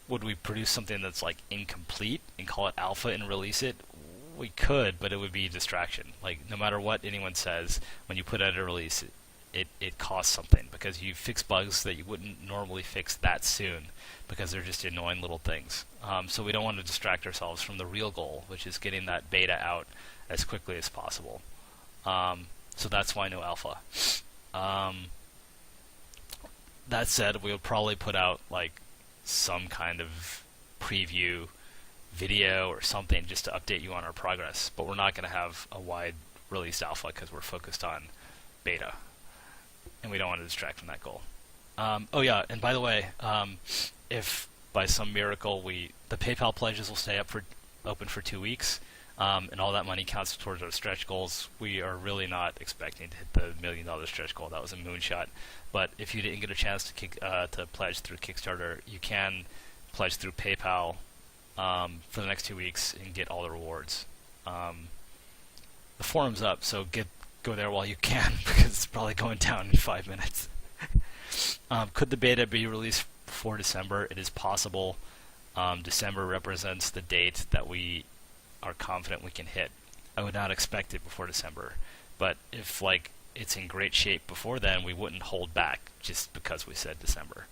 would we produce something that's like incomplete and call it alpha and release it? We could, but it would be a distraction. Like, no matter what anyone says, when you put out a release, it costs something, because you fix bugs that you wouldn't normally fix that soon, because they're just annoying little things. So we don't want to distract ourselves from the real goal, which is getting that beta out as quickly as possible. So that's why no alpha. That said, we'll probably put out like some kind of preview video or something just to update you on our progress, but we're not going to have a wide release alpha because we're focused on beta, and we don't want to distract from that goal. Oh yeah, and by the way, if by some miracle the PayPal pledges will stay open for 2 weeks, and all that money counts towards our stretch goals, we are really not expecting to hit the $1 million stretch goal. That was a moonshot. But if you didn't get a chance to pledge through Kickstarter, you can pledge through PayPal for the next 2 weeks and get all the rewards. The forum's up, so go there while you can, because it's probably going down in 5 minutes. Could the beta be released before December? It is possible. December represents the date that we are confident we can hit. I would not expect it before December, but if it's in great shape before then, we wouldn't hold back just because we said December.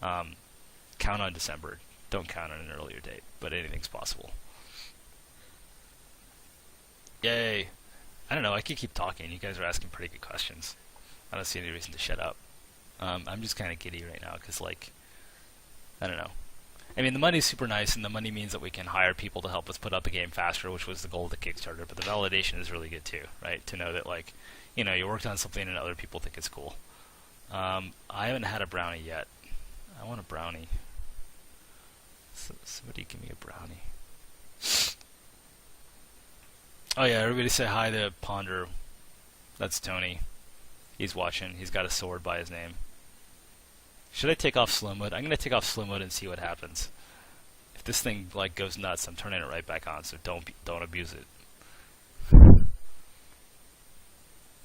Count on December. Don't count on an earlier date, but anything's possible. Yay! I don't know, I could keep talking. You guys are asking pretty good questions. I don't see any reason to shut up. I'm just kind of giddy right now because, I don't know. I mean, the money's super nice, and the money means that we can hire people to help us put up the game faster, which was the goal of the Kickstarter, but the validation is really good too, right? To know that, you worked on something and other people think it's cool. I haven't had a brownie yet. I want a brownie. Somebody give me a brownie. Oh yeah, everybody say hi to Ponder. That's Tony. He's watching. He's got a sword by his name. Should I take off slow mode? I'm going to take off slow mode and see what happens. If this thing goes nuts, I'm turning it right back on, so don't abuse it.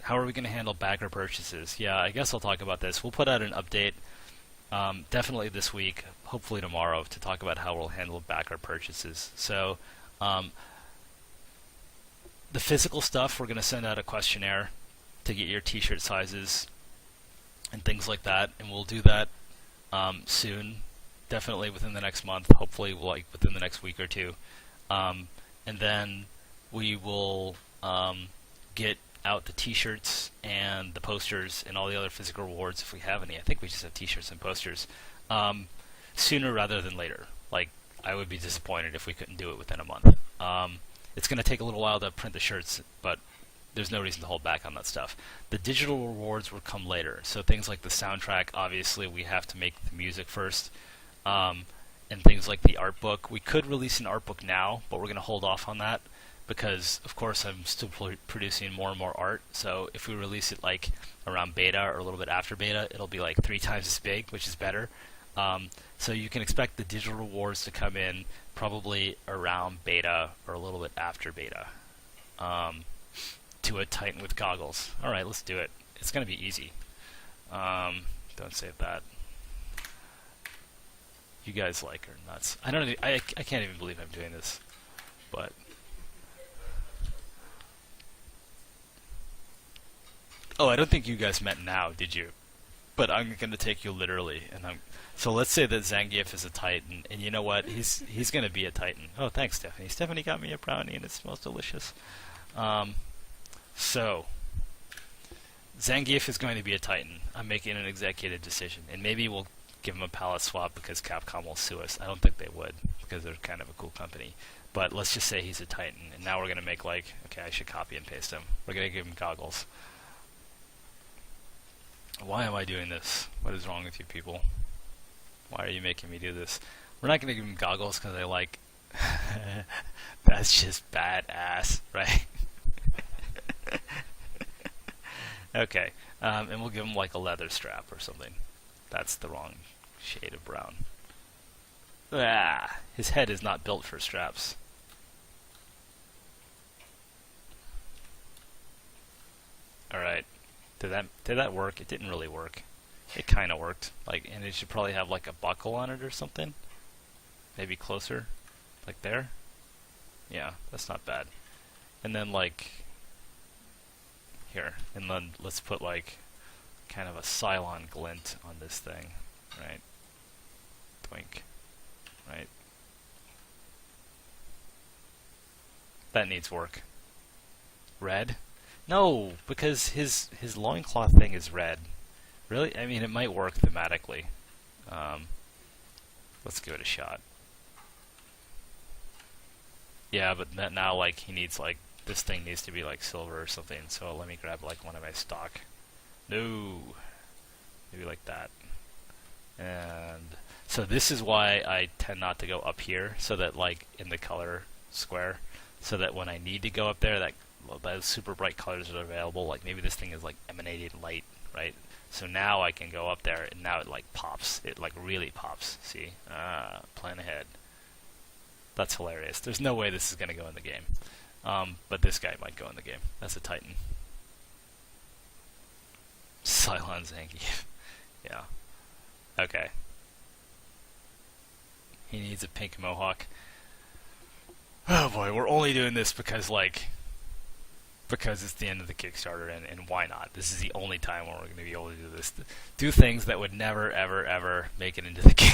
How are we going to handle backer purchases? Yeah, I guess I'll talk about this. We'll put out an update definitely this week, hopefully tomorrow, to talk about how we'll handle backer purchases. So the physical stuff, we're going to send out a questionnaire to get your t-shirt sizes and things like that, and we'll do that soon, definitely within the next month, hopefully within the next week or two. And then we will get out the t-shirts and the posters and all the other physical rewards if we have any. I think we just have t-shirts and posters sooner rather than later. I would be disappointed if we couldn't do it within a month. It's going to take a little while to print the shirts, but there's no reason to hold back on that stuff. The digital rewards will come later. So things like the soundtrack, obviously we have to make the music first. And things like the art book. We could release an art book now, but we're going to hold off on that because, of course, I'm still producing more and more art. So if we release it around beta or a little bit after beta, it'll be 3 times as big, which is better. So you can expect the digital rewards to come in probably around beta or a little bit after beta. To a Titan with goggles. Alright, let's do it. It's going to be easy. Don't save that. You guys are nuts. I can't even believe I'm doing this. But oh, I don't think you guys meant now, did you? But I'm going to take you literally, and so let's say that Zangief is a Titan, and you know what? He's going to be a Titan. Oh, thanks, Stephanie. Stephanie got me a brownie, and it smells delicious. So, Zangief is going to be a Titan. I'm making an executive decision, and maybe we'll give him a palette swap because Capcom will sue us. I don't think they would, because they're kind of a cool company. But let's just say he's a Titan, and now we're going to make okay, I should copy and paste him. We're going to give him goggles. Why am I doing this? What is wrong with you people? Why are you making me do this? We're not going to give him goggles because I that's just badass, right? Okay, and we'll give him a leather strap or something. That's the wrong shade of brown. His head is not built for straps. Alright, did that work? It didn't really work. It kind of worked. Like, and it should probably have like a buckle on it or something. Maybe closer, like there. Yeah, that's not bad. And then like here, and then let's put like kind of a Cylon glint on this thing, right? Twink, right? That needs work. Red? No, because his loincloth thing is red. Really? I mean, it might work thematically. Let's give it a shot. Yeah, but now like he needs like this thing needs to be like silver or something. So let me grab like one of my stock. No, maybe like that. And so this is why I tend not to go up here, so that like in the color square, so that when I need to go up there, that those super bright colors are available. Like maybe this thing is like emanating light, right? So now I can go up there, and now it like pops. It like really pops. See? Plan ahead. That's hilarious. There's no way this is going to go in the game. But this guy might go in the game. That's a Titan. Cylon Zangief. Yeah. Okay. He needs a pink mohawk. Oh boy, we're only doing this because it's the end of the Kickstarter, and why not? This is the only time where we're going to be able to do this. Do things that would never, ever, ever make it into the game.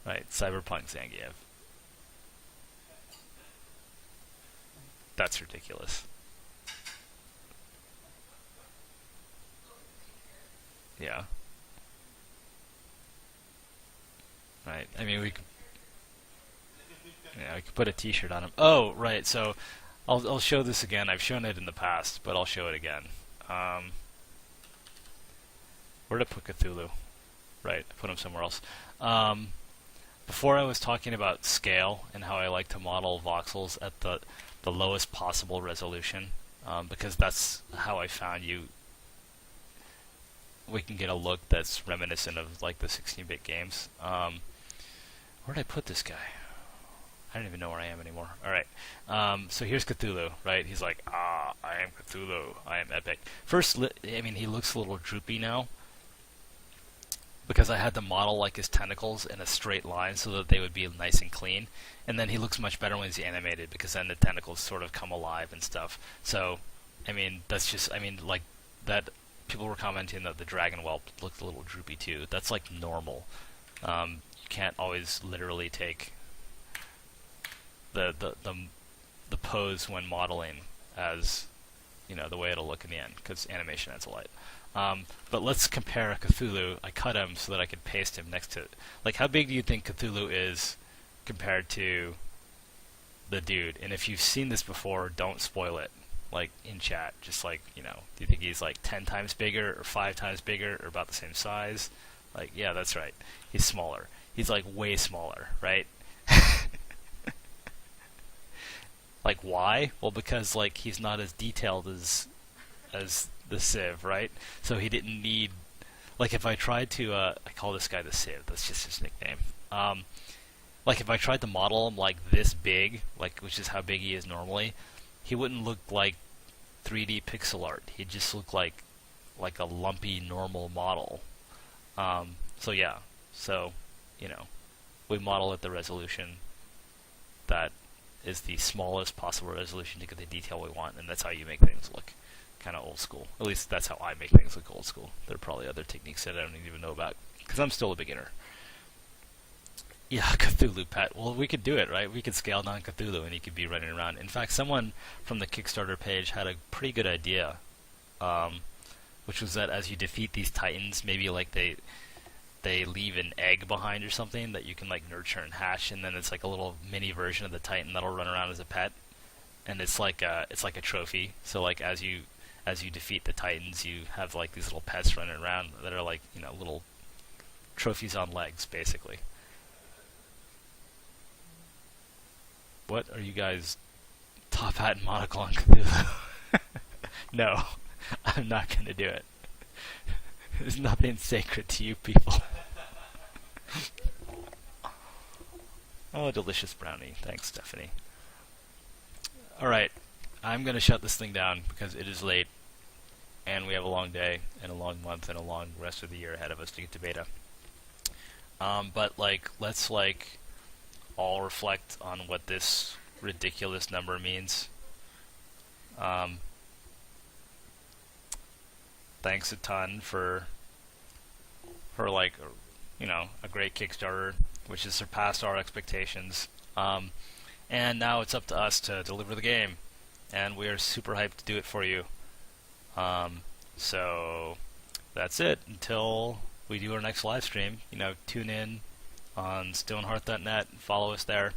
Right, Cyberpunk Zangief. That's ridiculous. Yeah. Right, I mean, we could put a t-shirt on him. Oh, right, so I'll show this again. I've shown it in the past, but I'll show it again. Where'd I put Cthulhu? Right, I put him somewhere else. Before I was talking about scale and how I like to model voxels at the lowest possible resolution, because that's how I found we can get a look that's reminiscent of like the 16-bit games. Where did I put this guy? I don't even know where I am anymore. Alright, so here's Cthulhu, right? He's like, I am Cthulhu, I am epic. First, I mean, he looks a little droopy now, because I had to model like his tentacles in a straight line so that they would be nice and clean. And then he looks much better when he's animated, because then the tentacles sort of come alive and stuff. So, I mean, that's just, I mean, like, that, people were commenting that the dragon whelp looked a little droopy too. That's like normal. You can't always literally take the pose when modeling as, you know, the way it'll look in the end, because animation adds a light. But let's compare Cthulhu. I cut him so that I could paste him next to it. Like, how big do you think Cthulhu is compared to the dude? And if you've seen this before, don't spoil it. Like, in chat, just like, you know, do you think he's like 10 times bigger, or 5 times bigger, or about the same size? Like, yeah, that's right. He's smaller. He's like way smaller, right? Like, why? Well, because like he's not as detailed as the Civ, right? So he didn't need, like, if I tried to I call this guy the Civ, that's just his nickname. Like, if I tried to model him like this big, like, which is how big he is normally, he wouldn't look like 3D pixel art. He'd just look like a lumpy normal model. So yeah, so, you know, we model at the resolution that is the smallest possible resolution to get the detail we want, and that's how you make things look kind of old school. At least that's how I make things look old school. There are probably other techniques that I don't even know about, because I'm still a beginner. Yeah, Cthulhu pet. Well, we could do it, right? We could scale down Cthulhu and he could be running around. In fact, someone from the Kickstarter page had a pretty good idea, which was that as you defeat these titans, maybe like they leave an egg behind or something that you can like nurture and hatch, and then it's like a little mini version of the titan that'll run around as a pet, and it's like a trophy. So like as you defeat the titans, you have like these little pets running around that are like, you know, little trophies on legs, basically. What are you guys, top hat and monocle on Cthulhu? No, I'm not gonna do it. There's nothing sacred to you people. Oh, delicious brownie. Thanks, Stephanie. Alright, I'm gonna shut this thing down because it is late. and we have a long day and a long month and a long rest of the year ahead of us to get to beta. But like, let's like all reflect on what this ridiculous number means. Thanks a ton for like, you know, a great Kickstarter, which has surpassed our expectations. And now it's up to us to deliver the game, and we are super hyped to do it for you. So that's it until we do our next live stream. You know, tune in on stonehearth.net, follow us there,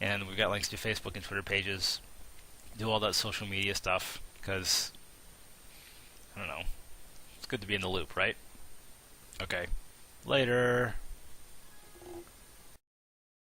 and we've got links to Facebook and Twitter pages. Do all that social media stuff, because I don't know, it's good to be in the loop, right? Okay, later.